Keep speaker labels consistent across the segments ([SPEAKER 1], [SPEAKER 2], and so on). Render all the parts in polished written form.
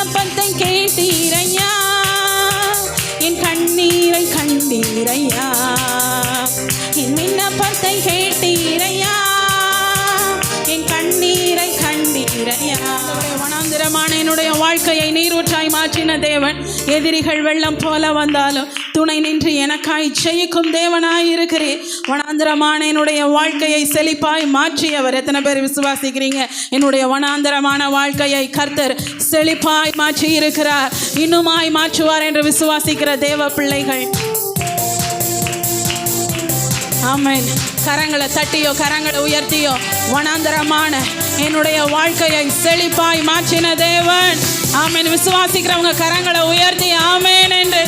[SPEAKER 1] விண்ணப்பத்தை கேட்டீரையா, என் கண்ணீரை கண்டீரையா. என் விண்ணப்பத்தை கேட்டீரையா, என் கண்ணீரை கண்டீரையா. வனாந்திரமான என்னுடைய வாழ்க்கையை நீரூற்றாய் மாற்றின தேவன், எதிரிகள் வெள்ளம் போல வந்தாலும் துணை நின்று எனக்காய் ஜெயிக்கும் தேவனாய் இருக்கிறேன். வனாந்திரமான என்னுடைய வாழ்க்கையை செழிப்பாய் மாற்றியவர். எத்தனை பேர் விசுவாசிக்கிறீங்க? என்னுடைய வனாந்திரமான வாழ்க்கையை கர்த்தர் செழிப்பாய் மாற்றி இருக்கிறார், இன்னுமாய் மாற்றுவார் என்று விசுவாசிக்கிற தேவ பிள்ளைகள். ஆமென். கரங்களை தட்டியோ கரங்களை உயர்த்தியோ வனாந்தரமான என்னுடைய வாழ்க்கையை செழிப்பாய் மாற்றின தேவன். ஆமென். விசுவாசிக்கிறவங்க கரங்களை உயர்த்தி ஆமென் என்று,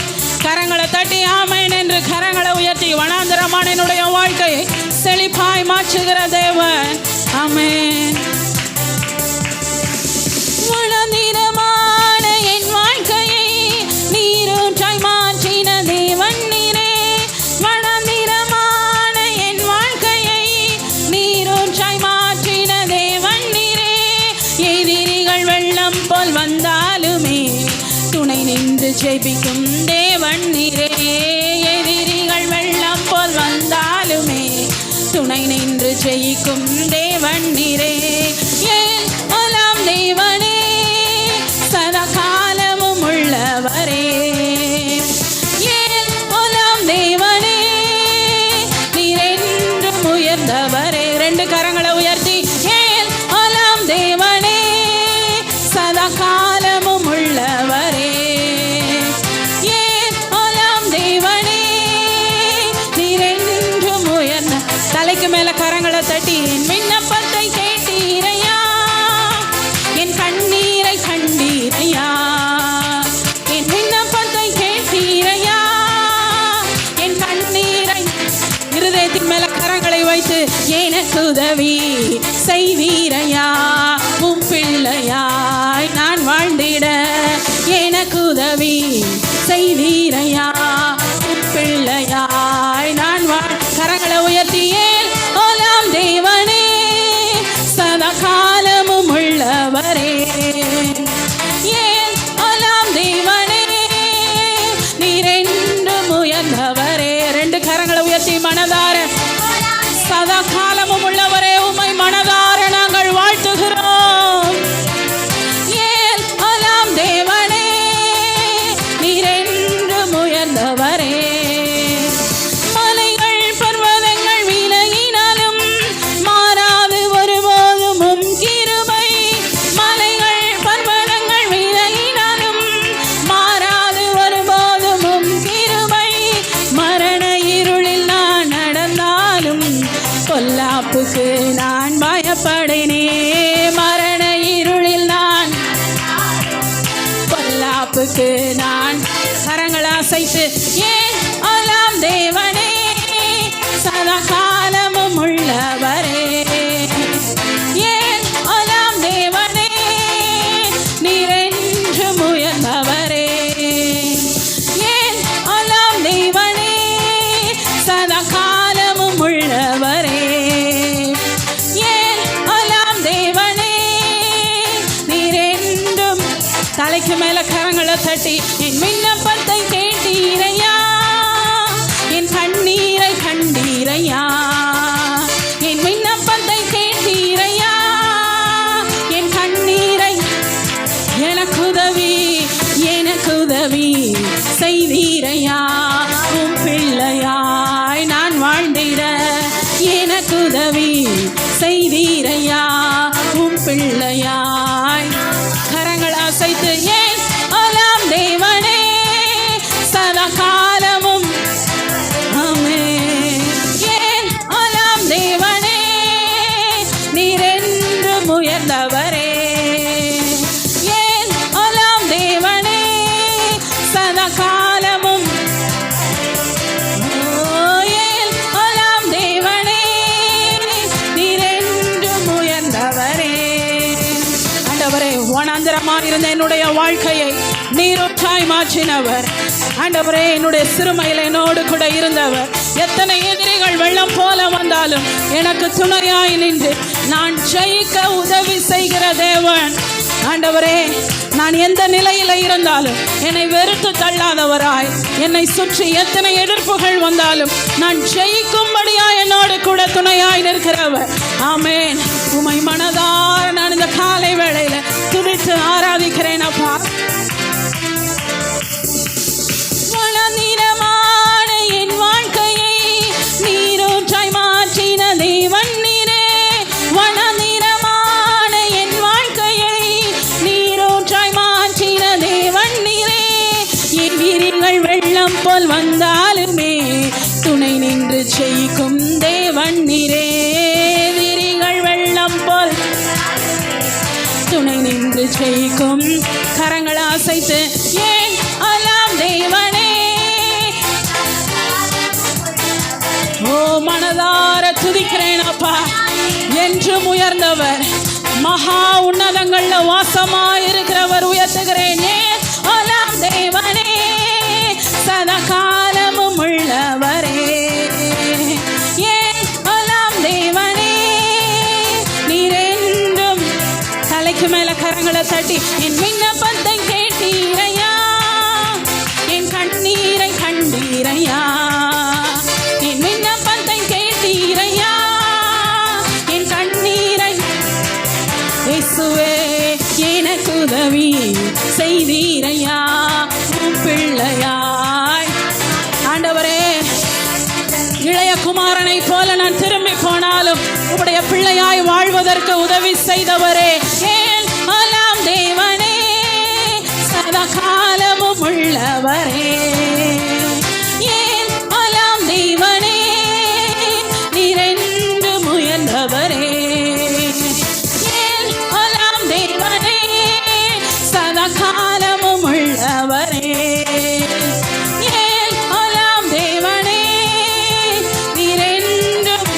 [SPEAKER 1] கரங்களை தட்டி ஆமென் என்று கரங்களை உயர்த்தி வனாந்தரமான என்னுடைய வாழ்க்கையை செழிப்பாய் மாற்றுகிற தேவன். ஆமென். வனாந்தரமான என் வாழ்க்கையை நீரூற்றாய் மாற்றின தேவன் நீரே. வனாந்தரமான என் வாழ்க்கையை நீரூற்றாய் மாற்றின தேவன் நீரே. எதிரிகள் வெள்ளம் போல் வந்தாலுமே துணை நின்று ஜெபிக்கும் தேவன் நீரே. எதிரிகள் வெள்ளம் போல் வந்தாலுமே துணை நின்று ஜெயிக்கும் தேவன் நீரே. எல்லாம் தேவனே, சதா காலமும் உள்ளவரே. எல்லாம் தேவனே, நீரென்றும் உயர்ந்தவரே. ரெண்டு கரங்களை உயர்த்தி எல்லாம் தேவனே, சதா காலமும் உள்ளவரே. எல்லாம் தேவனே, நீரென்றும் உயர்ந்த. தலைக்கு மேல கரங்களை தட்டி என் விண்ணப்பத்தை கேட்டீரையா, என் கண்ணீரை கண்டீரையா. என் விண்ணப்பத்தை கேட்டீரையா, என் கண்ணீரை. இருதயத்தின் மேல கரங்களை வைத்து எனக்கு உதவி செய்வீரையா, உம் பிள்ளையாய் நான் வாழ்ந்திட எனக்கு உதவி செய்வீரையா, உம் பிள்ளையாய் நான் கரங்களை உயர்த்தியே ஓலாம் தேவனே, சதா காலமும் உள்ளவரே. ஏன் ஓலாம் தேவனே, நீரென்றும் உயர்ந்தவரே. ரெண்டு கரங்களை உயர்த்தி மனதார சதா காலமும் உள்ளவரே உம்மை மனதார நாங்கள் வாழ்த்துகிறோம். ஏன் ஓலாம் தேவனே, நீரென்றும் உயர்ந்தவரே. பொல்லாப்புக்கு நான் பயப்படினே, மரண இருளில் நான் பொல்லாப்புக்கு நான். கரங்கள் அசைத்து ஏன் ஓலாம் தேவனே, சதா காலமும் உள்ளவரே. ஏன் ஓலாம் தேவனே, நீரென்றும் உயர்ந்தவரே. ஏன் ஓலாம் தேவனே, சதா காலமும் உள்ளவரே. தலைக்கு மேல கரங்களை தட்டி என் விண்ணப்பத்தை கேட்டீரையா, என் கண்ணீரை கண்டீரையா. என் விண்ணப்பத்தை கேட்டீரையா, என் கண்ணீரை. எனக்கு உதவி செய்தீரையா, உம் பிள்ளையாய் நான் வாழ்ந்திட எனக்கு உதவி செய்தீரையா, உம் பிள்ளையாய். கரங்கள் அசைத்து ஏன் ஓலாம் தேவனே, சதா காலமும். ஆமென். ஏன் ஓலாம் தேவனே, நீரென்றும் உயர்ந்தவரே. ஏன் ஓலாம் தேவனே, சதா காலமும். ஏன் ஓலாம் தேவனே, நீரென்றும் உயர்ந்தவரே. ஆண்டவரே, வனாந்திரமாக இருந்த என்னுடைய வாழ்க்கையை நீரூற்றாய் மாற்றினவர். ஆண்டவரே, என்னுடைய சிறுமையில் என்னோடு கூட இருந்தவர். எத்தனை எதிரிகள் வெள்ளம் போல வந்தாலும் எனக்கு துணையாய் நின்று நான் ஜெயிக்க உதவி செய்கிற தேவன். ஆண்டவரே, நான் எந்த நிலையில இருந்தாலும் என்னை வெறுத்து தள்ளாதவராய், என்னை சுற்றி எத்தனை எதிர்ப்புகள் வந்தாலும் நான் ஜெயிக்கும்படியா என்னோடு கூட துணையாய் நிற்கிறவர். ஆமென். உம்மை மனதார நான் இந்த காலை வேளையில துதித்து ஆராதிக்கிறேன் அப்பா. வளநிறமான என் வாழ்க்கையை நீரூற்றாய் மாற்றின தேவன் நீரே. வளநிறமான என் வாழ்க்கையை நீரூற்றாய் மாற்றின தேவன் நீரே. என் விரிகள் வெள்ளம் போல் வந்தாலுமே துணை நின்று ஜெயிக்கும் தேவன் நீரே. விரிகள் வெள்ளம் போல் துணை நின்று ஜெயிக்கும். கரங்களை அசைத்து ஏன் அலாம் தேவனே. ஓ, மனதார துதிக்கிறேன் அப்பா. என்றும் உயர்ந்தவர், மகா உன்னதங்கள்ல வாசமாயிருக்கிறவர் உயர்த்துகிறேன். ஏன் அலாம் தேவனே, சதா காலமும் உள்ளவரே. ஏன் அலாம் தேவனே, நீரென்றும். தலைக்கு மேல கரங்களை தட்டி என் விண்ணப்பத்தை கேட்டீரையா, என் கண்ணீரை கண்டீரையா. என் விண்ணப்பத்தை கேட்டீரையா, என் கண்ணீரை. இயேசுவே, எனக்கு உதவி செய்தீரையா, உம் பிள்ளையாய். ஆண்டவரே, இளைய குமாரனை போல நான் திரும்பி போனாலும் உம்முடைய பிள்ளையாய் வாழ்வதற்கு உதவி செய்தவரே. ஏன் அலாம் தேவனே, சதா காலமும் உள்ளவரே. ஏன் அலாம் தேவனே, நீரென்று முயன்றவரே. ஏன் அலாம் தேவனே, சதா காலமும் உள்ளவரே. ஏன் அலாம் தேவனே, நீரென்றும்.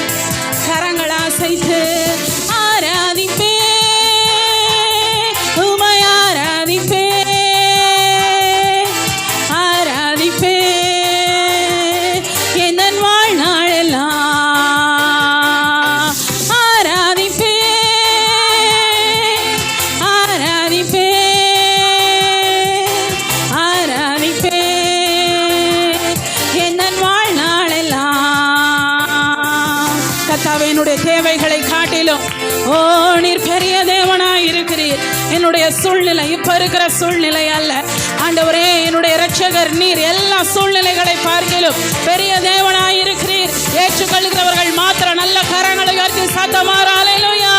[SPEAKER 1] கரங்கள் அசைத்து ஆராதிப்பே, உமை ஆராதிப்பே, ஆராதிப்பே என் வாழ்நாளெல்லாம். ஆராதிப்பே, ஆராதிப்பே, ஆராதிப்பே என் வாழ்நாளெல்லாம். கர்த்தாவே, என்னுடைய தேவைகளை காட்டிலும் ஓ, நீர் பெரிய தேவனாய் இருக்கிறீர். என்னுடைய சூழ்நிலை இப்ப இருக்கிற சூழ்நிலை அல்ல ஆண்டவரே. என்னுடைய இரட்சகர் நீர். எல்லா சூழ்நிலைகளை பார்க்கிலும் பெரிய தேவனாய் இருக்கிறீர். ஏற்றுக்கொள்கிறவர்கள் மாத்திரம் நல்ல கரங்களை உயர்த்தி சத்தமாற அல்லேலூயா.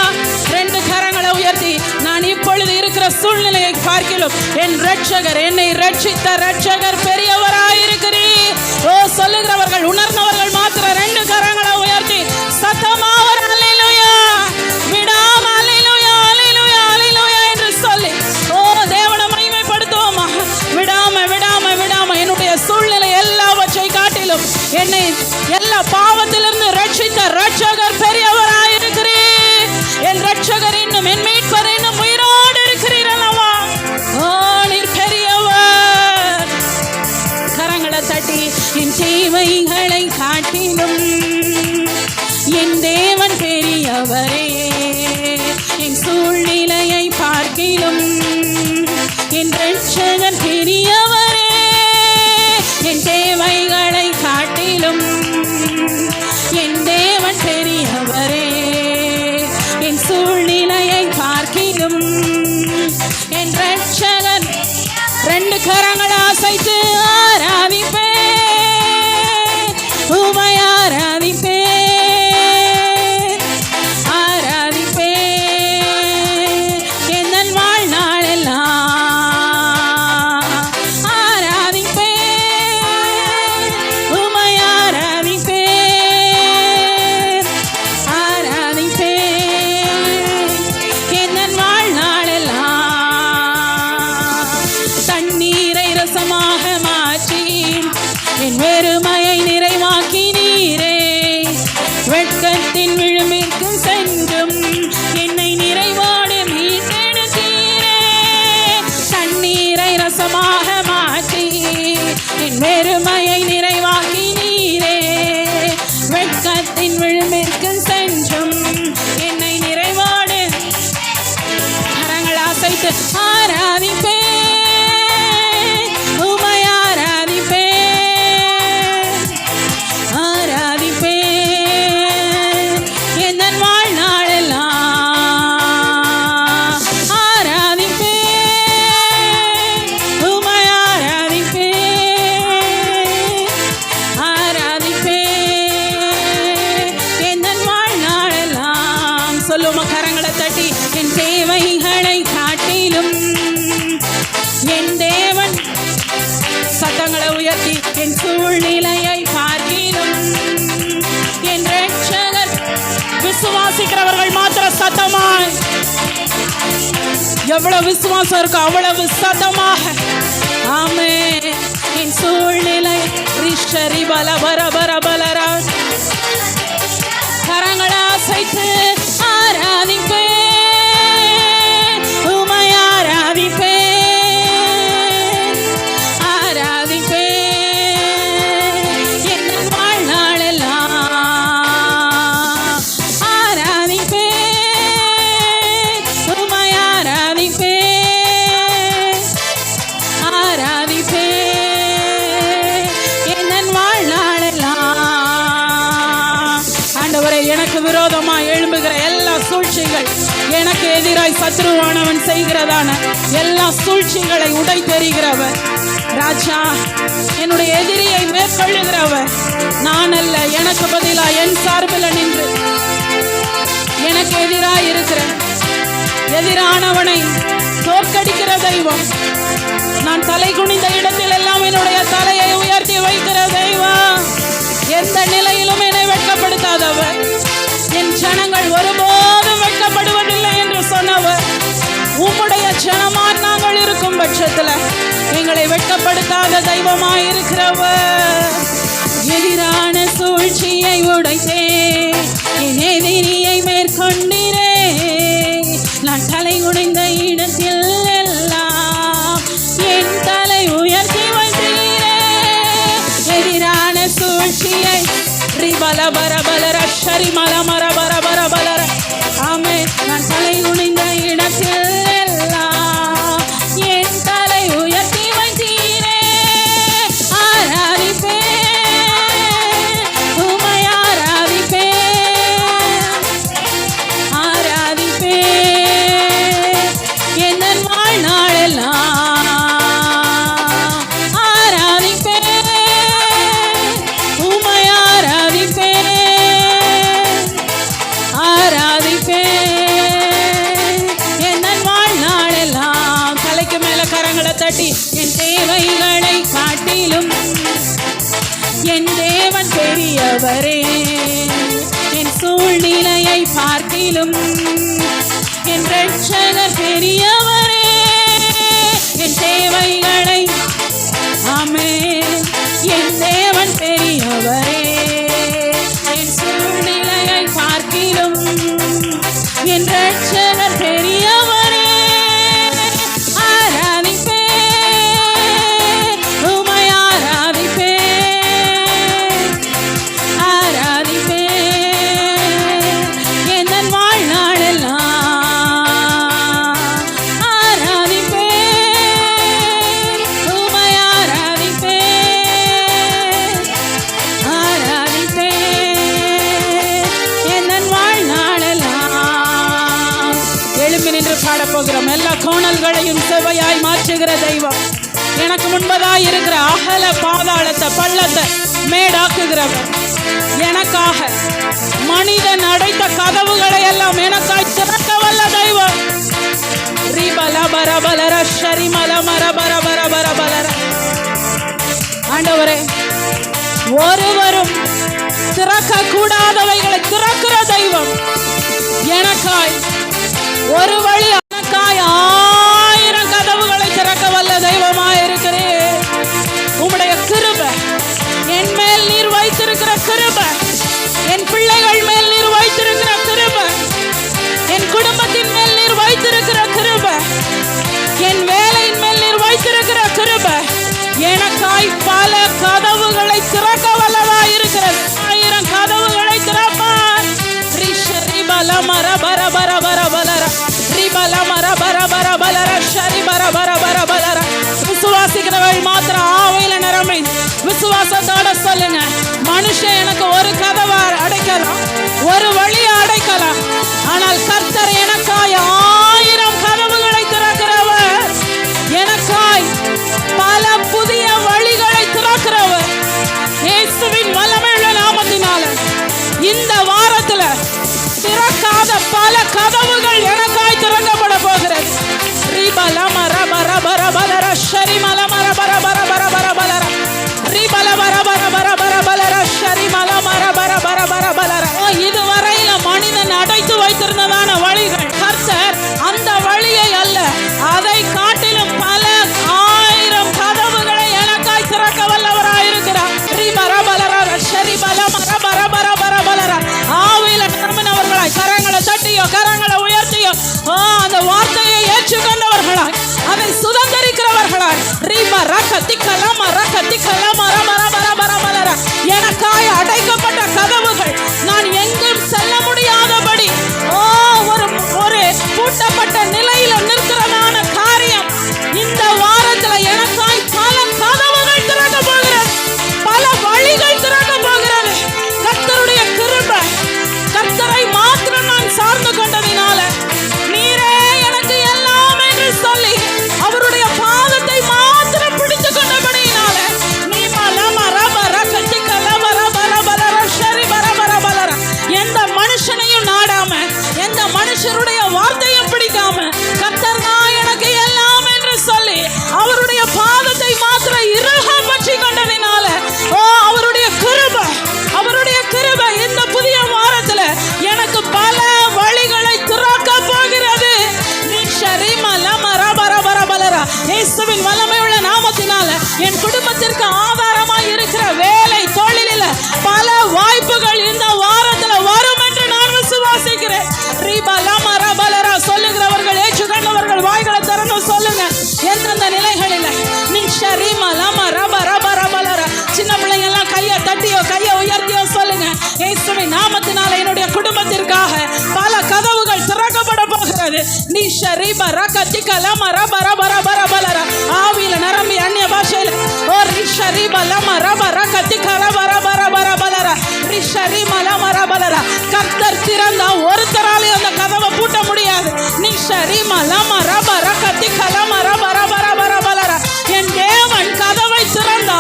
[SPEAKER 1] 2 கரங்களை உயர்த்தி நான் இப்பொழுது இருக்கிற சூழ்நிலையை பார்க்கிலும் என் இரட்சகர், என்னை இரட்சித்த இரட்சகர் பெரியவராய் இருக்கிறீர். ஓ, சொல்லுகிறவர்கள் உணர்ந்தவர்கள் மாத்திரம் 2 கரங்களை உயர்த்தி சத்தமாற அல்லேலூயா. விடாம அல்லேலூயா, அல்லேலூயா, அல்லேலூயா என்று சொல்லி ஓ, தேவனை மகிமைப்படுத்துவோமா. விடாம விடாம விடாம என்னுடைய சூழ்நிலை எல்லாவற்றை காட்டிலும் என்னை எல்லா பாவத்திலிருந்து ரட்சித்த இரட்சகர் பெரியவராய் இருக்கிறீர். என் இரட்சகர் இன்னும், என் மீட்பர் இன்னும் உயிரோடு இருக்கிறீர் அல்லவா. ஓ, நீர் பெரியவர். கரங்களை தட்டி என் தேவைகளை காட்டிலும் என் தேவன் பெரியவரே. என் சூழ்நிலையை பார்க்கிலும் என் இரட்சகர் பெரியவரே. என் தேவைகளை காட்டிலும் என் தேவன் பெரியவரே. என் சூழ்நிலையை பார்க்கிலும் என் இரட்சகர். 2 கரங்களை அசைத்து ஆராதிப்பே, உமை ஆராதிப்பே, ஆராதிப்பே என் வாழ்நாளெல்லாம். ஆராதிப்பே, உமை ஆராதிப்பே, ஆராதிப்பே என் வாழ்நாளெல்லாம். தண்ணீரை ரசமாக மாற்றி என் வெறுமையை நிறைவாக்கி நீரே. வெட்கத்தின் விழுமிற்கு சென்றும் என்னை நிறைவோடு மீட்டெடுத்தீரே. தண்ணீரை ரசமாக மாற்றி என் வெறுமையை நிறைவாக்கி நீரே. வெட்கத்தின் விழுமிற்கு சென்றும் என்னை நிறைவோடு. கரங்கள் அசைத்து ஆராதிப்பேன், உம்மை ஆராதிப்பேன், ஆராதிப்பேன் எந்தன் வாழ்நாளெல்லாம். ஆராதிப்பேன், உம்மை ஆராதிப்பேன், ஆராதிப்பேன் எந்தன் வாழ்நாளெல்லாம். சொல்லுமா கரங்களை தட்டி. என் தேவைகளை காட்டிலும் என் தேவன், சத்தங்களை உயர்த்தி, என் சூழ்நிலையை பார்க்கிலும் என் ரட்சகர். விசுவாசிக்கிறவர்கள் மாத்திர சத்தமாய், எவ்வளவு விசுவாசம் இருக்கோ அவ்வளவு சத்தமாக. ஆமே. என் சூழ்நிலை ரிஷரி பல பர பர பலரா கரங்களை அசைத்து ஆராதிப்பேன், உம்மை ஆராதிப்பேன், ஆராதிப்பேன் என் வாழ்நாளெல்லாம். ஆராதிப்பேன், உம்மை ஆராதிப்பேன், ஆராதிப்பேன் என் வாழ்நாளெல்லாம். ஆண்டவரே, எனக்கு விரோதமாக எழும்புகிற எல்லா சூழ்ச்சிகள், எனக்கு எதிராய் சத்ருவானவன் செய்கிறதான எல்லா சூழ்ச்சிகளை உடை தெரிகிறவர் ராஜா. என்னுடைய எதிரியை மேற்கொள்ளுகிறவர் நான் அல்ல. எனக்கு பதிலாக என் சார்பில் நின்று எனக்கு எதிராய் இருக்கிற எதிரானவனை தோற்கடிக்கிற தெய்வம். நான் தலை குனிந்த இடத்தில் எல்லாம் என்னுடைய தலையை உயர்த்தி வைக்கிற தெய்வம். எந்த நிலையிலும் என்னை வெட்கப்படுத்தாதவர். என் ஜனங்கள் ஒருபோதும் வெட்கப்படுவதில்லை என்று சொன்னவர். உம்முடைய ஜனமாய் நாங்கள் இருக்கும் பட்சத்தில் எங்களை வெட்கப்படுத்தாத தெய்வமாய் இருக்கிறவர். எதிரான சூழ்ச்சியை உடைத்தே என் எதிரியை மேற்கொண்டிரே. நான் தலை குனிந்த இடத்தில் எல்லாம் என் தலை உயர்த்தி வைத்தீரே. எதிரான சூழ்ச்சியை ரிபல பர பலர ஷரி மல மர பர பர பலர. ஆமே. நான் தலை குனிந்த இடத்தில் எல்லாம் என் தலை உயர்த்தி வைத்தீரே. ஆராதிப்பேன், உம்மை ஆராதிப்பேன், ஆராதிப்பேன் என் வாழ்நாளெல்லாம். ஆராதிப்பேன், உம்மை ஆராதிப்பேன், ஆராதிப்பேன் என் வாழ்நாளெல்லாம். தலைக்கு மேல கரங்களை தட்டி. என் தேவைகளை காட்டிலும் என் தேவன் பெரியவரே. என் சூழ்நிலையை பார்க்கிலும் என் ரட்சகர் பெரியவரே. என் தேவைகளை, ஆமே, என் தேவன் பெரியவரே. என் சூழ்நிலையை பார்க்கிலும் என் ரட்சகர் பெரியவரே. ஆராதிப்பேன், உம்மை ஆராதிப்பேன், ஆராதிப்பேன் என் வாழ்நாளெல்லாம். ஆராதிப்பேன், உம்மை ஆராதிப்பேன், ஆராதிப்பேன் என் வாழ்நாளெல்லாம். எழும்பி நின்று பாடப்போகிறோம். எல்லா கோணல்களையும் செவ்வையாய் மாற்றுகிற தெய்வம். எனக்கு முன்பதாய் இருக்கிற அகல பாதாளத்தை பள்ளத்தை மேடாக்குகிறவர். எனக்காக மனிதன் அடைத்த கதவுகளை எல்லாம் எனக்காய் திறக்க வல்ல தெய்வம். ரிபல பர பலர ஷரிமல மர பர பர பர பலர. ஆண்டவரே, ஒருவரும் திறக்க கூடாதவைகளை திறக்கிற தெய்வம். எனக்காய் ஒரு வழி, எனக்காய் 1000 கதவுகளை திறக்க வல்ல தெய்வமாய் இருக்கிறேன். உம்முடைய கிருபை, என் மேல் நீர் வைத்திருக்கிற கிருபை, என் பிள்ளைகள் மேல் நீர் வைத்திருக்கிற கிருபை, என் குடும்பத்தின் மேல் நீர் வைத்திருக்கிற கிருபை, என் வேலையின் மேல் நீர் வைத்திருக்கிற கிருபை எனக்காய் பல கதவுகளை திறக்க வல்லதாய் இருக்கிறது. 1000 கதவுகளை திறப்பார். ரிஷரி பல மர பர பர பர எனக்காய் அடைக்கப்பட்ட கதவுகள் நான் எங்கும் செல்ல முடியாதபடி ஒரு பூட்டப்பட்ட நிலையில நிற்கிறதான காரியம் இந்த வாரத்துல எனக்காய் பல கதவுகள் திறக்க போகிறது, பல வழிகள் திறக்க போகிறது. கர்த்தருடைய கிருபை, கர்த்தரை மாத்திரம் நான் சார்ந்து கொண்டதினால நீரே எனக்கு எல்லாம் என்று சொல்லி அவருடைய பாதத்தை மாத்திரம் பிடித்து கொண்டபடியினால நீ எந்த மனுஷனையும் நாடாம எந்த மனுஷருடைய வார்த்தையும் பிடிக்காம கர்த்தர் தான் எனக்கு எல்லாம் என்று சொல்லி அவருடைய பாதத்தை மாத்திரம் இறுக பற்றி கொண்டதினால அவருடைய கிருபை இந்த புதிய வாரத்துல எனக்கு பல வழிகளை திறக்க போகிறது. இயேசுவின் வல்லமையுள்ள நாமத்தினால என் குடும்பத்திற்கு ஆதாரமாய் இருக்கிற வேலை தொழிலில் பல வாய்ப்புகள் இந்த வாரத்துல வரும் என்று நான் விசுவாசிக்கிறேன். சொல்லுகிறவர்கள் ஏற்றுக்கொண்டவர்கள் வாய்களை திறந்து சொல்லுங்க. எந்தெந்த நிலைகளில் சின்ன பிள்ளைங்க எல்லாம் கையை தட்டியோ கையை உயர்த்தியோ சொல்லுங்க. இயேசுவின் நாமத்தினால என்னுடைய குடும்பத்திற்காக பல கதவுகள் திறக்கப்பட போகிறது. ஆவியில நிரம்பி அந்நிய பாஷையில கர்த்தர் திறந்தா ஒருத்தராலே அந்த கதவை பூட்ட முடியாது. என் தேவன் கதவை திறந்தா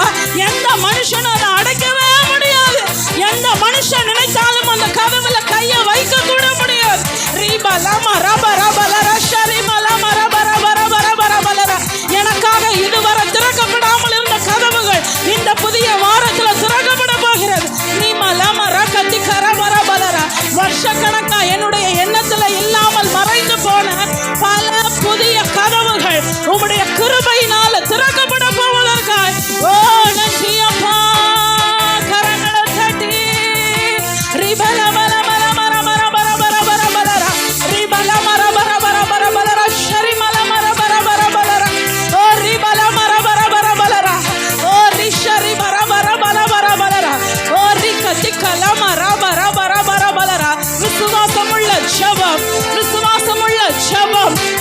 [SPEAKER 1] எந்த மனுஷனும் அதை அடைக்கவே முடியாது. எந்த மனுஷன் நினைத்தாலும் அந்த கதவுல கையை வைக்க கூட முடியாது. எனக்காக இதுவரை திறக்கப்படாமல் இருந்த கதவுகள் இந்த புதிய வாரத்தில் திறக்கப்பட போகிறது. வருஷக்கணக்கா என்னுடைய எண்ணத்துல இல்லாமல் மறைந்து போன பல புதிய கதவுகள் உம்முடைய கிருபையினால திறக்கப்பட போவதற்காய் நன்றியப்பா. கரங்களை தட்டி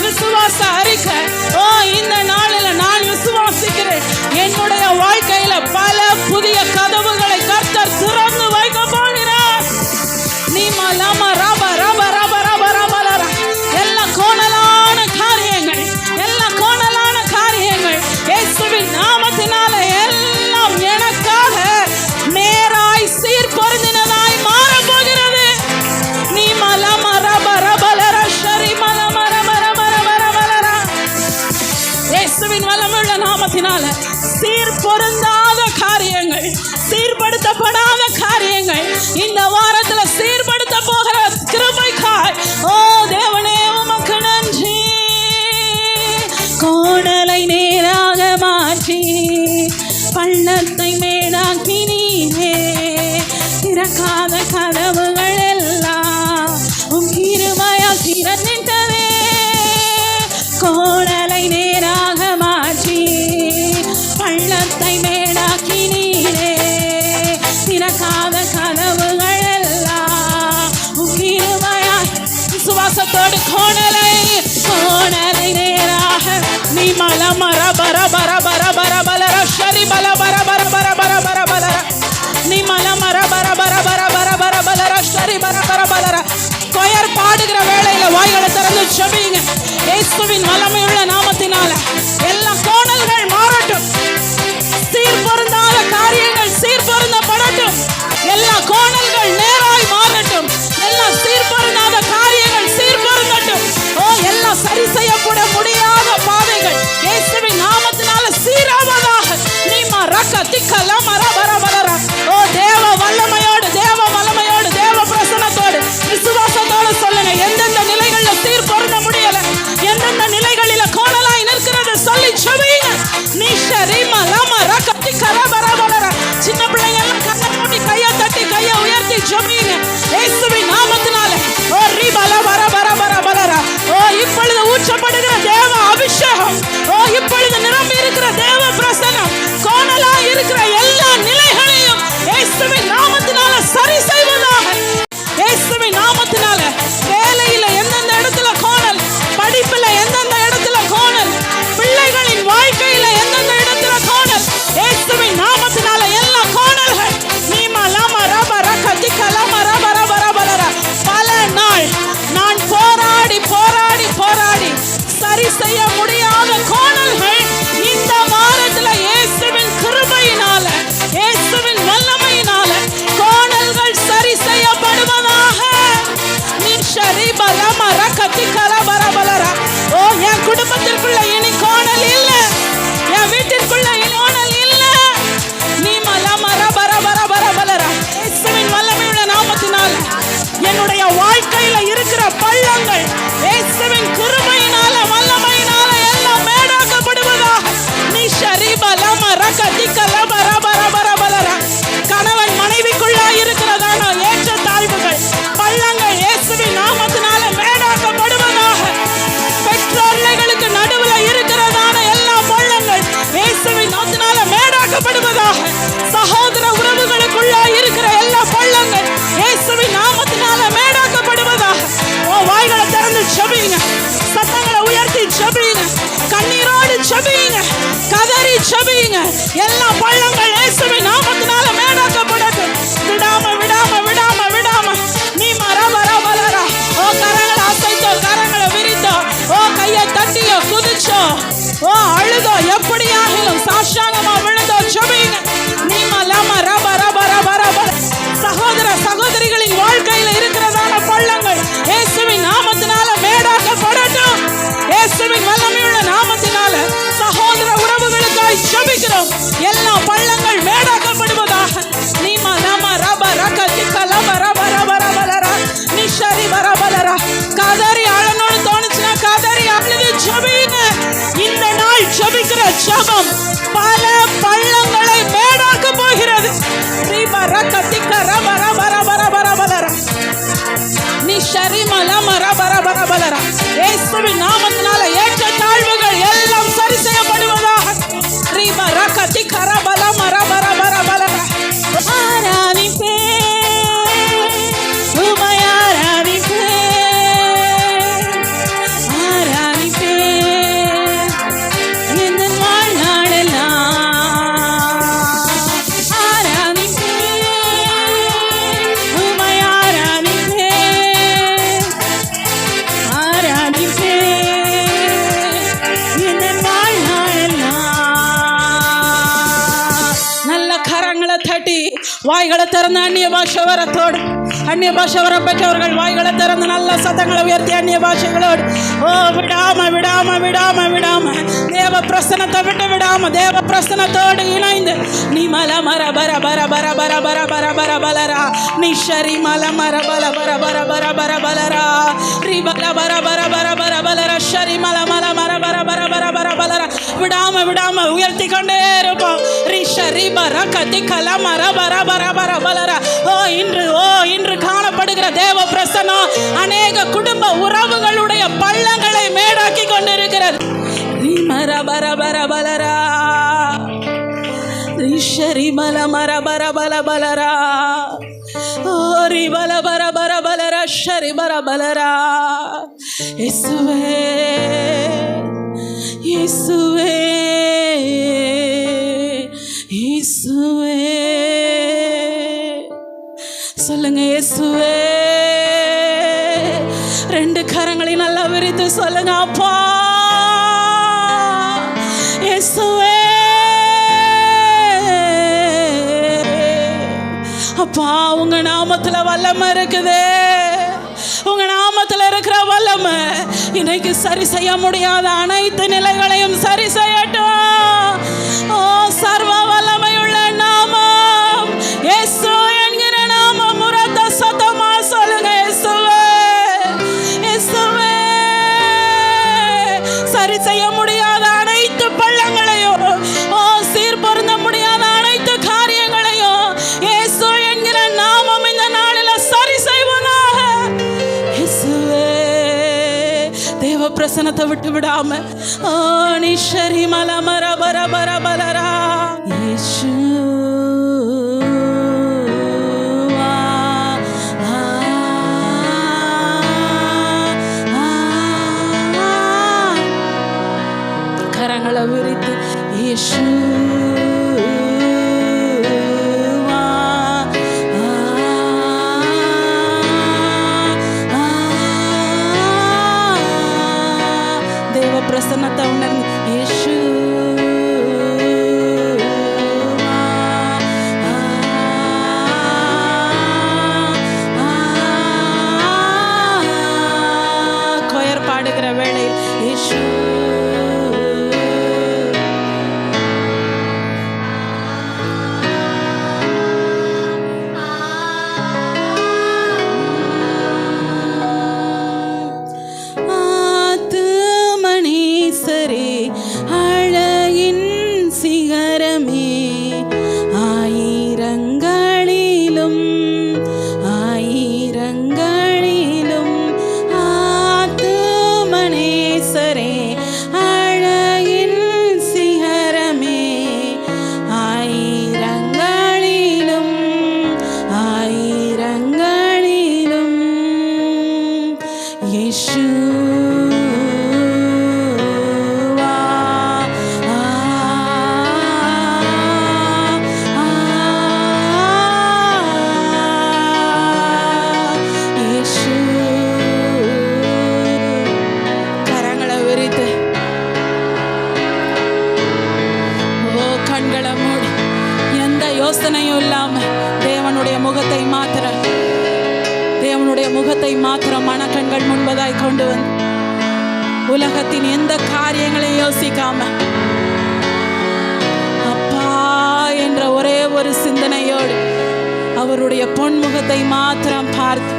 [SPEAKER 1] விசுவாச அறிக்கை. இந்த நாளில் நான் விசுவாசிக்கிறேன் என்னுடைய வாழ்க்கையில பல புதிய கதவுகளை கர்த்தர் திறந்து வைக்க போகிறார். எல்லா கோணலான காரியங்கள் இயேசுவின் நாமத்தினால எல்லாம் எனக்காக நேராய் சீர் பொருந்தினதாய் மாற போகிறது. இயேசுவின் வல்லமையுள்ள நாமத்தினால சீர் பொருந்தாத காரியங்கள், சீர்படுத்தப்படாத காரியங்கள் இந்த வாரத்துல சீர்படுத்த போகிற கிருபைக்காய் தேவனே உமக்கு நன்றி. கோணலை நேராக மாற்றி பள்ளத்தை மேடாக்கினீரே, திறக்காத கதவுகள் எல்லாம் உம் கிருபையால் திறந்திட்டதே. கோணலை நேராக மாற்றி பள்ளத்தை மேடாக்கினீரே, திறக்காத கதவுகள் எல்லாம் உம் கிருபையால். விசுவாசத்தோடு கோணலை நேராக நீ மலமர பர பர பர பர பலர ஷரி பல பர பர பர பர பர பலர நீ மலமர பர பர பர பர பர பலர ஷரி பர பர பலர. கொயர் பாடுகிற வேளையில வாய்களை திறந்து ஜெபிங்க. இயேசுவின் வல்லமையுள்ள நாமத்தினால எல்லா கோணல்கள் மாறட்டும், சீர் பொருந்தாத காரியங்கள் சீர் பொருந்தப்படட்டும், எல்லா கோணல்கள் நேராய் மாறட்டும், எல்லா சீர் பொருந்தாத காரியங்கள் சீர் பொருந்தட்டும். எல்லாம் சரி செய்யப்பட முடியாத பாதைகள் இயேசுவின் சரி செய்ய முடியாத கோணல்கள் இந்த வாரத்துல இயேசுவின் கிருபையினால, இயேசுவின் வல்லமையினால கோணல்கள் சரி செய்யப்படுவதாக. நீ ஷரிபலம ரகதி கலபரபலரா. ஓ, என் குடும்பத்திற்குள்ள இனி கோணல் இல்ல, என் வீட்டிற்குள்ள கோணல் இல்ல. நீ மலமர பரபரபரபலரா. இயேசுவின் வல்லமையுள்ள நாமத்தினால என்னுடைய வாழ்க்கையில இருக்கிற பள்ளங்கள் இயேசுவின் கிருபையினால, வல்லமையினால எல்லாம் மேடாக்கப்படுவதாக. நீ ஷரிபலம ரகதி கலபரபரபரபலரா. கணவன் மனைவிக்குள்ளா இருக்கிறதான ஏற்ற தாழ்வுகள், பள்ளங்கள் இயேசுவின் நாமத்தினால மேடாக்கப்படுவதாக. பெற்றோர்களுக்கு நடுவுல இருக்கிறதான எல்லா பள்ளங்கள் இயேசுவின் நாமத்தினால மேடாக்கப்படுவதாக. சகோதர உறவுகளுக்குள்ள இருக்கிற எல்லா பள்ளங்கள் இயேசுவின் நாமத்தினால மேடாக்கப்படுவதாக. ஓ, வாய்களை திறந்து ஜெபிங்க, சத்தங்களை உயர்த்தி ஜெபிங்க, கண்ணீரோடு ஜெபிங்க, கதறி ஜெபிங்க. எல்லா பள்ளங்கள் இயேசுவின் நாமத்தினால மேடாக்கப்படட்டும். விடாம விடாம விடாம விடாம நீ மரபரபலரா. ஓ, கரங்களை அசைத்தோ, கரங்களை விரித்தோ, ஓ, கையை தட்டியோ, குதிச்சோ, ஓ, அழுதோ, எப்படியாகிலும் சாஷ்டாங்கமா விழுந்தோ ஜெபிங்க. நீ மலம ரபரபரபரபர. சகோதர சகோதரிகளின் வாழ்க்கையில இருக்கிறதான பள்ளங்கள் இயேசுவின் நாமத்தினால மேடாக்கப்படட்டும். இயேசுவின் வல்லமையுள்ள நாமத்தினால சகோதர உறவுகளுக்காய் ஜெபிக்கிறோம். எல்லா பள்ளங்கள் மேடாக்கப்படுவதாக. நீ மலம ரப ரகதி கலப ரபரபரபலரா. நீ ஷரிபரபலரா. கதறி அழணும்னு தோணுச்சுன்னா கதறி அழுது ஜெபிங்க. இந்த நாள் ஜெபிக்கிற ஜெபம் பல பள்ளங்களை மேடாக்க போகிறது. நீ ஷரிமலம ரபரபரபலரா. இயேசுவின் நாமத்தினால ஏற்ற தாழ்வுகள் எல்லாம் சரி செய்யப்படுவதாக. ரீப ரகதி கரபலம ரபரபரபலரா. ஆராதிப்பே, உம்மை ஆராதிப்பே, ஆராதிப்பே என் வாழ்நாளெல்லாம். ஆராதிப்பே, உம்மை ஆராதிப்பே, ஆராதிப்பே என் வாழ்நாளெல்லாம். நல்ல கரங்களை தட்டி வாய்களை திறந்து அந்நிய பாஷை வரத்தோடு, அந்நிய பாஷை வர பெற்றவர்கள் வாய்களை திறந்து நல்ல சத்தங்களை உயர்த்தி அந்நிய பாஷைகளோடு, ஓ, விடாம விடாம விடாம விடாம தேவ பிரசனத்தை விட்டு விடாம தேவ பிரசனத்தோடு இணைந்து நீ மல மர பர பர பர பர பர பர பர பலரா. நீ ஷரி மல மர பல பர பர பர பர பலரா. ரீ பல பர பர பர பர பலரா. ஷரி மல மல மர பர பர பர பர பலரா. விடாம விடாம உயர்த்தி கொண்டே இருப்போம். ரீ ஷரி பர கதி கல மர பர பர பர பலரா. ஓ, இன்று காணப்படுகிற தேவ பிரசனம் அநேக குடும்ப உறவுகளுடைய பள்ளங்களை மேடாக்கி கொண்டிருக்கிறது. ரீ மர பர பர பலரா. ரீ ஷரி மல மர பர பல பலரா. ஓ, ரீ பல பர பர பலரா. ஷரி பர பலரா. இயேசுவே, இயேசுவே, இயேசுவே. சொல்லுங்க, இயேசுவே. ரெண்டு கரங்களை நல்லா விரித்து சொல்லுங்க, அப்பா இயேசுவே. அப்பா, உங்க நாமத்துல வல்லமை இருக்குது. உங்க நாமத்துல இருக்கிற வல்லமை இன்னைக்கு சரி செய்ய முடியாத அனைத்து நிலைகளையும் சரி செய்யட்டும். ஓ, சர்வ வல்லமையுள்ள நாமம் இயேசு என்கிற நாமம். முரத்த சத்தமா சொல்லுங்க, இயேசுவே, இயேசுவே. சரி செய்ய முடியாத அனைத்து பள்ளங்களையும், ஓ, சீர் பொருந்த முடியாத அனைத்து காரியங்களையும் இயேசு என்கிற நாமம் இந்த நாளில் சரி செய்வதாக. இயேசுவே, தேவ பிரசனத்தை விட்டு விடாம, ஓ, நீ ஷரி மல மர பர பர பலரா. இயேசு கரங்களை விரித்து இயேசு தேவ பிரசன்னத்தை உணர்ந்து இயேசு கொயர் பாடுகிற வேளையில் இயேசு யோசனையும் இல்லாம தேவனுடைய முகத்தை மாத்திரம் மனக்கண்கள் முன்பதாய் கொண்டு வந்து உலகத்தின் எந்த காரியங்களையும் யோசிக்காம அப்பா என்ற ஒரே ஒரு சிந்தனையோடு அவருடைய பொன்முகத்தை மாத்திரம் பார்த்து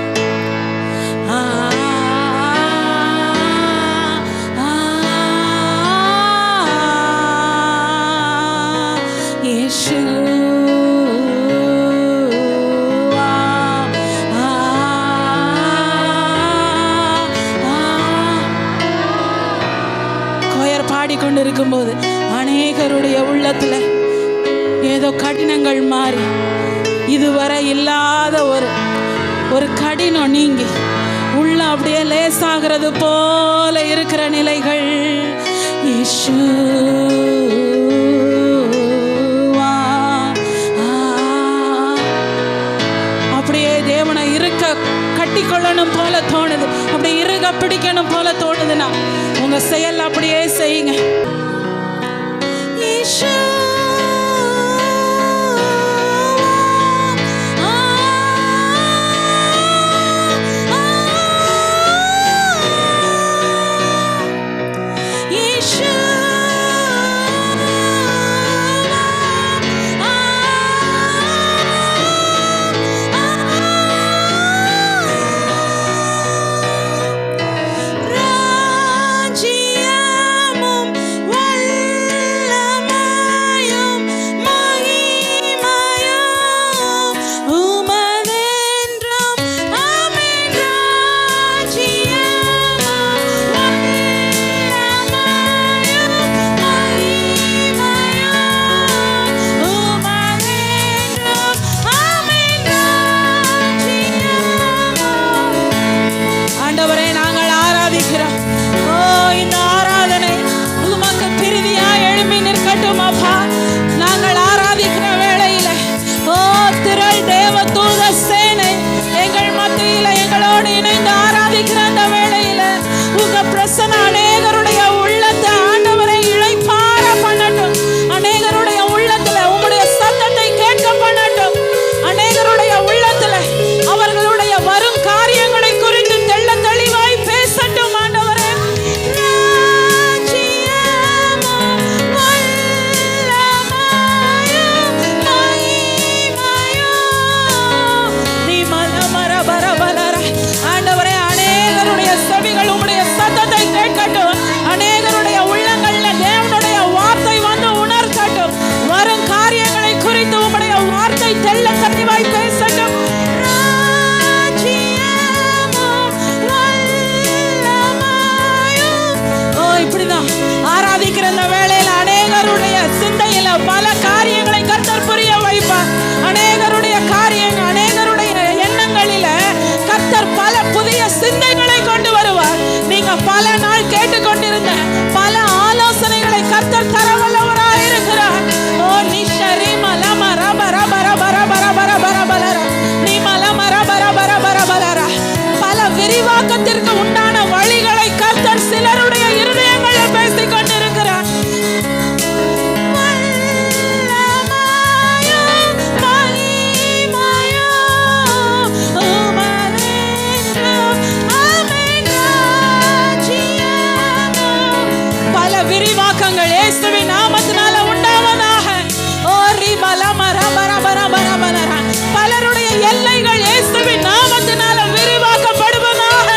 [SPEAKER 1] இயேசு கொண்டிருக்கும்போது அநேகருடைய உள்ளத்துல ஏதோ கடினங்கள் மாறி இதுவரை இல்லாத ஒரு கடினம் நீங்கி உள்ள அப்படியே லேசாகிறது போல இருக்கிற நிலைகள் அப்படியே தேவனை இருக்க கட்டிக்கொள்ளணும் போல தோணுது, அப்படி இருக பிடிக்கணும் போல தோணுதுன்னா உங்க செயல் அப்படியே செய்யுங்க. பல காரியங்களை கர்த்தர் புரிய வைப்பார். அநேகருடைய காரியங்கள், அநேகருடைய எண்ணங்களில கர்த்தர் பல புதிய சிந்தைகளை கொண்டு வருவார். நீங்க பல நாள் கேட்டுக்கொண்டிருந்த பல ஆலோசனைகளை கர்த்தர் தர வல்லவராய் இருக்கிறார். ஓ நிஷரி மலம ரப ரப ரப ரப ரப விரிவாக்கங்கள் இயேசுவின் நாமத்தினால உண்டாவதாக. ஓ பலருடைய எல்லைகள் இயேசுவின் நாமத்தினால விரிவாக்கப்படுவதாக.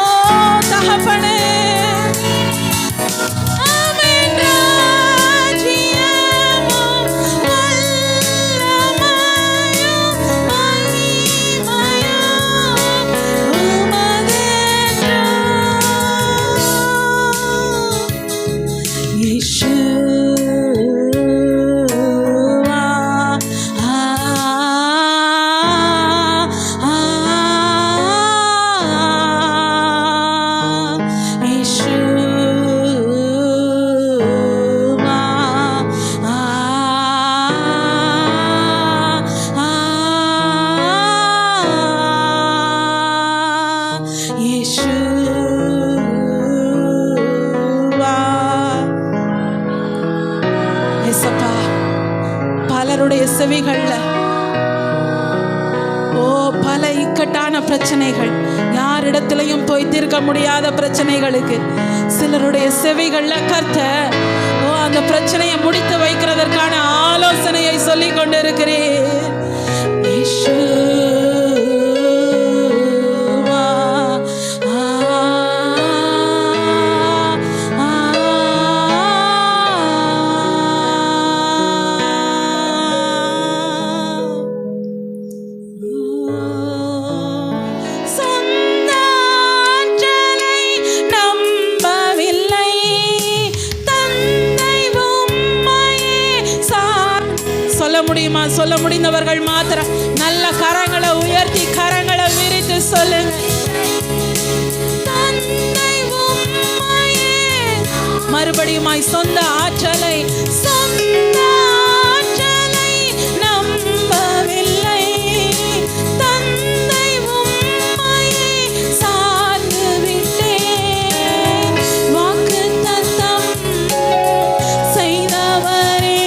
[SPEAKER 1] ஓ தகப்பனே, பலருடைய செவிகள்ல பல இக்கட்டான பிரச்சனைகள், யாரிடத்திலையும் போய் தீர்க்க முடியாத பிரச்சனைகளுக்கு சிலருடைய செவிகள்ல கர்த்தர் அந்த பிரச்சனையை முடித்து வைக்கிறதற்கான ஆலோசனையை சொல்லிக் கொண்டிருக்கிறேன். சொல்ல முடிந்தவர்கள் மாத்திரம் நல்ல கரங்களை உயர்த்தி கரங்களை விரித்து சொல்லுங்க. மறுபடியுமாய் சொந்த ஆற்றலை நம்பவில்லை, தந்தை உம்மையே சார்ந்து விட்டேன். வாக்குத்தத்தம் செய்தவரே,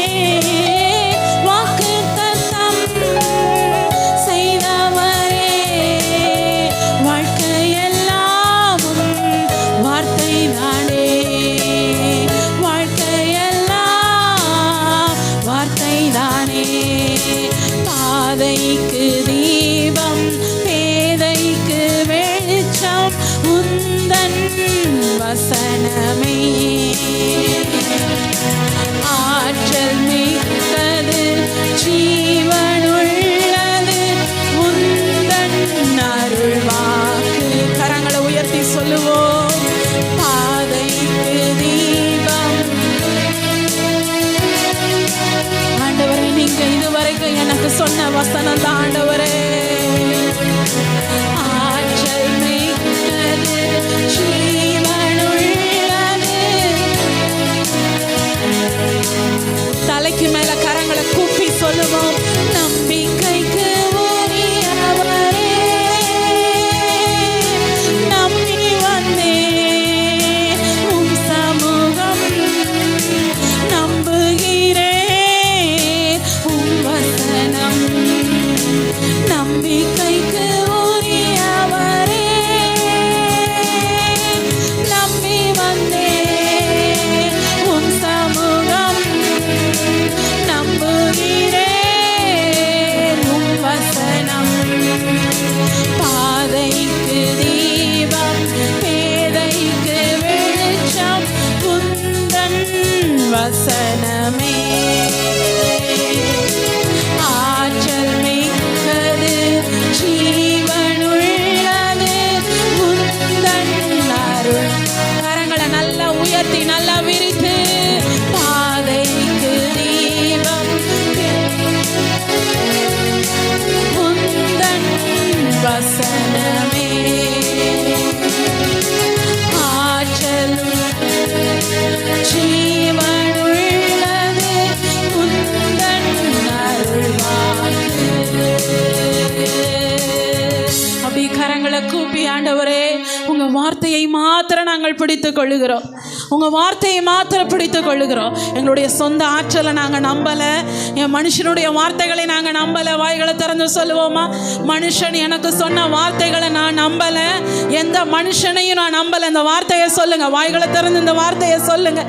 [SPEAKER 1] பாதைக்கு தீபம் பேதைக்கு வெளிச்சம் உந்தன் வசனமே. ஆற்றல் மிக்கது ஜீவனுள்ளது உந்தன் அருள்வாக்கு. கரங்களை உயர்த்தி சொல்லுவோம். பாதைக்கு தீபம். ஆண்டவரே, நீங்க இதுவரைக்கும் எனக்கு சொன்ன வசனம் தான் ஆண்டவரே. ஆற்றல் மிக்கது ஜீவனுள்ளது. தலைக்கு மேல கரங்களை கூப்பி சொல்லுவோம். நம்பிக்கைக்கு உரியவரே, நம்பி வந்தேன் உம் சமூகம், நம்புகிறேன் உம் வசனம். நம்பிக்கைக்கு உரியவரே, நம்பி வந்தேன் உம் சமூகம், நம்புகிறேன் உம் வசனம். பாதைக்கு தீபம் பேதைக்கு வெளிச்சம் உந்தன் வசனமே. ஆற்றல் மிக்கது ஜீவனுள்ளது உந்தன் அருள். கரங்களை நல்லா உயர்த்தி நல்லா விரித்து. பாதைக்கு தீபம் உந்தன் வசனமே. ஆற்றல் ஜீவனுள்ளது உந்தன் அருள்வாக்கு. அப்படி கரங்களை கூப்பி ஆண்டவரே, உங்க வார்த்தையை மாத்திரம் நாங்கள் பிடித்துக் கொள்ளுகிறோம். உங்கள் வார்த்தையை மாத்திரம் பிடித்து கொள்ளுகிறோம். எங்களுடைய சொந்த ஆற்றலை நாங்கள் நம்பலை, என் மனுஷனுடைய வார்த்தைகளை நாங்கள் நம்பலை. வாய்களை திறந்து சொல்லுவோமா? மனுஷன் எனக்கு சொன்ன வார்த்தைகளை நான் நம்பலை, எந்த மனுஷனையும் நான் நம்பலை. இந்த வார்த்தையை சொல்லுங்க, வாய்களை திறந்து இந்த வார்த்தையை சொல்லுங்க.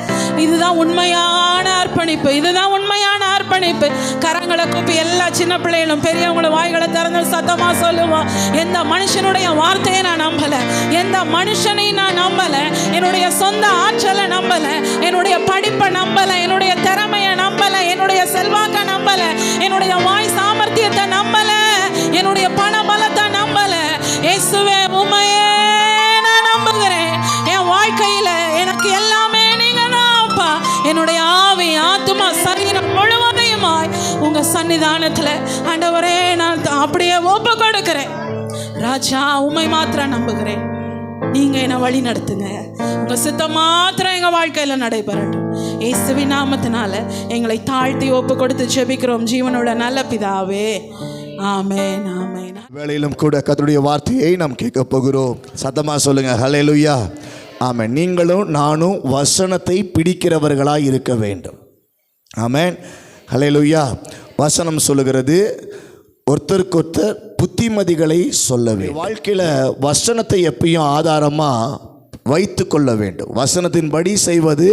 [SPEAKER 1] இதுதான் உண்மையான அர்ப்பணிப்பு, இதுதான் உண்மையான அர்ப்பணிப்பு. கரங்களை கூப்பி எல்லா சின்ன பிள்ளைகளும் பெரியவங்களும் வாய்களை திறந்து சத்தமா சொல்லுவோம். எந்த மனுஷனுடைய வார்த்தையை நான் நம்பல, எந்த மனுஷனையும் நான் நம்பல, என்னுடைய சொந்த ஆற்றலை நம்பல, என்னுடைய படிப்பை நம்பல, என்னுடைய திறமையை நம்பல, என்னுடைய செல்வாக்கை நம்பல, என்னுடைய வாய் சாமர்த்தியத்தை நம்பல, என்னுடைய பண பலத்தை நம்பல. இயேசுவே உம்மையே நான் நம்புகிறேன். என் வாழ்க்கையில எனக்கு எல்லாமே நீங்க தான் அப்பா. என்னுடைய ஆவி ஆத்துமா சரீரம் முழுவதையுமாய் உங்க சன்னிதானத்துல ஆண்டவரே நான் அப்படியே ஒப்பு கொடுக்கிறேன். ராஜா உம்மை மாத்திரம் நம்புகிறேன். நீங்க என்னை வழி நடத்துங்க. உங்க சித்தம் மாத்திரம் எங்க வாழ்க்கையில நடைபெறட்டும். இயேசுவின் நாமத்தினால எங்களை தாழ்த்தி ஒப்பு கொடுத்து ஜெபிக்கிறோம் ஜீவனுள்ள நல்ல பிதாவே, ஆமென் ஆமென்.
[SPEAKER 2] வேளையிலும் கூட கர்த்தருடைய வார்த்தையை நாம் கேட்க போகிறோம். சத்தமா சொல்லுங்க ஹல்லேலூயா, ஆமென். நீங்களும் நானும் வசனத்தை பிடிக்கிறவர்களாய் இருக்க வேண்டும். ஆமென், ஹல்லேலூயா. வசனம் சொல்லுகிறது ஒருத்தருக்கொருத்தர் புத்திமதிகளை சொல்ல வேண்டும். வாழ்க்கையில் வசனத்தை எப்பயும் ஆதாரமாக வைத்து கொள்ள வேண்டும். வசனத்தின்படி செய்வது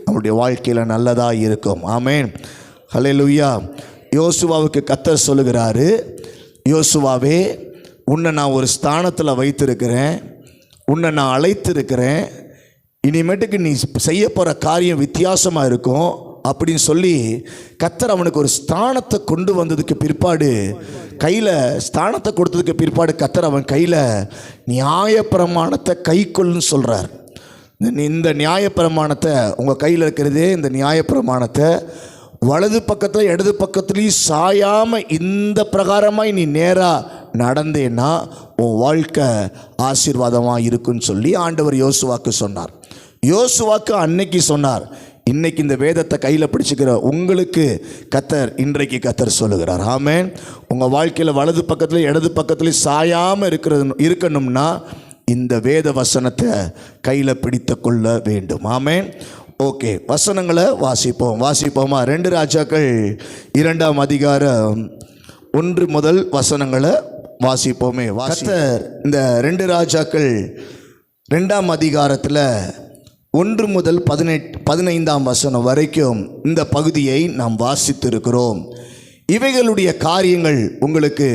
[SPEAKER 2] நம்முடைய வாழ்க்கையில் நல்லதாக இருக்கும். ஆமென், ஹல்லேலூயா. யோசுவாவுக்கு கர்த்தர் சொல்லுகிறாரு, யோசுவாவே உன்னை நான் ஒரு ஸ்தானத்தில் வைத்திருக்கிறேன், உன்னை நான் அழைத்திருக்கிறேன், இனிமேட்டுக்கு நீ செய்ய போகிற காரியம் வித்தியாசமாக இருக்கும் அப்படின்னு சொல்லி கர்த்தர் அவனுக்கு ஒரு ஸ்தானத்தை கொண்டு வந்ததுக்கு பிற்பாடு, கையில் ஸ்தானத்தை கொடுத்ததுக்கு பிற்பாடு கர்த்தர் அவன் கையில் நியாயப்பிரமாணத்தை கைக்கொள்ளுன்னு சொல்கிறார். இந்த நியாயப்பிரமாணத்தை உங்கள் கையில் இருக்கிறதே, இந்த நியாயப்பிரமாணத்தை வலது பக்கத்தில் இடது பக்கத்துலேயும் சாயாமல் இந்த பிரகாரமாக நீ நேராக நடந்தேன்னா உன் வாழ்க்கை ஆசீர்வாதமாக இருக்குன்னு சொல்லி ஆண்டவர் யோசுவாக்கு சொன்னார். யோசுவாக்கு அன்னைக்கு சொன்னார். இன்னைக்கு இந்த வேதத்தை கையில் பிடிச்சிக்கிற உங்களுக்கு கர்த்தர் இன்றைக்கு கர்த்தர் சொல்லுகிறார். ஆமென். உங்கள் வாழ்க்கையில் வலது பக்கத்தில் இடது பக்கத்துலேயும் சாயாமல் இருக்கணும்னா இந்த வேத வசனத்தை கையில் பிடித்து கொள்ள வேண்டும். ஆமென். ஓகே, வசனங்களை வாசிப்போமா? 2 ராஜாக்கள் 2ஆம் அதிகாரம் 1 முதல் வசனங்களை வாசிப்போமே. கர்த்தர் இந்த 2 ராஜாக்கள் 2ஆம் அதிகாரத்தில் 1 முதல் 15ஆம் வசனம் வரைக்கும் இந்த பகுதியை நாம் வாசித்திருக்கிறோம். இவைகளுடைய காரியங்கள் உங்களுக்கு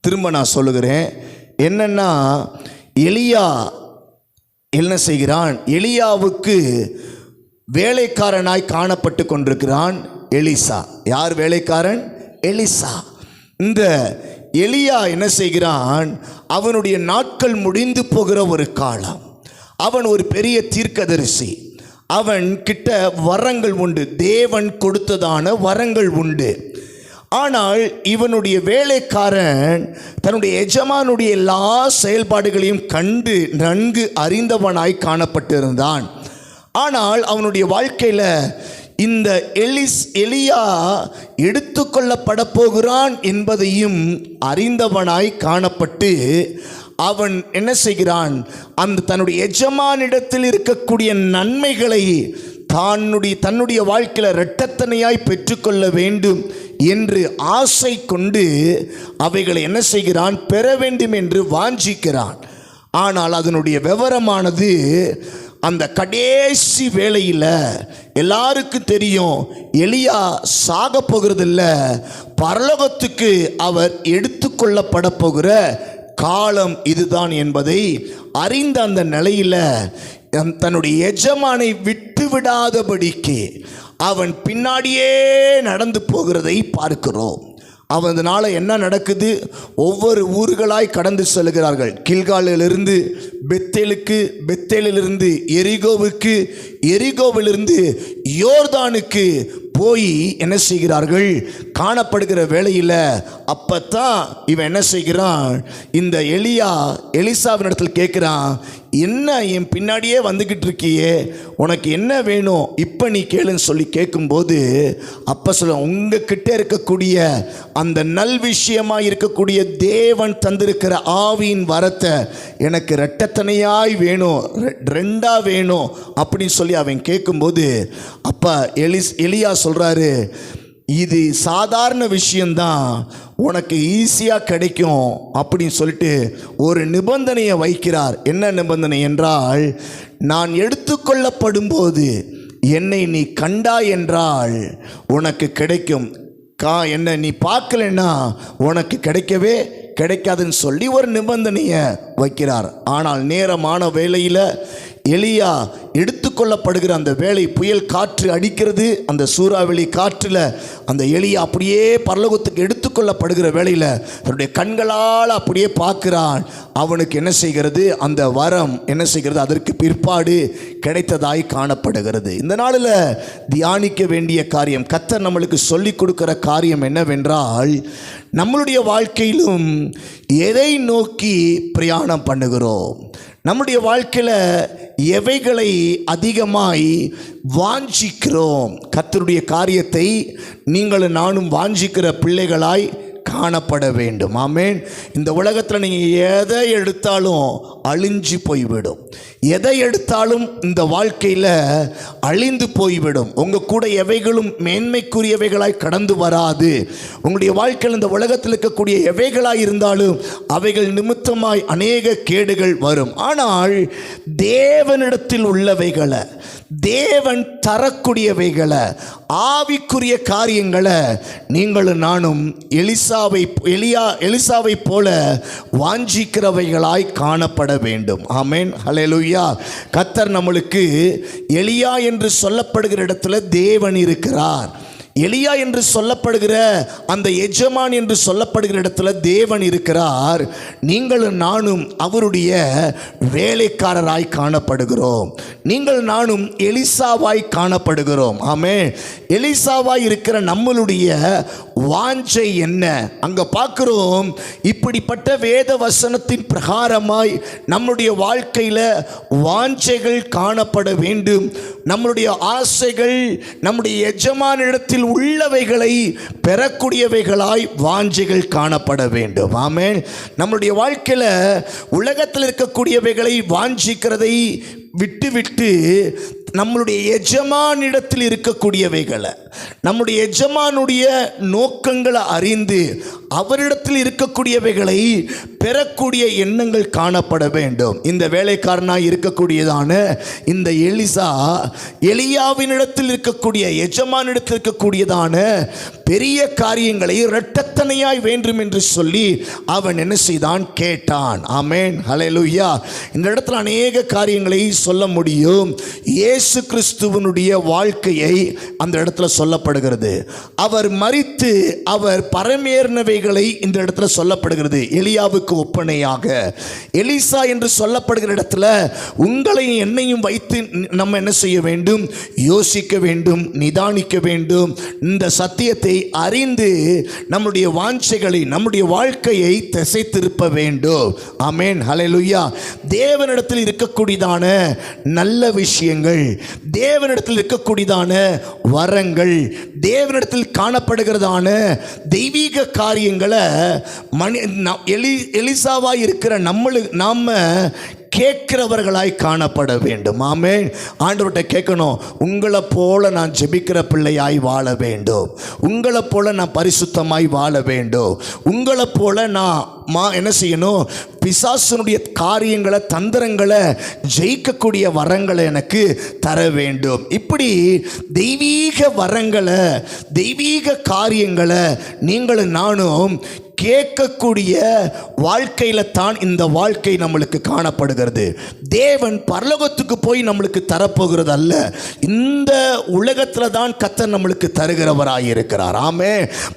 [SPEAKER 2] திரும்ப நான் சொல்லுகிறேன். என்னன்னா, எலியா என்ன செய்கிறான்? எலியாவுக்கு வேலைக்காரனாய் காணப்பட்டு கொண்டிருக்கிறான் எலிசா. யார் வேலைக்காரன்? எலிசா. இந்த எலியா என்ன செய்கிறான்? அவனுடைய நாட்கள் முடிந்து போகிற ஒரு காலம். அவன் ஒரு பெரிய தீர்க்கதரிசி. அவன் கிட்ட வரங்கள் உண்டு, தேவன் கொடுத்ததான வரங்கள் உண்டு. ஆனால் இவனுடைய வேலைக்காரன் தன்னுடைய எஜமானுடைய எல்லா செயல்பாடுகளையும் கண்டு நன்கு அறிந்தவனாய் காணப்பட்டிருந்தான். ஆனால் அவனுடைய வாழ்க்கையில் இந்த எலியா எடுத்துக்கொள்ளப்பட போகிறான் என்பதையும் அறிந்தவனாய் காணப்பட்டு அவன் என்ன செய்கிறான்? அந்த தன்னுடைய எஜமானிடத்தில் இருக்கக்கூடிய நன்மைகளை தன்னுடைய வாழ்க்கையில் இரட்டத்தனையாய் பெற்றுக்கொள்ள வேண்டும் என்று ஆசை கொண்டு அவைகளை என்ன செய்கிறான்? பெற வேண்டும் என்று வாஞ்சிக்கிறான். ஆனால் அதனுடைய விவரமானது அந்த கடைசி வேளையில் எல்லாருக்கும் தெரியும், எலியா சாக போகிறதில்ல, பரலோகத்துக்கு அவர் எடுத்துக்கொள்ளப்பட போகிற காலம் இதுதான் என்பதை அறிந்த அந்த நிலையில் தன்னுடைய எஜமானை விட்டு விடாதபடிக்கு அவன் பின்னாடியே நடந்து போகிறதை பார்க்கிறோம். அவனால என்ன நடக்குது? ஒவ்வொரு ஊர்களாய் கடந்து செல்கிறார்கள். கில்காலிலிருந்து பெத்தேலுக்கு, பெத்தேலிலிருந்து எரிகோவுக்கு, எரிகோவிலிருந்து யோர்தானுக்கு போய் என்ன செய்கிறார்கள்? காணப்படுகிற வேளையில் அப்பத்தான் இவன் என்ன செய்கிறான்? இந்த எலிசாவின் இடத்தில் கேட்கிறான், என்ன என் பின்னாடியே வந்துக்கிட்டு இருக்கியே, உனக்கு என்ன வேணும் இப்போ நீ கேளுன்னு சொல்லி கேட்கும்போது அப்போ சொல்ல, உங்ககிட்ட இருக்கக்கூடிய அந்த நல் விஷயமாக இருக்கக்கூடிய தேவன் தந்திருக்கிற ஆவியின் வரத்தை எனக்கு ரெட்டத்தனையாய் வேணும், ரெண்டாக வேணும் அப்படின்னு சொல்லி அவன் கேட்கும்போது அப்போ எலியா சொல்கிறாரு, இது சாதாரண விஷயந்தான், உனக்கு ஈஸியாக கிடைக்கும் அப்படின்னு சொல்லிட்டு ஒரு நிபந்தனையை வைக்கிறார். என்ன நிபந்தனை என்றால், நான் எடுத்துக்கொள்ளப்படும் போது என்னை நீ கண்டாய் என்றால் உனக்கு கிடைக்கும், என்ன நீ பார்க்கலன்னா உனக்கு கிடைக்கவே கிடைக்காதுன்னு சொல்லி ஒரு நிபந்தனையை வைக்கிறார். ஆனால் நேரமான வேளையில் எலியா எடுத்துக்கொள்ளப்படுகிற அந்த வேளை, புயல் காற்று அடிக்கிறது, அந்த சூறாவளி காற்றில் அந்த எலியா அப்படியே பரலோகத்துக்கு எடுத்துக்கொள்ளப்படுகிற வேளையில் தன்னுடைய கண்களால் அப்படியே பார்க்கிறான். அவனுக்கு என்ன செய்கிறது, அந்த வரம் என்ன செய்கிறது, அதற்கு பிற்பாடு கிடைத்ததாய் காணப்படுகிறது. இந்த நாளில் தியானிக்க வேண்டிய காரியம், கர்த்தர் நம்மளுக்கு சொல்லிக் கொடுக்கிற காரியம் என்னவென்றால், நம்மளுடைய வாழ்க்கையிலும் எதை நோக்கி பிரயாணம் பண்ணுகிறோம், நம்முடைய வாழ்க்கையில் எவைகளை அதிகமாய் வாஞ்சிக்கிறோம். கர்த்தருடைய காரியத்தை நீங்களும் நானும் வாஞ்சிக்கிற பிள்ளைகளாய் காணப்பட வேண்டும். ஆமென். இந்த உலகத்தில் நீங்கள் எதை எடுத்தாலும் அழிஞ்சு போய்விடும், எதை எடுத்தாலும் இந்த வாழ்க்கையில் அழிந்து போய்விடும். உங்கள் கூட எவைகளும் மேன்மைக்குரியவைகளாய் கடந்து வராது. உங்களுடைய வாழ்க்கையில் இந்த உலகத்தில் இருக்கக்கூடிய எவைகளாய் இருந்தாலும் அவைகள் நிமித்தமாய் அநேக கேடுகள் வரும். ஆனால் தேவனிடத்தில் உள்ளவைகளை, தேவன் தரக்கூடியவைகளை, ஆவிக்குரிய காரியங்களை நீங்களும் நானும் எலிசாவை போல வாஞ்சிக்கிறவைகளாய் காணப்பட வேண்டும். ஆமென். ஹல்லேலூயா. கர்த்தர் நம்மளுக்கு எலியா என்று சொல்லப்படுகிற இடத்துல தேவன் இருக்கிறார். எலியா என்று சொல்லப்படுகிற அந்த எஜமான் என்று சொல்லப்படுகிற இடத்துல தேவன் இருக்கிறார். நீங்களும் நானும் அவருடைய வேலைக்காரராய் காணப்படுகிறோம். நீங்கள் நானும் எலிசாவாய் காணப்படுகிறோம். ஆமென். எலிசாவாய் இருக்கிற நம்மளுடைய வாஞ்சை என்ன? அங்க பார்க்கிறோம், இப்படிப்பட்ட வேத வசனத்தின் பிரகாரமாய் நம்முடைய வாழ்க்கையில் வாஞ்சைகள் காணப்பட வேண்டும். நம்முடைய ஆசைகள் நம்முடைய எஜமானிடத்தில் உள்ளவைகளை பெறக்கூடியவைகளாய் வாஞ்சைகள் காணப்பட வேண்டும். ஆமென். நம்முடைய வாழ்க்கையில் உலகத்தில் இருக்கக்கூடியவைகளை வாஞ்சிக்கிறதை விட்டு நம்மளுடைய எஜமானிடத்தில் இருக்கக்கூடியவைகளை, நம்முடைய எஜமானுடைய நோக்கங்களை அறிந்து அவரிடத்தில் இருக்கக்கூடியவைகளை பெறக்கூடிய எண்ணங்கள் காணப்பட வேண்டும். இந்த வேலைக்காரனாய் இருக்கக்கூடியதான இந்த எலியாவினிடத்தில் இருக்கக்கூடிய, எஜமானிடத்தில் இருக்கக்கூடியதான பெரிய காரியங்களை இரட்டத்தனையாய் வேண்டும் என்று சொல்லி அவன் என்ன செய்தான், கேட்டான். ஆமென். ஹல்லேலூயா. இந்த இடத்துல அநேக காரியங்களை சொல்ல முடியும். இயேசு கிறிஸ்துவனுடைய வாழ்க்கையை அந்த இடத்துல சொல்லப்படுகிறது. அவர் மரித்து அவர் பரமேறினவைகளை இந்த இடத்துல சொல்லப்படுகிறது. எலியாவுக்கு ஒப்பனையாக எலிசா என்று சொல்லப்படுகிற இடத்துல உங்களையும் என்னையும் வைத்து நம்ம என்ன செய்ய வேண்டும், யோசிக்க வேண்டும், நிதானிக்க வேண்டும். இந்த சத்தியத்தை அறிந்து நம்முடைய வாஞ்சைகளை, நம்முடைய வாழ்க்கையை திசை திருப்ப வேண்டும். ஆமென். ஹல்லேலூயா. தேவனிடத்தில் இருக்கக்கூடியதான நல்ல விஷயங்கள், தேவனிடத்தில் இருக்கக்கூடியதான வரங்கள், தேவனிடத்தில் காணப்படுகிறதான தெய்வீக காரியங்களை எலிசாவாய் இருக்கிற நாம கேட்கிறவர்களாய் காணப்பட வேண்டும். ஆமென். ஆண்டவர்கிட்ட கேட்கணும், உங்களை போல நான் ஜெபிக்கிற பிள்ளையாய் வாழ வேண்டும், உங்களை போல நான் பரிசுத்தமாய் வாழ வேண்டும், உங்களை போல நான் என்ன செய்யணும், பிசாசுனுடைய காரியங்களை, தந்திரங்களை ஜெயிக்கக்கூடிய வரங்களை எனக்கு தர வேண்டும். இப்படி தெய்வீக வரங்களை, தெய்வீக காரியங்களை நீங்களும் நானும் கேட்கக்கூடிய வாழ்க்கையில தான் இந்த வாழ்க்கை நம்மளுக்கு காணப்படுகிறது. தேவன் பரலோகத்துக்கு போய் நம்மளுக்கு தரப்போகிறது அல்ல, இந்த உலகத்தில் தான் கர்த்தர் நம்மளுக்கு தருகிறவராயிருக்கிறார். ஆமே.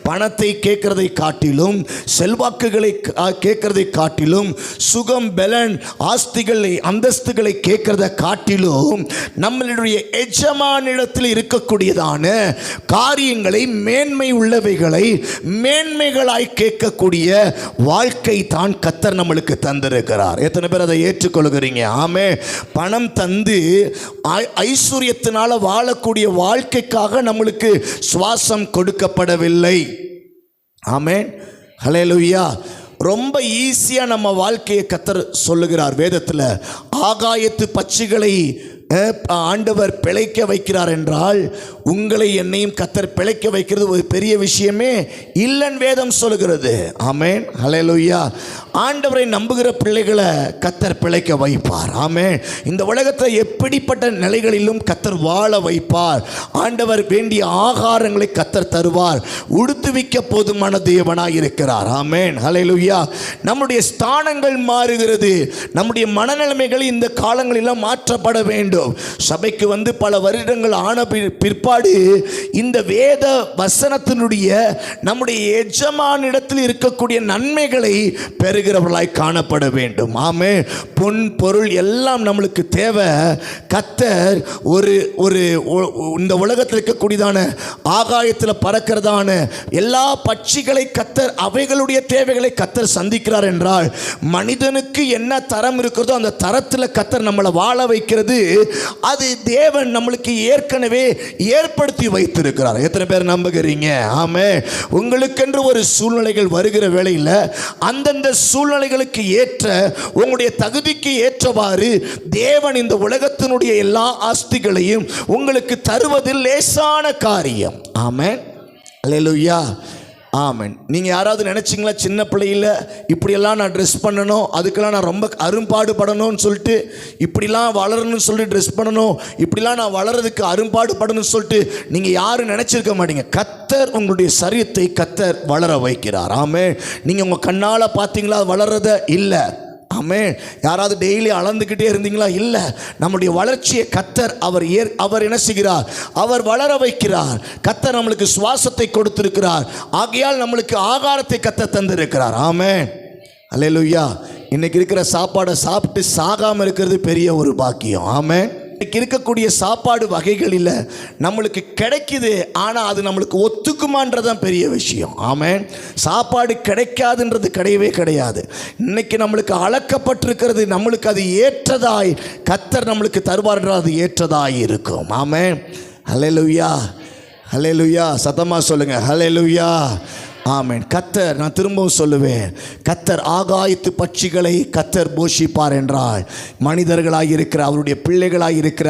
[SPEAKER 2] பணத்தை கேட்கிறதை காட்டிலும், செல்வாக்குகளை கேட்கிறதை காட்டிலும், சுகம், பலன், ஆஸ்திகளை, அந்தஸ்துகளை கேட்கிறத காட்டிலும் நம்மளுடைய எஜமானிடத்தில் இருக்கக்கூடியதான காரியங்களை, மேன்மை உள்ளவைகளை மேன்மைகளாய் கேட்க பெருகக்கூடிய வாழ்க்கை தான் கர்த்தர் நம்மளுக்கு தந்திருக்கிறார். எத்தனை பேர் அதை ஏற்றுக்கொள்கிறீங்க? ஆமே. பணம் தந்து ஐஸ்வர்யத்தினால வாழக்கூடிய வாழ்க்கைக்காக நம்மளுக்கு சுவாசம் கொடுக்கப்படவில்லை. ஆமென். ஹல்லேலூயா. ரொம்ப ஈஸியாக நம்ம வாழ்க்கையை கர்த்தர் சொல்லுகிறார் வேதத்தில். ஆகாயத்து பட்சிகளை ஆண்டவர் பிழைக்க வைக்கிறார் என்றால் உங்களை என்னையும் கர்த்தர் பிழைக்க வைக்கிறது ஒரு பெரிய விஷயமே இல்லைன்னு வேதம் சொல்லுகிறது. ஆமென். ஹல்லேலூயா. ஆண்டவரை நம்புகிற பிள்ளைகளை கர்த்தர் பிழைக்க வைப்பார். ஆமென். இந்த உலகத்தில் எப்படிப்பட்ட நிலைகளிலும் கர்த்தர் வாழ வைப்பார். ஆண்டவர் வேண்டிய ஆகாரங்களை கர்த்தர் தருவார். உடுத்துவிக்க போதுமான தேவனாய் இருக்கிறார். ஆமென். ஹல்லேலூயா. நம்முடைய ஸ்தானங்கள் மாறுகிறது. நம்முடைய மனநிலைமைகள் இந்த காலங்களெல்லாம் மாற்றப்பட வேண்டும். சபைக்கு வந்து பல வருடங்கள் ஆன பிற்பாடு இந்த வேத வசனத்தினுடைய நம்முடைய எஜமானிடத்தில் இருக்கக்கூடிய நன்மைகளை பெறுகிறவர்களாய் காணப்பட வேண்டும். ஆமே. பொன் பொருள் எல்லாம் நம்மளுக்கு தேவை. கர்த்தர் ஒரு இந்த உலகத்தில் இருக்கக்கூடியதான ஆகாயத்தில் பறக்கிறதான எல்லா பட்சிகளை கர்த்தர் அவைகளுடைய தேவைகளை கர்த்தர் சந்திக்கிறார் என்றால் மனிதனுக்கு என்ன தரம் இருக்கிறதோ அந்த தரத்தில் கர்த்தர் நம்மளை வாழ வைக்கிறது அது தேவன் நம்மளுக்கு ஏற்கனவே ஏற்படுத்தி வைத்திருக்கிறார். எத்தனை பேர் நம்புகிறீங்க? ஆமே. உங்களுக்கென்று ஒரு சூழ்நிலைகள் வருகிற வேளையில் அந்தந்த சூழ்நிலைகளுக்கு ஏற்ற உங்களுடைய தகுதிக்கு ஏற்றவாறு தேவன் இந்த உலகத்தினுடைய எல்லா ஆஸ்திகளையும் உங்களுக்கு தருவதில் லேசான காரியம். ஆமென். அல்லேலூயா. ஆமென். நீங்கள் யாராவது நினச்சிங்களா சின்ன பிள்ளையில் இப்படியெல்லாம் நான் ட்ரெஸ் பண்ணணும், அதுக்கெல்லாம் நான் ரொம்ப அரும்பாடுபடணும்னு சொல்லிட்டு, இப்படிலாம் வளரணும்னு சொல்லிட்டு ட்ரெஸ் பண்ணணும், இப்படிலாம் நான் வளர்கிறதுக்கு அரும்பாடுபடணும்னு சொல்லிட்டு நீங்கள் யாரும் நினச்சிருக்க மாட்டீங்க. கர்த்தர் உங்களுடைய சரீரத்தை கர்த்தர் வளர வைக்கிறார். ஆமென். நீங்கள் உங்கள் கண்ணால் பார்த்தீங்களா வளர்றத? இல்லை. ஆமென். யாராவது டெய்லி அளந்துக்கிட்டே இருந்தீங்களா? இல்லை. நம்முடைய வளர்ச்சியை கர்த்தர் அவர் என்ன செய்கிறார்? அவர் வளர வைக்கிறார். கர்த்தர் நம்மளுக்கு சுவாசத்தை கொடுத்திருக்கிறார். ஆகையால் நம்மளுக்கு ஆகாரத்தை கர்த்தர் தந்திருக்கிறார். ஆமென். அல்லேலூயா. இன்னைக்கு இருக்கிற சாப்பாடை சாப்பிட்டு சாகாமல் இருக்கிறது பெரிய ஒரு பாக்கியம். ஆமென். இன்னைக்கு இருக்கக்கூடிய சாப்பாடு வகைகளில் நம்மளுக்கு கிடைக்குது, ஆனால் அது நம்மளுக்கு ஒத்துக்குமான்றதான் பெரிய விஷயம். ஆமென். சாப்பாடு கிடைக்காதுன்றது கிடையவே கிடையாது. இன்னைக்கு நம்மளுக்கு அளக்கப்பட்டிருக்கிறது, நம்மளுக்கு அது ஏற்றதாய் கர்த்தர் நம்மளுக்கு தருவார், அது ஏற்றதாய் இருக்கும். ஆமென். ஹல்லேலூயா. ஹல்லேலூயா. சத்தமா சொல்லுங்க. ஹல்லேலூயா. ஆமென். கர்த்தர், நான் திரும்பவும் சொல்லுவேன், கர்த்தர் ஆகாயத்து பட்சிகளை கர்த்தர் போஷிப்பார் என்றால் மனிதர்களாக இருக்கிற அவருடைய பிள்ளைகளாக இருக்கிற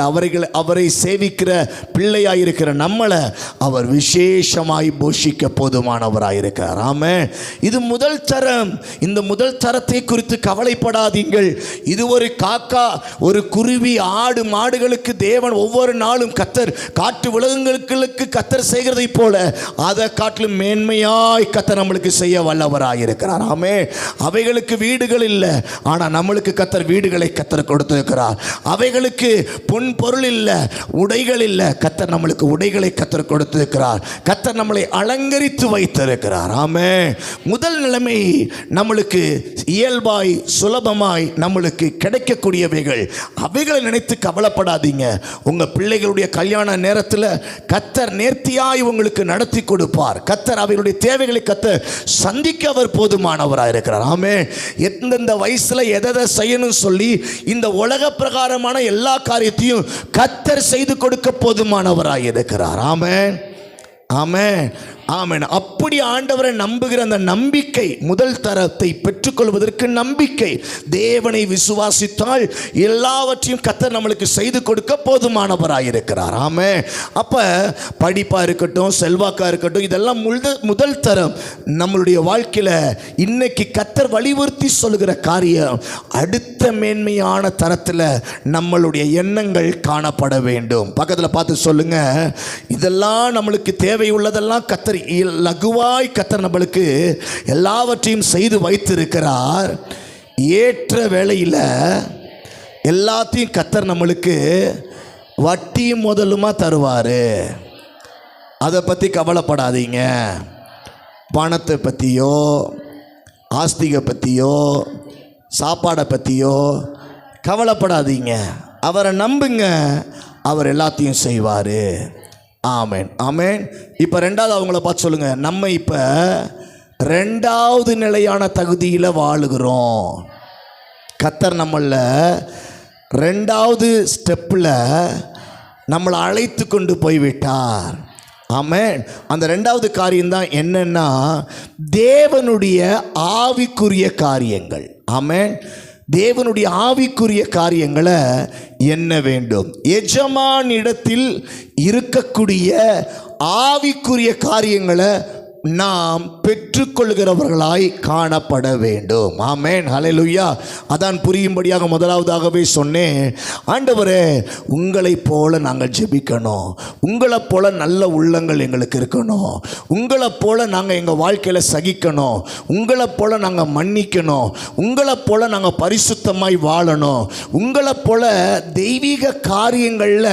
[SPEAKER 2] அவரை சேவிக்கிற பிள்ளையாக இருக்கிற நம்மளை அவர் விசேஷமாய் போஷிக்க போதுமானவராக இருக்கிறார். ஆமென். இது முதல் தரம். இந்த முதல் தரத்தை குறித்து கவலைப்படாதீங்கள். இது ஒரு காக்கா, ஒரு குருவி, ஆடு மாடுகளுக்கு தேவன் ஒவ்வொரு நாளும் கர்த்தர் காட்டு விலங்குகளுக்கு கர்த்தர் செய்கிறதை போல அதை காட்டிலும் மேன்மையாய் கர்த்தர் நம்மளுக்கு செய்ய வல்லவராக இருக்கிறார். ஆமென். அவைகளுக்கு வீடுகள் இல்லை, ஆனால் நம்மளுக்கு கர்த்தர் வீடுகளை கர்த்தர் கொடுத்திருக்கிறார். அவைகளுக்கு பொன் பொருள் இல்லை, உடைகள் இல்லை, கர்த்தர் நம்மளுக்கு உடைகளை கர்த்தர் கொடுத்திருக்கிறார். கர்த்தர் நம்மளை அலங்கரித்து வைத்திருக்கிறார். ஆமென். முதல் நிலைமை நம்மளுக்கு இயல்பாய் சுலபமாய் நம்மளுக்கு கிடைக்கக்கூடியவைகள். அவைகளை நினைத்து கவலைப்படாதீங்க. உங்க பிள்ளைகளுடைய கல்யாண நேரத்தில் கர்த்தர் நேர்த்தியாய் உங்களுக்கு நடத்தி கொடுப்பார். கர்த்தர் அவைகளுடைய தேவைகளை கர்த்தர் சந்திக்க அவர் போதுமானவராக இருக்கிறார். ஆமென். எந்தெந்த வயசுல எதை செய்யணும் சொல்லி இந்த உலக பிரகாரமான எல்லா காரியத்தையும் கர்த்தர் செய்து கொடுக்க போதுமானவராக இருக்கிறார். ஆமென். ஆமென். ஆமென். அப்படி ஆண்டவரை நம்புகிற அந்த நம்பிக்கை, முதல் தரத்தை பெற்றுக்கொள்வதற்கு நம்பிக்கை. தேவனை விசுவாசித்தால் எல்லாவற்றையும் கர்த்தர் நம்மளுக்கு செய்து கொடுக்க போதுமானவராக இருக்கிறார். ஆமென். அப்ப படிப்பா இருக்கட்டும், செல்வாக்கா இருக்கட்டும், இதெல்லாம் முதல் தரம். நம்மளுடைய வாழ்க்கையில இன்னைக்கு கர்த்தர் வலியுறுத்தி சொல்லுகிற காரியம், அடுத்த மேன்மையான தரத்தில் நம்மளுடைய எண்ணங்கள் காணப்பட வேண்டும். பக்கத்தில் பார்த்து சொல்லுங்க, இதெல்லாம் நம்மளுக்கு தேவையுள்ளதெல்லாம் கர்த்தர் லகுவாய் கர்த்தர் நம்மளுக்கு எல்லாவற்றையும் செய்து வைத்திருக்கிறார். ஏற்ற வேளையில் எல்லாத்தையும் கர்த்தர் நம்மளுக்கு வட்டியும் முதலுமா தருவார். அதை பற்றி கவலைப்படாதீங்க. பணத்தை பற்றியோ, ஆஸ்திகை பற்றியோ, சாப்பாடை பற்றியோ கவலைப்படாதீங்க. அவரை நம்புங்க, அவர் எல்லாத்தையும் செய்வார். ஆமென். ஆமென். இப்போ ரெண்டாவது அவங்கள பார்த்து சொல்லுங்கள், நம்ம இப்போ ரெண்டாவது நிலையான தகுதியில் வாழுகிறோம். கர்த்தர் நம்மள ரெண்டாவது ஸ்டெப்பில் நம்மளை அழைத்து கொண்டு போய்விட்டார். ஆமென். அந்த ரெண்டாவது காரியம்தான் என்னன்னா தேவனுடைய ஆவிக்குரிய காரியங்கள். ஆமென். தேவனுடைய ஆவிக்குரிய காரியங்களை என்ன வேண்டும்? எஜமானிடத்தில் இருக்கக்கூடிய ஆவிக்குரிய காரியங்களை நாம் பெற்றுக்கொள்கிறவர்களாய் காணப்பட வேண்டும். ஆமென். ஹல்லேலூயா. அதான் புரியும்படியாக முதலாவதாகவே சொன்னேன், ஆண்டவரே உங்களைப் போல நாங்கள் ஜெபிக்கணும், உங்களைப் போல நல்ல உள்ளங்கள் எங்களுக்கு இருக்கணும், உங்களைப் போல நாங்கள் எங்கள் வாழ்க்கையில் சகிக்கணும், உங்களைப் போல நாங்கள் மன்னிக்கணும், உங்களைப் போல நாங்கள் பரிசுத்தமாய் வாழணும், உங்களைப் போல தெய்வீக காரியங்களில்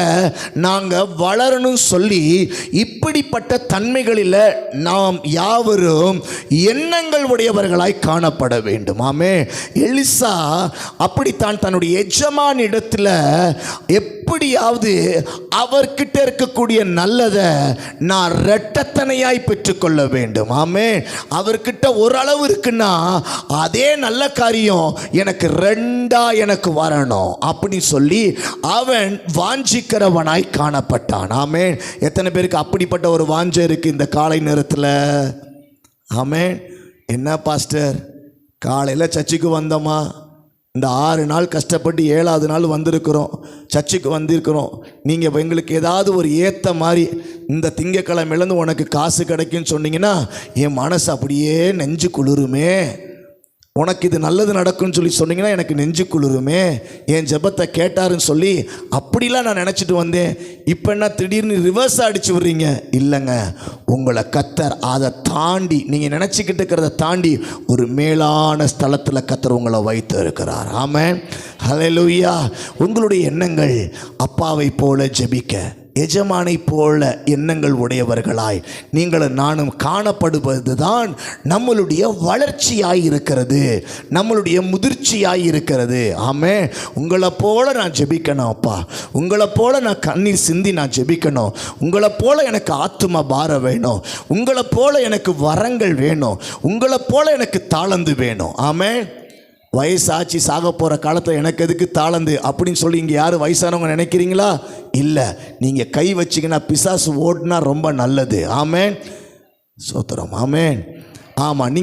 [SPEAKER 2] நாங்கள் வளரணும் சொல்லி இப்படிப்பட்ட தன்மைகளில் நாம் யாவரும் எண்ணங்கள் உடையவர்களாய் காணப்பட வேண்டும். ஆமே. எலிசா அப்படித்தான் தன்னுடைய எஜமானிடத்தில் எப்படியாவது அவர்கிட்ட இருக்கக்கூடிய நல்லதை நான் இரட்டத்தனையாய் பெற்றுக்கொள்ள வேண்டும். ஆமே. அவர்கிட்ட ஓரளவு இருக்குன்னா அதே நல்ல காரியம் எனக்கு ரெண்டா எனக்கு வரணும் அப்படி சொல்லி அவன் வாஞ்சிக்கிறவனாய் காணப்பட்டான். ஆமே. எத்தனை பேருக்கு அப்படிப்பட்ட ஒரு வாஞ்சை இருக்கு இந்த காலை நேரத்தில்? ஆமென். என்ன பாஸ்டர் காலையில் சர்ச்சுக்கு வந்தோமா, இந்த 6 நாள் கஷ்டப்பட்டு 7வது நாள் வந்திருக்கிறோம், சர்ச்சுக்கு வந்திருக்கிறோம், நீங்கள் எங்களுக்கு ஏதாவது ஒரு ஏற்ற மாதிரி இந்த திங்கக்கிழமையிலேருந்து உனக்கு காசு கிடைக்குன்னு சொன்னீங்கன்னா என் மனசு அப்படியே நெஞ்சு குளிருமே. உனக்கு இது நல்லது நடக்கும்னு சொல்லி சொன்னீங்கன்னா எனக்கு நெஞ்சு குளிருமே. என் ஜெபத்தை கேட்டாருன்னு சொல்லி அப்படிலாம் நான் நினச்சிட்டு வந்தேன். இப்போ என்ன திடீர்னு ரிவர்ஸ் அடிச்சு விடுறீங்க? இல்லைங்க, உங்களை கர்த்தர் அதை தாண்டி நீங்கள் நினச்சிக்கிட்டு இருக்கிறத தாண்டி ஒரு மேலான ஸ்தலத்தில் கர்த்தர் உங்களை வைத்து இருக்கிறார். ஆமென். ஹல்லேலூயா. உங்களுடைய எண்ணங்கள் அப்பாவை போல ஜெபிக்க, எஜமானை போல எண்ணங்கள் உடையவர்களாய் நீங்களும் நானும் காணப்படுவது தான் நம்மளுடைய வளர்ச்சியாய் இருக்கிறது, நம்மளுடைய முதிர்ச்சியாய் இருக்கிறது. ஆமே. உங்களை போல நான் ஜெபிக்கணும் அப்பா, உங்களை போல நான் கண்ணீர் சிந்தி நான் ஜெபிக்கணும், உங்களை போல எனக்கு ஆத்தும பாரம் வேணும், உங்களை போல எனக்கு வரங்கள் வேணும், உங்களை போல எனக்கு தாளந்து வேணும். ஆமே. வயசாச்சு சாக போகிற காலத்தில் எனக்கு எதுக்கு தாளந்து அப்படின்னு சொல்லி இங்கே யாரும் வயசானவங்க நினைக்கிறீங்களா? இல்லை. நீங்கள் கை வச்சிங்கன்னா பிசாசு ஓட்டுனா ரொம்ப நல்லது. ஆமென். சோத்திரம். ஆமென். ஆமாம்.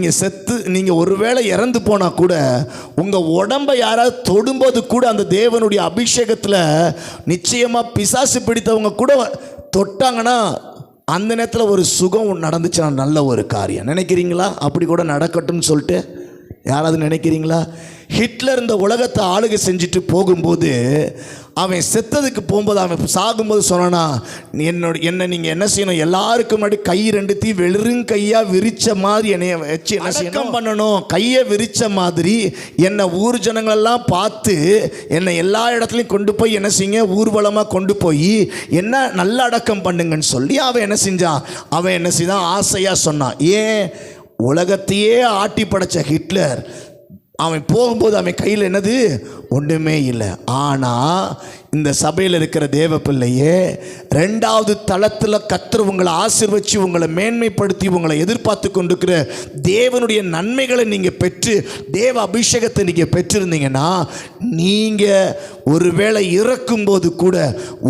[SPEAKER 2] நீங்கள் ஒருவேளை இறந்து போனால் கூட உங்கள் உடம்பை யாராவது தொடும்போது கூட அந்த தேவனுடைய அபிஷேகத்தில் நிச்சயமாக பிசாசு பிடித்தவங்க கூட தொட்டாங்கன்னா அந்த நேரத்தில் ஒரு சுகம் நடந்துச்சுன்னா நல்ல ஒரு காரியம். நினைக்கிறீங்களா? அப்படி கூட நடக்கட்டும்னு சொல்லிட்டு யாராவது நினைக்கிறீங்களா? ஹிட்லர் இந்த உலகத்தை ஆளுகை செஞ்சுட்டு போகும்போது அவன் செத்ததுக்கு போகும்போது அவன் சாகும்போது சொன்னானா, என்ன நீங்கள் என்ன செய்யணும், எல்லாருக்கும் முன்னாடி கை ரெண்டுத்தையும் வெறுங்கையாக விரித்த மாதிரி என்னைய வச்சு என்ன செய்யணும் பண்ணணும், கையை விரித்த மாதிரி என்னை ஊர் ஜனங்களெல்லாம் பார்த்து என்னை எல்லா இடத்துலையும் கொண்டு போய் என்ன செய்யுங்க, ஊர்வலமாக கொண்டு போய் என்ன நல்ல அடக்கம் பண்ணுங்கன்னு சொல்லி அவன் என்ன செய்தான் ஆசையாக சொன்னான். ஏன்? உலகத்தையே ஆட்டி படைச்ச ஹிட்லர் அவன் போகும்போது அவன் கையில் என்னது ஒன்றுமே இல்லை. ஆனால் இந்த சபையில் இருக்கிற தேவ பிள்ளையே, ரெண்டாவது தளத்தில் கர்த்தர் உங்களை ஆசீர்வதித்து உங்களை மேன்மைப்படுத்தி உங்களை எதிர்பார்த்து கொண்டிருக்கிற தேவனுடைய நன்மைகளை நீங்கள் பெற்று தேவ அபிஷேகத்தை நீங்கள் பெற்றிருந்தீங்கன்னா நீங்கள் ஒருவேளை இறக்கும்போது கூட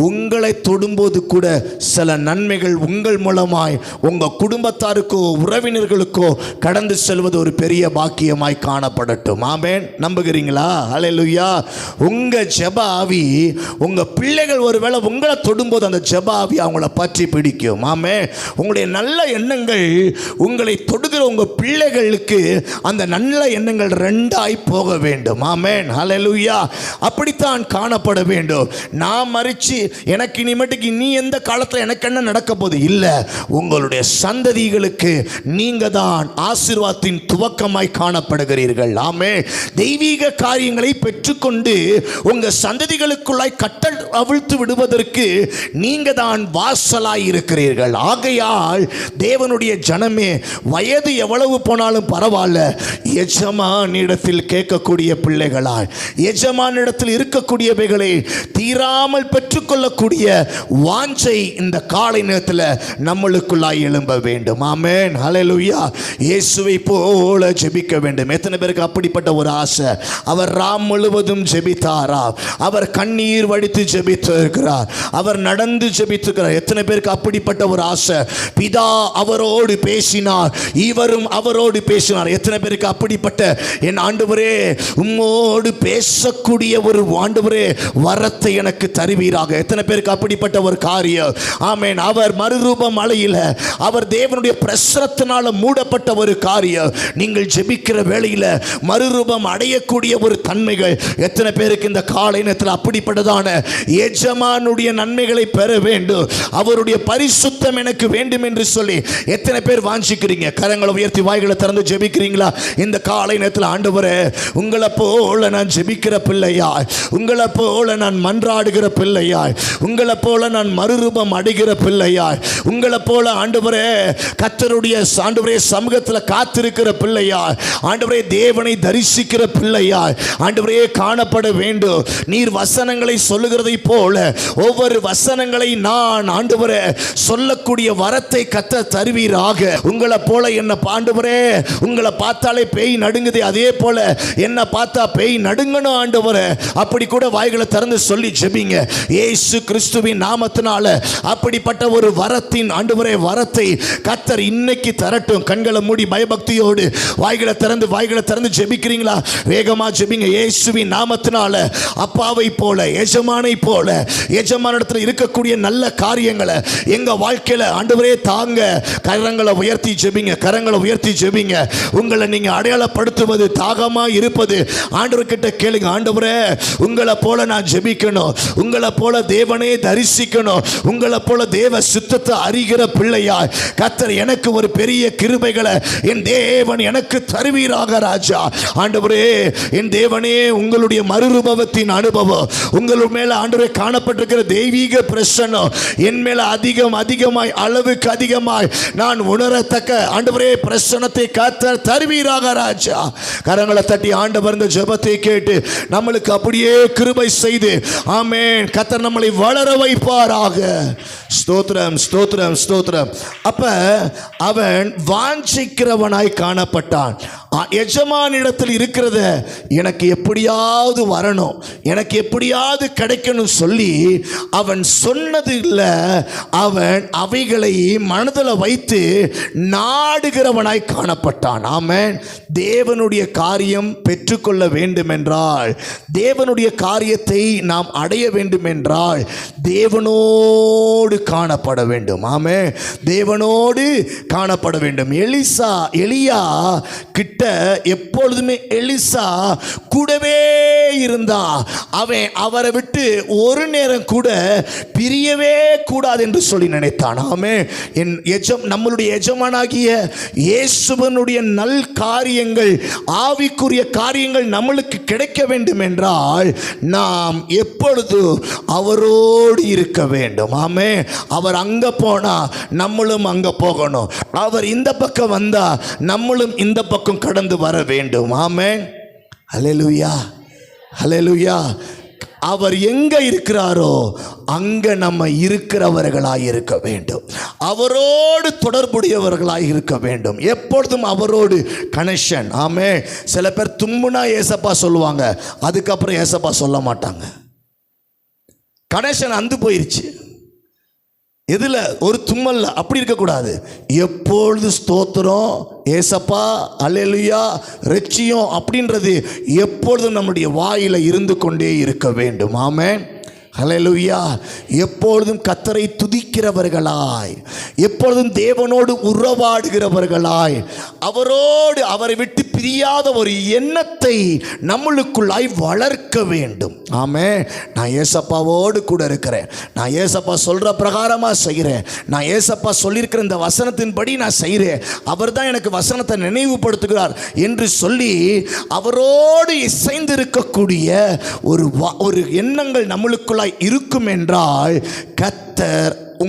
[SPEAKER 2] உங்களை தொடும்போது கூட சில நன்மைகள் உங்கள் மூலமாய் உங்கள் குடும்பத்தாருக்கோ உறவினர்களுக்கோ கடந்து செல்வது ஒரு பெரிய பாக்கியமாய் காணப்படட்டும். ஆமென். நம்புகிறீங்களா? ஹல்லேலூயா. உங்கள் ஜெப ஆவி உங்கள் பிள்ளைகள் ஒருவேளை உங்களை தொடும்போது அந்த ஜெப ஆவி அவங்கள பற்றி பிடிக்கும். ஆமென். உங்களுடைய நல்ல எண்ணங்கள் உங்களை தொடுகிற உங்கள் பிள்ளைகளுக்கு அந்த நல்ல எண்ணங்கள் ரெண்டாய் போக வேண்டும். ஆமென். ஹல்லேலூயா. அப்படித்தான் காணப்பட வேண்டும். நான் மறிச்சு எனக்கு இனிமேட்டுக்கு நீ எந்த காலத்தில் எனக்கு என்ன நடக்க போகுது இல்லை, உங்களுடைய சந்ததிகளுக்கு நீங்க தான் ஆசீர்வாதத்தின் துவக்கமாய் காணப்படுகிறீர்கள். ஆமென். ஆமென். தெய்வீக காரியங்களை பெற்றுக்கொண்டு உங்க சந்ததிகளுக்குள்ளாய் கட்டல் அவிழ்த்து விடுவதற்கு நீங்க தான் வாசலாய் இருக்கிறீர்கள். ஆகையால் தேவனுடைய ஜனமே, வயது எவ்வளவு போனாலும் பரவாயில்ல, எஜமானிடத்தில் கேட்கக்கூடிய பிள்ளைகளாய், எஜமானிடத்தில் இருக்கக்கூடியவைகளை தீராமல் பெற்றுக்கொள்ளக்கூடிய வாஞ்சை இந்த காலை நேரத்தில் நம்மளுக்குள்ளாய் எழும்ப வேண்டும். ஆமென், ஹல்லேலூயா. இயேசுவை போல ஜெபிக்க வேண்டும். எத்தனை பேருக்கு அப்படிப்பட்ட ஒரு ஆசை? அவர் ராம் முழுவதும் ஜெபித்தாரா? அவர் கண்ணீர் வடித்து ஜெபித்து இருக்கிறார், அவர் நடந்து ஜெபித்துக்கிறார். எத்தனை பேருக்கு அப்படிப்பட்ட ஒரு ஆசை? பிதா அவரோடு பேசினார், இவரும் அவரோடு பேசினார். எத்தனை பேருக்கு அப்படிப்பட்ட, என் ஆண்டவரே உம்மோடு பேசக்கூடிய ஒரு ஆண்டவரே வரத்தை எனக்கு தருவீராக. எத்தனை பேருக்கு அப்படிப்பட்ட ஒரு காரியம்? ஆமென். அவர் மறுரூப மலையில் அவர் தேவனுடைய பிரசனத்தினால மூடப்பட்ட ஒரு காரியம். நீங்கள் ஜெபிக்கிற வேளையில் மறுரூபம் அடையக்கூடிய ஒரு தன்மைகள் எத்தனை பேருக்கு இந்த காலை நேரத்தில் அப்படிப்பட்டதான எஜமானுடைய நன்மைகளை பெற வேண்டும், அவருடைய பரிசுத்தம் எனக்கு வேண்டும் என்று சொல்லி எத்தனை பேர் வாஞ்சிக்கிறீங்க? கரங்களை உயர்த்தி வாய்களை திறந்து ஜெபிக்கிறீங்களா? இந்த காலை நேரத்தில் ஆண்டவரே, உங்களை போல நான் ஜெபிக்கிற பிள்ளையாய், உங்களை போல நான் மன்றாடுகிற பிள்ளையாய், உங்களை போல நான் மறுரூபம் அடைகிற பிள்ளையாய், உங்களை போல ஆண்டவரே கர்த்தருடைய ஆண்டவரே சமூகத்தில் காத்திருக்கிற பிள்ளையாய், ஆண்டவரே தேவனை தரிசிக்கிற பிள்ளையாய் ஆண்டவரே காணப்பட வேண்டும். நீர் வசனங்களை சொல்லுகிறதை போல ஒவ்வொரு வசனங்களை நான் ஆண்டவரே சொல்லக்கூடிய வரத்தை கர்த்தர் தருவீராக. உங்களை போல என்ன ஆண்டவரே, உங்களை பார்த்தாலே பேய் நடுங்குது, அதே போல என்ன பார்த்தா பேய் நடுங்கணும் ஆண்டவரே. அப்படி கூட வாய்களை திறந்து சொல்லி ஜெபிங்க. இயேசு கிறிஸ்துவின் நாமத்தினால அப்படிப்பட்ட ஒரு வரத்தின் ஆண்டவரே வரத்தை கர்த்தர் இன்னைக்கு தரட்டும். கண்களை மூடி பயபக்தியோடு வாய்களை திறந்து ஜெபிக்கிறீங்களா? வேகமா ஜெபிங்க. இயேசுவின் நாமத்தினால அப்பாவை போல, எஜமானை போல, எஜமானிடத்தில் இருக்கக்கூடிய நல்ல காரியங்களை எங்க வாழ்க்கையில ஆண்டவரே தாங்க. கரங்களை உயர்த்தி ஜெபிங்க, கரங்களை உயர்த்தி ஜெபிங்க. உங்களை நீங்க அடையாளப்படுத்துவது, தாகமா இருப்பது ஆண்டவர்கிட்ட கேளுங்க. ஆண்டவரே உங்களை போல நான் ஜெபிக்கணும், உங்களை போல தேவனே தரிசிக்கணும், உங்களை போல தேவ சித்தத்தை அறிகிற பிள்ளையாய் கர்த்தர் எனக்கு ஒரு பெரிய கிருபைகளை என் தேவன் எனக்கு தருவீராக ராஜா. ஆண்டவரே என் தேவனே, உங்களுடைய மறுரூபத்தின் அனுபவம், உங்கள் மேல ஆண்டவரே காணப்பட்டிருக்கிற தெய்வீக பிரசன்னம் என் மேல அதிகமாய் அளவுக்கு அதிகமாய் நான் உணரத்தக்க ஆண்டவரே பிரசன்னத்தை கர்த்தர் தருவீராக ராஜா. கரங்களை தட்டி ஆண்டவர் இந்த ஜெபத்தை கேட்டு நம்மளுக்கு அப்படியே கிருபை செய்து ஆமென் கர்த்தர் நம்மளை வளர வைப்பாராக. ஸ்தோத்திரம், ஸ்தோத்திரம், ஸ்தோத்திரம். அப்ப அவன் வாஞ்சிக்கிறவனாய் காணப்பட்டான். எஜமானிடத்தில் இருக்கிறத எனக்கு எப்படியாவது வரணும், எனக்கு எப்படியாவது கிடைக்கணும் சொல்லி அவன் சொன்னது இல்லை, அவன் அவைகளை மனதில் வைத்து நாடுகிறவனாய் காணப்பட்டான். ஆமென். தேவனுடைய காரியம் பெற்றுக்கொள்ள வேண்டுமென்றால், தேவனுடைய காரியத்தை நாம் அடைய வேண்டுமென்றால் தேவனோடு காணப்பட வேண்டும். ஆமென். தேவனோடு காணப்பட வேண்டும். எலியா கிட்ட எப்பொழுதுமே எலிசா கூடவே இருந்தா. அவரை விட்டு ஒரு நேரம் கூட பிரியவே கூடாது என்று சொல்லி நினைத்தான். ஆமென். நம்மளுடைய எஜமானாகிய இயேசுவனுடைய நல் காரியங்கள், ஆவிக்குரிய காரியங்கள் நம்மளுக்கு கிடைக்க வேண்டும் என்றால் நாம் எப்பொழுது அவரோடு இருக்க வேண்டும். ஆமென். அவர் அங்க போனா நம்மளும் அங்க போகணும், அவர் இந்த பக்கம் வந்தா நம்மளும் இந்த பக்கம் கடந்து வர வேண்டும். ஆமென். ஹல்லேலூயா, ஹல்லேலூயா. அவர் எங்க இருக்கிறாரோ அங்க நம்ம இருக்கிறவர்களாய் இருக்க வேண்டும், அவரோடு தொடர்புடையவர்களாய் இருக்க வேண்டும், எப்பொழுதும் அவரோடு கனெக்ஷன். ஆமென். சில பேர் தும்முனா ஏசப்பா சொல்லுவாங்க, அதுக்கப்புறம் ஏசப்பா சொல்ல மாட்டாங்க. கனெக்ஷன் அந்து போயிருச்சு. எதில்? ஒரு தும்மல்ல. அப்படி இருக்கக்கூடாது. எப்பொழுது ஸ்தோத்திரம், ஏசப்பா, அல்லேலூயா, ரெட்சியம் அப்படின்றது எப்பொழுதும் நம்முடைய வாயில இருந்து கொண்டே இருக்க வேண்டும். ஆமென். ஹல்லேலூயா. எப்பொழுதும் கர்த்தரை துதிக்க பிடிக்கிறவர்களாய், எப்பொழுதும் தேவனோடு உறவாடுகிறவர்களாய், அவரை விட்டு பிரியாத ஒரு எண்ணத்தை நம்மளுக்குள்ளாய் வளர்க்க வேண்டும். ஆமென். நான் ஏசப்பாவோடு கூட இருக்கிறேன், நான் ஏசப்பா சொல்ற பிரகாரமா செய்கிறேன், நான் ஏசப்பா சொல்லியிருக்கிற இந்த வசனத்தின்படி நான் செய்கிறேன், அவர் தான் எனக்கு வசனத்தை நினைவுபடுத்துகிறார் என்று சொல்லி அவரோடு இசைந்து இருக்கக்கூடிய ஒரு எண்ணங்கள் நம்மளுக்குள்ளாய் இருக்கும் என்றால்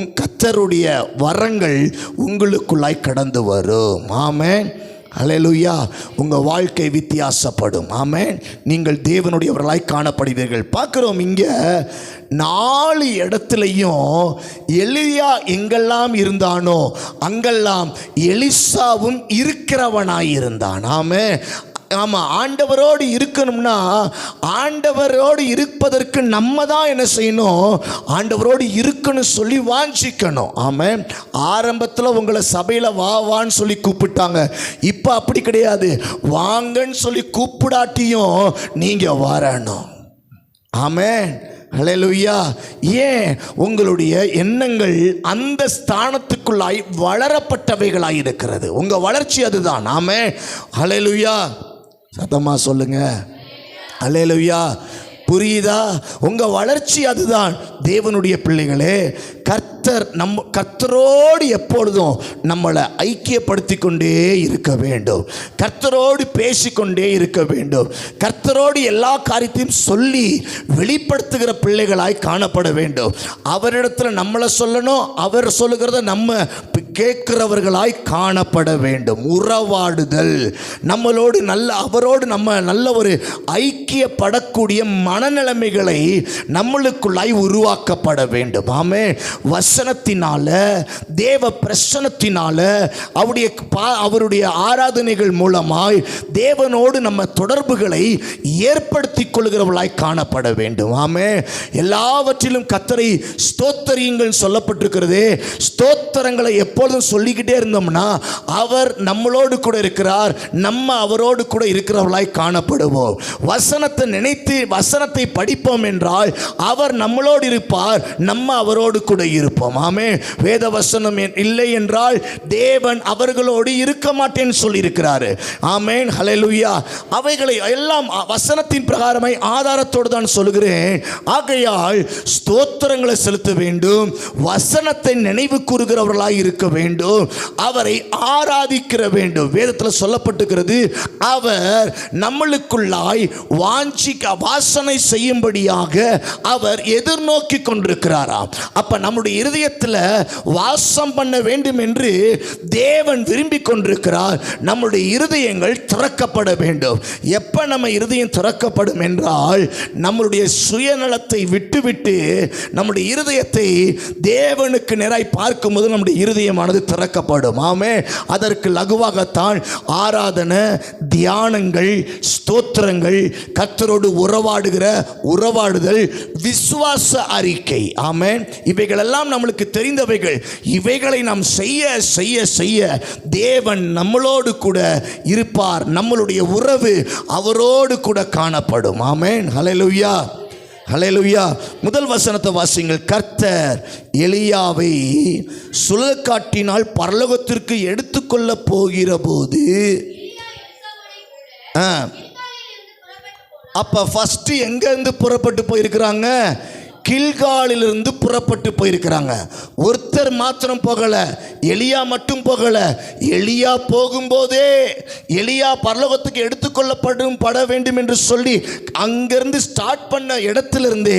[SPEAKER 2] கர்த்தருடைய வரங்கள் உங்களுக்குள்ளாய் கடந்து வரும். ஆமென். ஹல்லேலூயா. உங்கள் வாழ்க்கை வித்தியாசப்படும். ஆமென். நீங்கள் தேவனுடையவர்களாய் காணப்படுவீர்கள். பார்க்குறோம் இங்கே 4 இடத்துலையும் எலியா எங்கெல்லாம் இருந்தானோ அங்கெல்லாம் எலிசாவும் இருக்கிறவனாய் இருந்தான். ஆமென். ஆமாம், ஆண்டவரோடு இருக்கணும்னா ஆண்டவரோடு இருப்பதற்கு நம்ம தான் என்ன செய்யணும், ஆண்டவரோடு இருக்கணும் சொல்லி வாஞ்சிக்கணும். ஆமாம். ஆரம்பத்தில் உங்களை சபையில் வான்னு சொல்லி கூப்பிட்டாங்க, இப்போ அப்படி கிடையாது, வாங்கன்னு சொல்லி கூப்பிடாட்டியும் நீங்கள் வரணும். ஆமென். ஹல்லேலூயா. ஏன்? உங்களுடைய எண்ணங்கள் அந்த ஸ்தானத்துக்குள்ளாய் வளரப்பட்டவைகளாய் இருக்கிறது. உங்கள் வளர்ச்சி அதுதான். ஆமென். ஹல்லேலூயா. சத்தமா சொல்லுங்க. ஹல்லேலூயா. புரியுதா? உங்கள் வளர்ச்சி அதுதான். தேவனுடைய பிள்ளைகளே, கர்த்தரோடு எப்பொழுதும் நம்மளை ஐக்கியப்படுத்தி கொண்டே இருக்க வேண்டும், கர்த்தரோடு பேசிக்கொண்டே இருக்க வேண்டும், கர்த்தரோடு எல்லா காரியத்தையும் சொல்லி வெளிப்படுத்துகிற பிள்ளைகளாய் காணப்பட வேண்டும். அவரிடத்தில் நம்மளை சொல்லணும், அவர் சொல்லுகிறத நம்ம கேட்கிறவர்களாய் காணப்பட வேண்டும். உறவாடுதல், நம்மளோடு அவரோடு நம்ம நல்ல ஒரு ஐக்கியப்படக்கூடிய மனநிலைமைகளை நம்மளுக்குள்ளாய் உருவாக்கப்பட வேண்டும். ஆமே. வசனத்தினால, தேவ பிரசன்னத்தினால, அவருடைய ஆராதனைகள் மூலமாய் தேவனோடு நம்ம தொடர்புகளை ஏற்படுத்திக் கொள்கிறவர்களாய் காணப்பட வேண்டும். ஆமே. எல்லாவற்றிலும் கர்த்தரை ஸ்தோத்தரியுங்கள் சொல்லப்பட்டிருக்கிறது. ஸ்தோத்திரங்களை எப்பொழுதும் சொல்லிக்கிட்டே இருந்தோம்னா அவர் நம்மளோடு கூட இருக்கிறார், நம்ம அவரோடு கூட இருக்கிறவர்களாய் காணப்படுவோம். வசனத்தை நினைத்து வசனத்தை படிப்போம் என்றால் அவர் நம்மளோடு இருப்பார், நம்ம அவரோடு கூட இருப்போம். ஆமே. வேத வசனம் இல்லை என்றால் தேவன் அவர்களோடு இருக்க மாட்டேன்னு சொல்லி இருக்கிறார். ஆமென். ஹல்லேலூயா. அவைகளை எல்லாம் வசனத்தின் பிரகாரமாய் ஆதாரத்தோடு தான் சொல்கிறேன். ஆகையால் ஸ்தோத்திரங்களை செலுத்த வேண்டும், வசனத்தை நினைவு கூறுகிறவர்களாய் இருக்க வேண்டும், அவரை ஆராதிக்கிற வேண்டும். வேதத்தில் சொல்லப்பட்டிருக்கிறது, அவர் நம்மளுக்குள்ளாய் வாசனை செய்யும்படியாக அவர் எதிர்நோக்கி கொண்டிருக்கிறாராம். அப்ப நம்முடைய இருதயத்தில் வாசம் பண்ண வேண்டும் என்று தேவன் விரும்பி கொண்டிருக்கிறார். நம்முடைய இருதயங்கள் திறக்கப்பட வேண்டும். எப்ப நம்ம இருதயம் திறக்கப்படும் என்றால் நம்முடைய சுயநலத்தை விட்டுவிட்டு நம்முடைய இருதயத்தை தேவனுக்கு நேராய் பார்க்கும்போது நம்முடைய இருதயமானது திறக்கப்படும். ஆமே. அதற்கு லகுவாகத்தான் ஆராதனை, தியானங்கள், ஸ்தோத்திரங்கள், கர்த்தரோடு உறவாடுதல், விசுவாச அறிக்கை. ஆமென். இவைகளெல்லாம் நம்மளுக்கு தெரிந்தவைகள். இவைகளை நாம் செய்ய செய்ய செய்ய தேவன் நம்மளோடு கூட இருப்பார். நம்மளுடைய உறவு அவரோடு கூட காணப்படும். ஆமென். ஹல்லேலூயா. ஹல்லேலூயா. முதல் வசனத்தை வாசிங்கள். கர்த்தர் எலியாவை சுழற்காற்றினால் பரலோகத்திற்கு எடுத்துக்கொள்ள போகிற போது, அப்ப ஃபர்ஸ்ட் எங்க இருந்து புறப்பட்டு போயிருக்கிறாங்க? கில்காலிலிருந்து புறப்பட்டு போயிருக்கிறாங்க. ஒருத்தர் மாத்திரம் போகல, எலியா மட்டும் போகல. எலியா போகும்போதே எலியா பரலோகத்துக்கு எடுத்துக்கொள்ளப்பட வேண்டும் என்று சொல்லி அங்கிருந்து ஸ்டார்ட் பண்ண இடத்திலிருந்து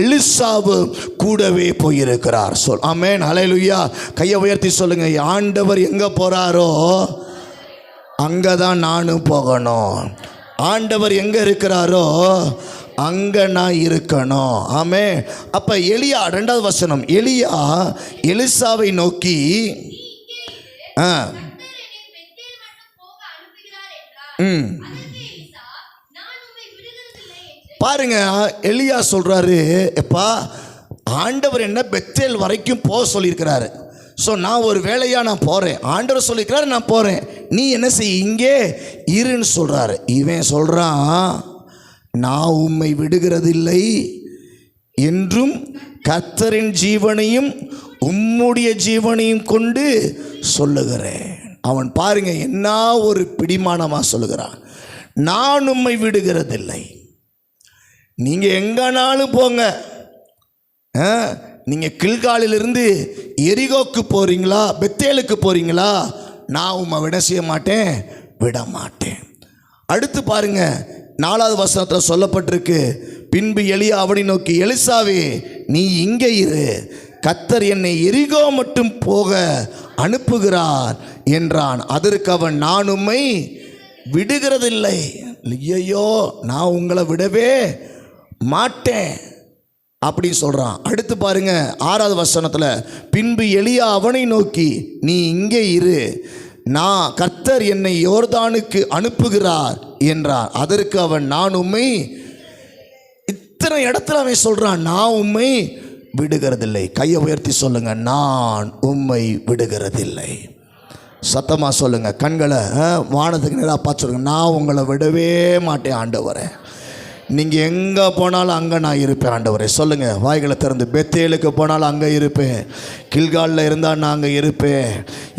[SPEAKER 2] எலிசாவு கூடவே போயிருக்கிறார். ஆமென். ஹல்லேலூயா. கையை உயர்த்தி சொல்லுங்க. ஆண்டவர் எங்க போறாரோ அங்கதான் நானும் போகணும். ஆண்டவர் எங்க இருக்கிறாரோ அங்க நான் இருக்கணும். ஆமே. அப்ப எலியா, 2வது வசனம், எலியா எலிசாவை நோக்கி பாருங்க, எலியா சொல்றாரு, எப்பா ஆண்டவர் என்ன பெத்தேல் வரைக்கும் போக சொல்லியிருக்கிறாரு. ஸோ நான் ஒரு வேலையாக நான் போகிறேன், ஆண்டவர் சொல்லியிருக்கிறாரு, நான் போகிறேன், நீ என்ன செய், இங்கே இருன்னு சொல்கிறாரு. இவன் சொல்கிறான், நான் உம்மை விடுகிறதில்லை என்றும் கர்த்தரின் ஜீவனையும் உம்முடைய ஜீவனையும் கொண்டு சொல்லுகிறேன். அவன் பாருங்க என்ன ஒரு பிடிமானமா சொல்லுகிறான். நான் உம்மை விடுகிறதில்லை. நீங்க எங்கனாலும் போங்க. நீங்க கில்காலிலிருந்து எரிகோக்கு போறீங்களா, பெத்தேலுக்கு போறீங்களா, நான் உம்மை விட செய்ய மாட்டேன், விட மாட்டேன். அடுத்து பாருங்க 4வது வசனத்தில் சொல்லப்பட்டிருக்கு, பின்பு எலியா அவனை நோக்கி, எலிசாவே நீ இங்கே இரு, கர்த்தர் என்னை எரிகோ மட்டும் போக அனுப்புகிறார் என்றான். அதற்கு அவன், நான் உம்மை விடுகிறதில்லை. ஐயோ, நான் உங்களை விடவே மாட்டேன் அப்படி சொல்றான். அடுத்து பாருங்க 6வது வசனத்தில், பின்பு எலியா அவனை நோக்கி, நீ இங்கே இரு, நான் கர்த்தர் என்னை யோர்தானுக்கு அனுப்புகிறார் என்றார். அதற்கு அவன், நான் உம்மை, இத்தனை இடத்துல அவன் சொல்றான், நான் உம்மை விடுகிறதில்லை. கையை உயர்த்தி சொல்லுங்க, நான் உம்மை விடுகிறதில்லை. சத்தமா சொல்லுங்க, கண்களை வானத்துக்கு நேராக பார்த்து சொல்லுங்க, நான் உங்களை விடவே மாட்டேன் ஆண்டவரே. நீங்கள் எங்கே போனாலும் அங்கே நான் இருப்பேன் ஆண்டவரே. சொல்லுங்கள், வாய்களை திறந்து. பெத்தேலுக்கு போனாலும் அங்கே இருப்பேன், கில்காலில் இருந்தால் நாங்கள் இருப்பேன்,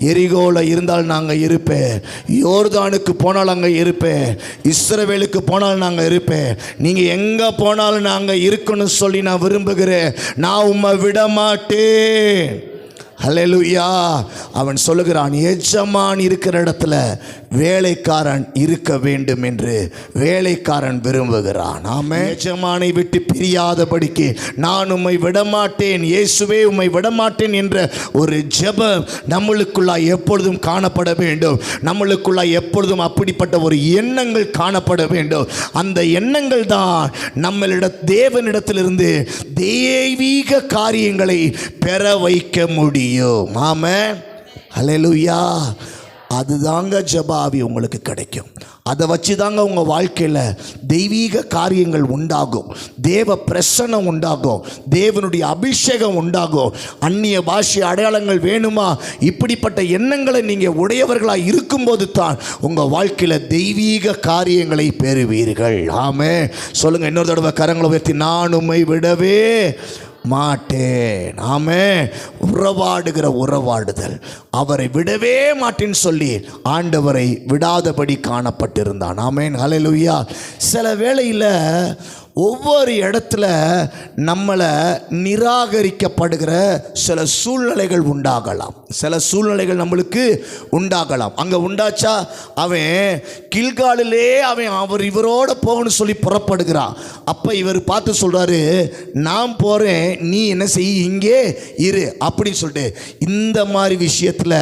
[SPEAKER 2] எரிகோவில் இருந்தால் நாங்கள் இருப்பேன், யோர்தானுக்கு போனாலும் அங்கே இருப்பேன், இஸ்ரவேலுக்கு போனாலும் நாங்கள் இருப்பேன். நீங்கள் எங்கே போனாலும் நாங்கள் இருக்கணும்னு சொல்லி நான் விரும்புகிறேன். நான் உம்மை விட மாட்டேன். ஹல்லேலூயா. அவன் சொல்லுகிறான், எஜமான் இருக்கிற இடத்துல வேலைக்காரன் இருக்க வேண்டும் என்று வேலைக்காரன் விரும்புகிறான். ஆமென். எஜமானை விட்டு பிரியாதபடிக்கு நான் உம்மை விடமாட்டேன், இயேசுவே உம்மை விடமாட்டேன் என்ற ஒரு ஜெபம் நம்மளுக்குள்ளாய் எப்பொழுதும் காணப்பட வேண்டும். நம்மளுக்குள்ளாய் எப்பொழுதும் அப்படிப்பட்ட ஒரு எண்ணங்கள் காணப்பட வேண்டும். அந்த எண்ணங்கள் தான் தேவனிடத்திலிருந்து தெய்வீக காரியங்களை பெற வைக்க முடியும். ஆமென். ஹல்லேலூயா. அதுதாங்க ஜெபாவி உங்களுக்கு கிடைக்கும். அதை வச்சு தாங்க உங்கள் வாழ்க்கையில் தெய்வீக காரியங்கள் உண்டாகும், தேவ பிரசன்னம் உண்டாகும், தேவனுடைய அபிஷேகம் உண்டாகும். அந்நிய பாஷை அடையாளங்கள் வேணுமா? இப்படிப்பட்ட எண்ணங்களை நீங்கள் உடையவர்களாக இருக்கும்போது தான் உங்கள் வாழ்க்கையில் தெய்வீக காரியங்களை பெறுவீர்கள். ஆமென். சொல்லுங்கள், இன்னொரு தடவை கரங்களை உயர்த்தி, நான் உம்மை விடவே மாட்டேன். ஆமென். உறவாடுகிற உறவாடுதல், அவரை விடவே மாட்டேன்னு சொல்லி ஆண்டவரை விடாதபடி காணப்பட்டிருந்தான். ஆமென். ஹல்லேலூயா. சில வேளையில் ஒவ்வொரு இடத்துல நம்மளை நிராகரிக்கப்படுகிற சில சூழ்நிலைகள் உண்டாகலாம். சில சூழ்நிலைகள் நம்மளுக்கு உண்டாகலாம். அங்கே உண்டாச்சா அவன் கில்காலிலே அவர் இவரோட போகணும்னு சொல்லி புறப்படுகிறான். அப்போ இவர் பார்த்து சொல்கிறாரு, நான் போகிறேன், நீ என்ன செய், இங்கே இரு அப்படின்னு சொல்லிட்டு. இந்த மாதிரி விஷயத்தில்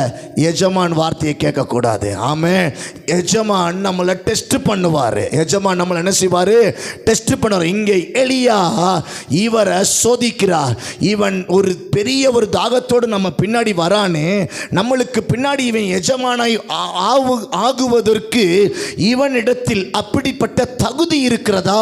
[SPEAKER 2] எஜமான் வார்த்தையை கேட்கக்கூடாது. ஆமென். எஜமான் நம்மளை டெஸ்ட் பண்ணுவார். எஜமான் நம்மளை என்ன செய்வார்? டெஸ்ட் பண்ணுவார். இங்கே எலியா இவரை சோதிக்கிறார். இவன் ஒரு பெரிய ஒரு தாகத்தோடு நம்ம பின்னாடி வரானே, நம்மளுக்கு பின்னாடி இவன் எஜமானாய் ஆகுவதற்கு இவனிடத்தில் அப்படிப்பட்ட தகுதி இருக்கிறதா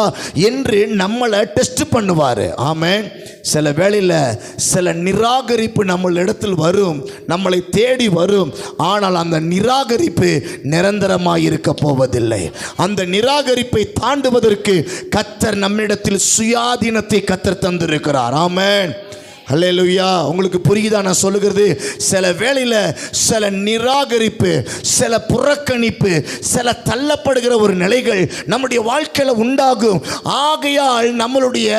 [SPEAKER 2] என்று நம்மளை டெஸ்ட் பண்ணுவார். ஆமென். சில வேளையில் சில நிராகரிப்பு நம்ம இடத்தில் வரும், நம்மளை தேடி வரும். ஆனால் அந்த நிராகரிப்பு நிரந்தரமாக இருக்க போவதில்லை. அந்த நிராகரிப்பை தாண்டுவதற்கு கர்த்தர் நம்மிடத்தில் சுயாதீனத்தை கர்த்தர் தந்திருக்கிறார். ஆமென். ஹல்லேலூயா. உங்களுக்கு புரியுதா நான் சொல்லுகிறது? சில வேளையில் சில நிராகரிப்பு, சில புறக்கணிப்பு, சில தள்ளப்படுகிற ஒரு நிலைகள் நம்முடைய வாழ்க்கையில் உண்டாகும். ஆகையால் நம்மளுடைய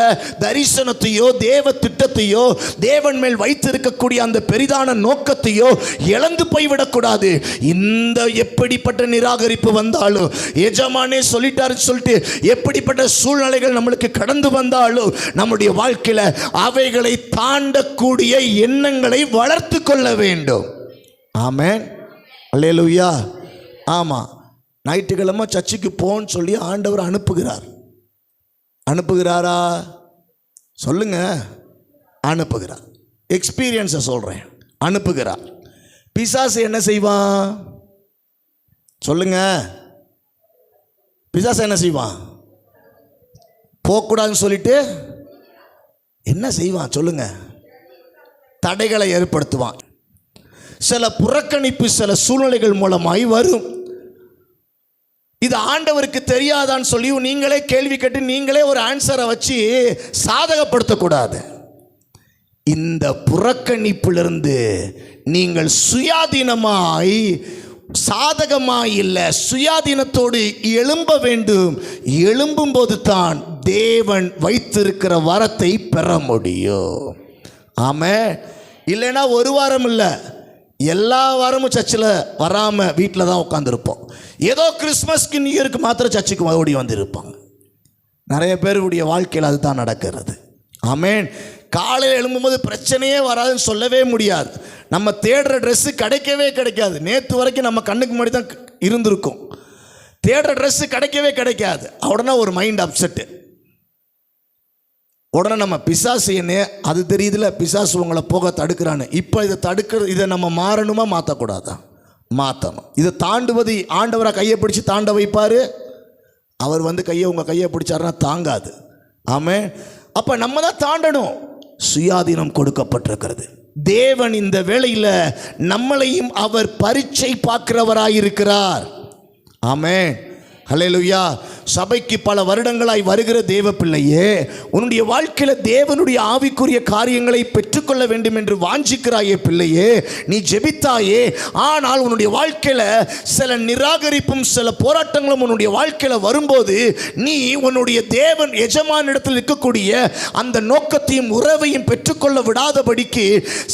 [SPEAKER 2] தரிசனத்தையோ தேவ திட்டத்தையோ தேவன் மேல் வைத்திருக்கக்கூடிய அந்த பெரிதான நோக்கத்தையோ இழந்து போய்விடக்கூடாது. இந்த எப்படிப்பட்ட நிராகரிப்பு வந்தாலும், எஜமானே சொல்லிட்டாருன்னு சொல்லிட்டு எப்படிப்பட்ட சூழ்நிலைகள் நம்மளுக்கு கடந்து வந்தாலும், நம்முடைய வாழ்க்கையில் அவைகளை தாண்டக்கூடிய எண்ணங்களை வளர்த்து கொள்ள வேண்டும். ஆமென். அல்லேலூயா. ஆமாம், ஞாயிற்றுக்கிழமை சர்ச்சுக்கு போன்னு சொல்லி ஆண்டவர் அனுப்புகிறார். அனுப்புகிறாரா? சொல்லுங்க. அனுப்புகிறார். எக்ஸ்பீரியன்ஸை சொல்கிறேன். அனுப்புகிறார். பிசாசு என்ன செய்வான்? சொல்லுங்க. பிசாசு என்ன செய்வான்? போகக்கூடாதுன்னு சொல்லிட்டு என்ன செய்வான்? சொல்லுங்க. தடைகளை ஏற்படுத்துவான். சில புறக்கணிப்பு சில சூழ்நிலைகள் மூலமாய் வரும். இது ஆண்டவருக்கு தெரியாதான்னு சொல்லி நீங்களே கேள்வி கேட்டு நீங்களே ஒரு ஆன்சரை வச்சு சாதகப்படுத்தக்கூடாது. இந்த புறக்கணிப்பிலிருந்து நீங்கள் சுயாதீனமாய், சாதகமாய் இல்லை, சுயாதீனத்தோடு எழும்ப வேண்டும். எழும்பும்போது தான் தேவன் வைத்திருக்கிற வரத்தை பெற முடியும். ஆமென். இல்லைன்னா ஒரு வாரம் இல்லை, எல்லா வாரமும் சர்ச்சில் வராமல் வீட்டில் தான் உட்காந்துருப்போம். ஏதோ கிறிஸ்மஸ்க்கு நியூ இயருக்கு மாத்திரம் சர்ச்சுக்கு ஓடி வந்திருப்பாங்க. நிறைய பேருடைய வாழ்க்கையில் அதுதான் நடக்கிறது. ஆமென். காலையில் எழும்பும்போது பிரச்சனையே வராதுன்னு சொல்லவே முடியாது. நம்ம தேடுற ட்ரெஸ்ஸு கிடைக்கவே கிடைக்காது. நேற்று வரைக்கும் நம்ம கண்ணுக்கு முன்னாடி தான் இருந்திருக்கும். தேடுற ட்ரெஸ்ஸு கிடைக்கவே கிடைக்காது. உடனே ஒரு மைண்ட் அப்செட்டு. உடனே நம்ம பிசாசு என்ன, அது தெரியுதுல, பிசாசு உங்களை போக தடுக்கிறான்னு. இப்போ இதை நம்ம மாறணுமா மாற்றக்கூடாதான்? மாற்றணும். இதை தாண்டுவது ஆண்டவராக கையை பிடிச்சி தாண்ட வைப்பார். அவர் வந்து உங்கள் கையை பிடிச்சாருன்னா தாங்காது. ஆமென். அப்போ நம்ம தான் தாண்டணும். சுயாதீனம் கொடுக்கப்பட்டிருக்கிறது. தேவன் இந்த வேளையில் நம்மளையும் அவர் பரீட்சை பார்க்கிறவராயிருக்கிறார். ஆமென். ஹல்லேலூயா. சபைக்கு பல வருடங்களாய் வருகிற தேவ பிள்ளையே, உன்னுடைய வாழ்க்கையில் தேவனுடைய ஆவிக்குரிய காரியங்களை பெற்றுக்கொள்ள வேண்டும் என்று வாஞ்சிக்கிறாயே பிள்ளையே, நீ ஜெபித்தாயே. ஆனால் உன்னுடைய வாழ்க்கையில் சில நிராகரிப்பும் சில போராட்டங்களும் உன்னுடைய வாழ்க்கையில் வரும்போது, நீ உன்னுடைய தேவன் எஜமானிடத்தில் இருக்கக்கூடிய அந்த நோக்கத்தையும் உறவையும் பெற்றுக்கொள்ள விடாதபடிக்கு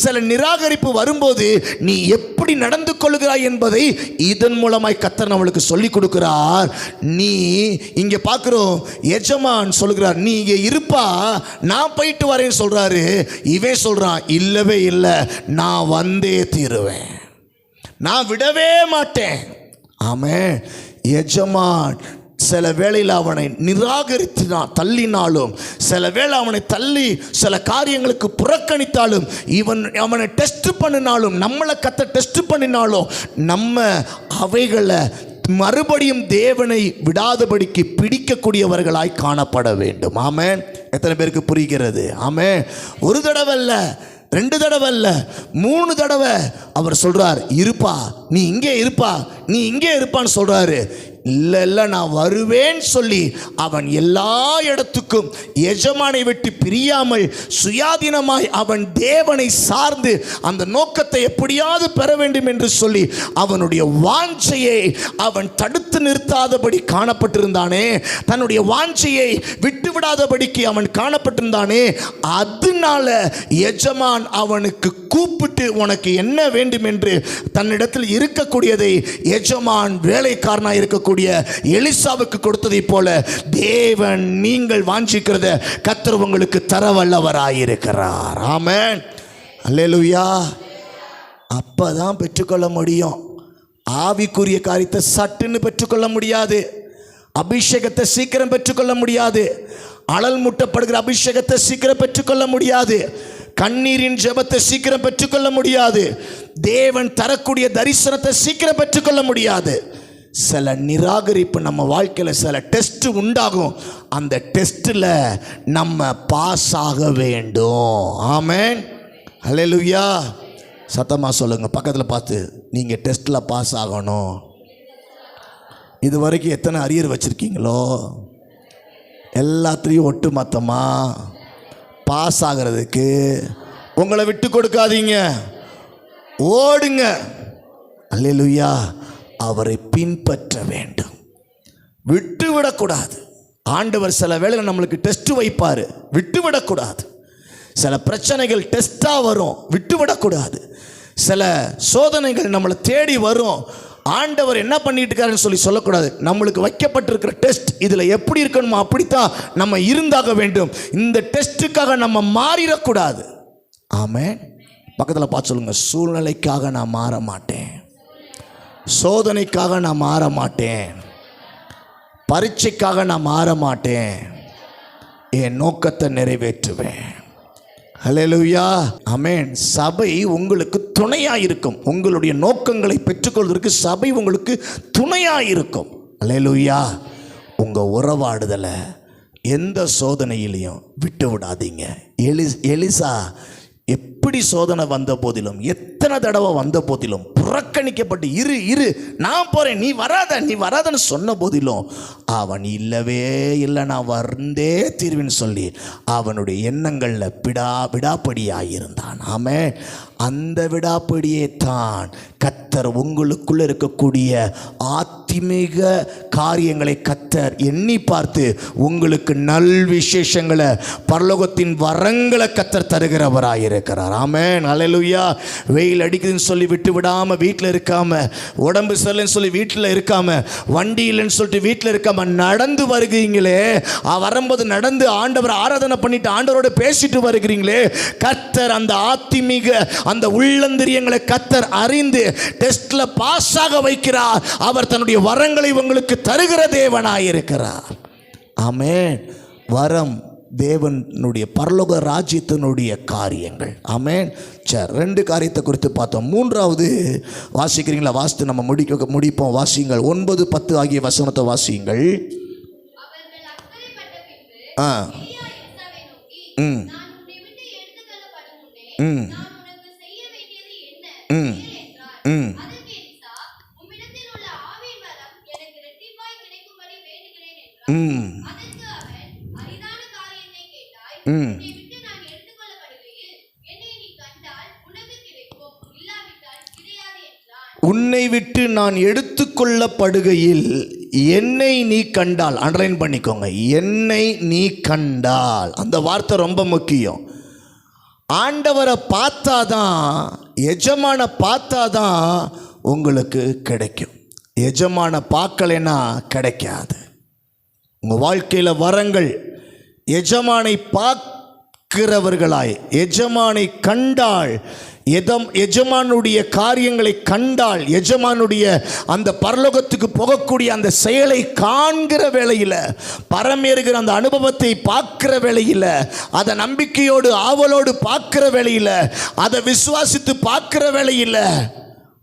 [SPEAKER 2] சில நிராகரிப்பு வரும்போது நீ எப்படி நடந்து கொள்கிறாய் என்பதை இதன் மூலமாய் கர்த்தர் நம்மளுக்கு சொல்லிக் கொடுக்கிறார். நீ இங்க பார்க்கிறோம், எஜமான் சொல்கிறார், நீ இங்கே இருப்பா, நான் போயிட்டு வரேன்னு சொல்றாரு. இவன் சொல்றான், இல்லவே இல்லை, நான் வந்தே தீருவேன், நான் விடவே மாட்டேன். ஆமென். எஜமான் சில வேளையில் அவனை தள்ளினாலும், சில வேளை அவனை தள்ளி சில காரியங்களுக்கு புறக்கணித்தாலும், அவனை டெஸ்ட் பண்ணினாலும், நம்மளை டெஸ்ட் பண்ணினாலும், நம்ம அவைகளை மறுபடியும் தேவனை விடாதபடிக்கு பிடிக்கக்கூடியவர்களாய் காணப்பட வேண்டும். ஆமென். எத்தனை பேருக்கு புரிகிறது? ஆமென். ஒரு தடவை இல்லை, 2 தடவை இல்லை, 3 தடவை அவர் சொல்றார், இருப்பா, நீ இங்கே இருப்பா, நீ இங்கே இருப்பான்னு சொல்றாரு. இல்லை இல்லை, நான் வருவேன்னு சொல்லி அவன் எல்லா இடத்துக்கும் எஜமானை விட்டு பிரியாமல் சுயாதீனமாய் அவன் தேவனை சார்ந்து அந்த நோக்கத்தை எப்படியாவது பெற வேண்டும் என்று சொல்லி அவனுடைய வாஞ்சையை அவன் தடுத்து நிறுத்தாதபடி காணப்பட்டிருந்தானே, தன்னுடைய வாஞ்சையை விட்டுவிடாதபடிக்கு அவன் காணப்பட்டிருந்தானே, அதனால எஜமான் அவனுக்கு கூப்பிட்டு உனக்கு என்ன வேண்டும் என்று தன்னிடத்தில் இருக்கக்கூடியதை எஜமான் வேலைக்காரனாக இருக்கக்கூடிய எலிசாவுக்கு கொடுத்ததை போல தேவன் நீங்கள் வாஞ்சிக்கிறத கர்த்தர் உங்களுக்கு தர வல்லவராயிருக்கிறார். ஆமென். அல்லேலூயா. அப்பதான் பெற்றுக்கொள்ள முடியும். ஆவிக்குரிய காரியத்தை சட்டுன்னு பெற்றுக்கொள்ள முடியாது. அபிஷேகத்தை சீக்கிரம் பெற்றுக்கொள்ள முடியாது. அனல் மூட்டப்படுகிற அபிஷேகத்தை சீக்கிரம் பெற்றுக்கொள்ள முடியாது. கண்ணீரின் ஜெபத்தை சீக்கிரம் பெற்றுக்கொள்ள முடியாது. தேவன் தரக்கூடிய தரிசனத்தை சீக்கிரம் பெற்றுக்கொள்ள முடியாது. சில நிராகரிப்பு நம்ம வாழ்க்கையில் சில டெஸ்ட் உண்டாகும். அந்த டெஸ்ட்டில் நம்ம பாஸ் ஆக வேண்டும். ஆமென். ஹல்லேலூயா. சத்தமாக சொல்லுங்கள், பக்கத்தில் பார்த்து, நீங்கள் டெஸ்ட்டில் பாஸ் ஆகணும். இது வரைக்கும் எத்தனை அரியர் வச்சுருக்கீங்களோ எல்லாத்தையும் ஒட்டு மொத்தமாக பாஸ் ஆகிறதுக்கு உங்களை விட்டு கொடுக்காதீங்க, ஓடுங்க. அல்லேலூயா. அவரை பின்பற்ற வேண்டும், விட்டுவிடக்கூடாது. ஆண்டவர் சில வேளையில் நம்மளுக்கு டெஸ்ட் வைப்பார், விட்டுவிடக்கூடாது. சில பிரச்சனைகள் டெஸ்ட்டாக வரும், விட்டுவிடக்கூடாது. சில சோதனைகள் நம்மளை தேடி வரும், ஆண்டவர் என்ன பண்ணிட்டு இருக்காருன்னு சொல்லக்கூடாது. நம்மளுக்கு வைக்கப்பட்டிருக்கிற டெஸ்ட் இதில் எப்படி இருக்கணுமோ அப்படித்தான் நம்ம இருந்தாக வேண்டும். இந்த டெஸ்ட்டுக்காக நம்ம மாறிடக்கூடாது. ஆமென். பக்கத்தில் பார்த்து சொல்லுங்க, சூழ்நிலைக்காக நான் மாற மாட்டேன், சோதனைக்காக நான் மாற மாட்டேன், பரீட்சைக்காக நான் மாற மாட்டேன், என் நோக்கத்தை நிறைவேற்றுவேன். ஹல்லேலூயா. ஆமென். சபை உங்களுக்கு துணையாக இருக்கும். உங்களுடைய நோக்கங்களை பெற்றுக்கொள்வதற்கு சபை உங்களுக்கு துணையாக இருக்கும். ஹல்லேலூயா. உங்கள் உறவாடுதலை எந்த சோதனையிலையும் விட்டு விடாதீங்க. எலிசா எப்படி சோதனை வந்த போதிலும் எத்தனை தடவை வந்த போதிலும், புறக்கணிக்கப்பட்டு இரு இரு நான் போகிறேன் நீ வராதன்னு சொன்ன போதிலும் அவன் இல்லவே இல்லை, நான் வந்தே தீர்வின்னு சொல்லி அவனுடைய எண்ணங்களில் விடாப்படியாயிருந்தான். ஆமென். அந்த விடாப்படியே தான் கர்த்தர் உங்களுக்குள்ள இருக்கக்கூடிய ஆத்மீக காரியங்களை கர்த்தர் எண்ணி பார்த்து உங்களுக்கு நல் விசேஷங்களை, பரலோகத்தின் வரங்களை கர்த்தர் தருகிறவராயிருக்கிறார். ஆமென். ஹல்லேலூயா. வெயில் அடிக்குதுன்னு சொல்லி விட்டு விடாமல் வீட்டில் இருக்காம, உடம்பு சரியில்லைன்னு சொல்லி வீட்டில் இருக்காம, வண்டி இல்லைன்னு சொல்லிட்டு வீட்டில் இருக்காம நடந்து வருகிறீங்களே, வரும்போது நடந்து ஆண்டவர் ஆராதனை பண்ணிட்டு ஆண்டவரோட பேசிட்டு வருகிறீங்களே, கர்த்தர் அந்த ஆத்மீக அந்த உள்ளந்திரியங்களை கர்த்தர் அறிந்து டெஸ்ட்ல பாஸ் ஆக வைக்கிறார். அவர் தன்னுடைய வரங்களை உங்களுக்கு தருகிற தேவனாயிருக்கிறார். ஆமென். வரம் தேவனுடைய பரலோக ராஜ்யத்தினுடைய காரியங்கள். ஆமென். சரி, 2 காரியத்தை குறித்து பார்த்தோம். 3வது வாசிக்கிறீங்களா? வாசித்து நம்ம முடிப்போம். வாசியுங்கள். 9, 10 ஆகிய வசனத்தை வாசியுங்கள். உன்னை விட்டு நான் எடுத்துக்கொள்ளப்படுகையில் என்னை நீ கண்டால், அண்டர்லைன் பண்ணிக்கோங்க, என்னை நீ கண்டால். அந்த வார்த்தை ரொம்ப முக்கியம். ஆண்டவரை பார்த்தாதான், எஜமான பார்த்தாதான் உங்களுக்கு கிடைக்கும். எஜமான பார்க்கலைன்னா கிடைக்காது. உங்கள் வாழ்க்கையில் வரங்கள் எஜமானை பார்க்கிறவர்களாய், எஜமானை கண்டால், எஜமானுடைய காரியங்களை கண்டால், எஜமானுடைய அந்த பரலோகத்துக்கு போகக்கூடிய அந்த செயலை காண்கிற வேளையில், பரமேறுகிற அந்த அனுபவத்தை பார்க்கிற வேளையில், அதை நம்பிக்கையோடு ஆவலோடு பார்க்கிற வேளையில், அதை விசுவாசித்து பார்க்கிற வேளையில்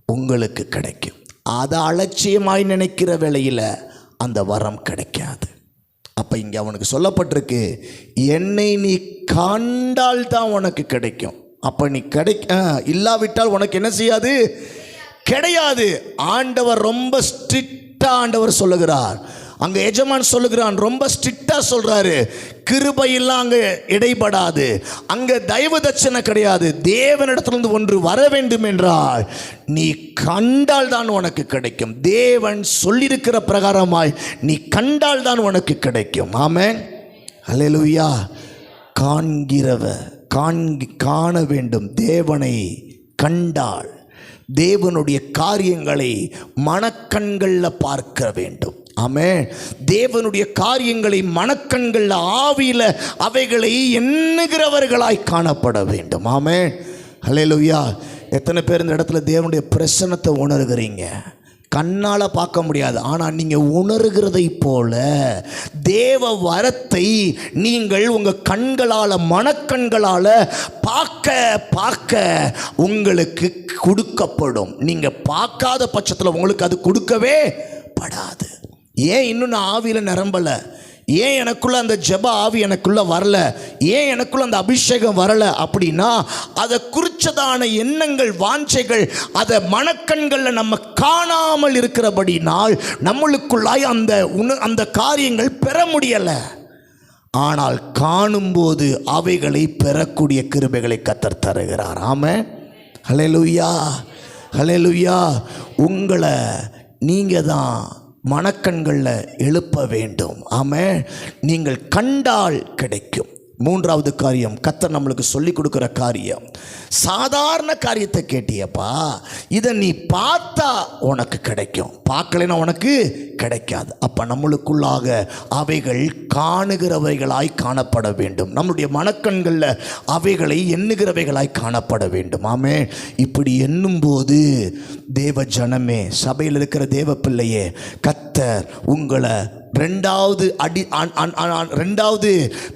[SPEAKER 2] உங்களுக்கு கிடைக்கும். அதை அலட்சியமாய் நினைக்கிற வேளையில் அந்த வரம் கிடைக்காது. அப்போ இங்கே அவனுக்கு சொல்லப்பட்டிருக்கு, என்னை நீ கண்டால் தான் உனக்கு கிடைக்கும். அப்போ நீ இல்லாவிட்டால் உனக்கு என்ன செய்யாது? கிடையாது. ஆண்டவர் ரொம்ப ஸ்ட்ரிக்டா ஆண்டவர் சொல்லுகிறார். அங்கே எஜமான் சொல்லுகிறான், ரொம்ப ஸ்ட்ரிக்டா சொல்றாரு. கிருபையெல்லாம் அங்கே இடைபடாது. அங்கே தயவு தட்சணை கிடையாது. தேவனிடத்திலிருந்து ஒன்று வர வேண்டும் என்றால் நீ கண்டால் தான் உனக்கு கிடைக்கும். தேவன் சொல்லியிருக்கிற பிரகாரமாய் நீ கண்டால் தான் உனக்கு கிடைக்கும். ஆமென். ஹல்லேலூயா. காண வேண்டும். தேவனை கண்டால் தேவனுடைய காரியங்களை மனக்கண்களில் பார்க்க வேண்டும். ஆமென். தேவனுடைய காரியங்களை மனக்கண்களில், ஆவியில் அவைகளை எண்ணுகிறவர்களாய் காணப்பட வேண்டும். ஆமென். ஹல்லேலூயா. எத்தனை பேர் இந்த இடத்துல தேவனுடைய பிரசன்னத்தை உணர்கிறீங்க? கண்ணால் பார்க்க முடியாது, ஆனால் நீங்கள் உணர்கிறதை போல தேவ வரத்தை நீங்கள் உங்கள் கண்களால், மனக்கண்களால் பார்க்க உங்களுக்கு கொடுக்கப்படும். நீங்கள் பார்க்காத பட்சத்தில் உங்களுக்கு அது கொடுக்கவே படாது. ஏன் இன்னும் நான் ஆவியில் நிரம்பலை? ஏன் எனக்குள்ள அந்த ஜெப ஆவி எனக்குள்ள வரல? ஏன் எனக்குள்ள அந்த அபிஷேகம் வரல? அப்படின்னா அதை குறிச்சதான எண்ணங்கள், வாஞ்சைகள், அதை மனக்கண்களில் நம்ம காணாமல் இருக்கிறபடினால் நம்மளுக்குள்ளாய் அந்த காரியங்கள் பெற முடியலை. ஆனால் காணும்போது அவைகளை பெறக்கூடிய கிருபைகளை கர்த்தர் தருகிறார். ஆமென். ஹல்லேலூயா. ஹல்லேலூயா. உங்களை நீங்கள் தான் மனக்கண்களில் எழுப்ப வேண்டும். ஆமென். நீங்கள் கண்டால் கிடைக்கும். 3வது காரியம், கர்த்தர் நம்மளுக்கு சொல்லி கொடுக்குற காரியம், சாதாரண காரியத்தை கேட்டியப்பா, இதை நீ பார்த்தா உனக்கு கிடைக்கும், பார்க்கலைன்னா உனக்கு கிடைக்காது. அப்போ நம்மளுக்குள்ளாக அவைகள் காணுகிறவைகளாய் காணப்பட வேண்டும். நம்முடைய மனக்கண்களில் அவைகளை எண்ணுகிறவைகளாய் காணப்பட வேண்டும். ஆமே. இப்படி எண்ணும்போது தேவ ஜனமே, சபையில் இருக்கிற தேவ பிள்ளையே, கர்த்தர் உங்களை 2வது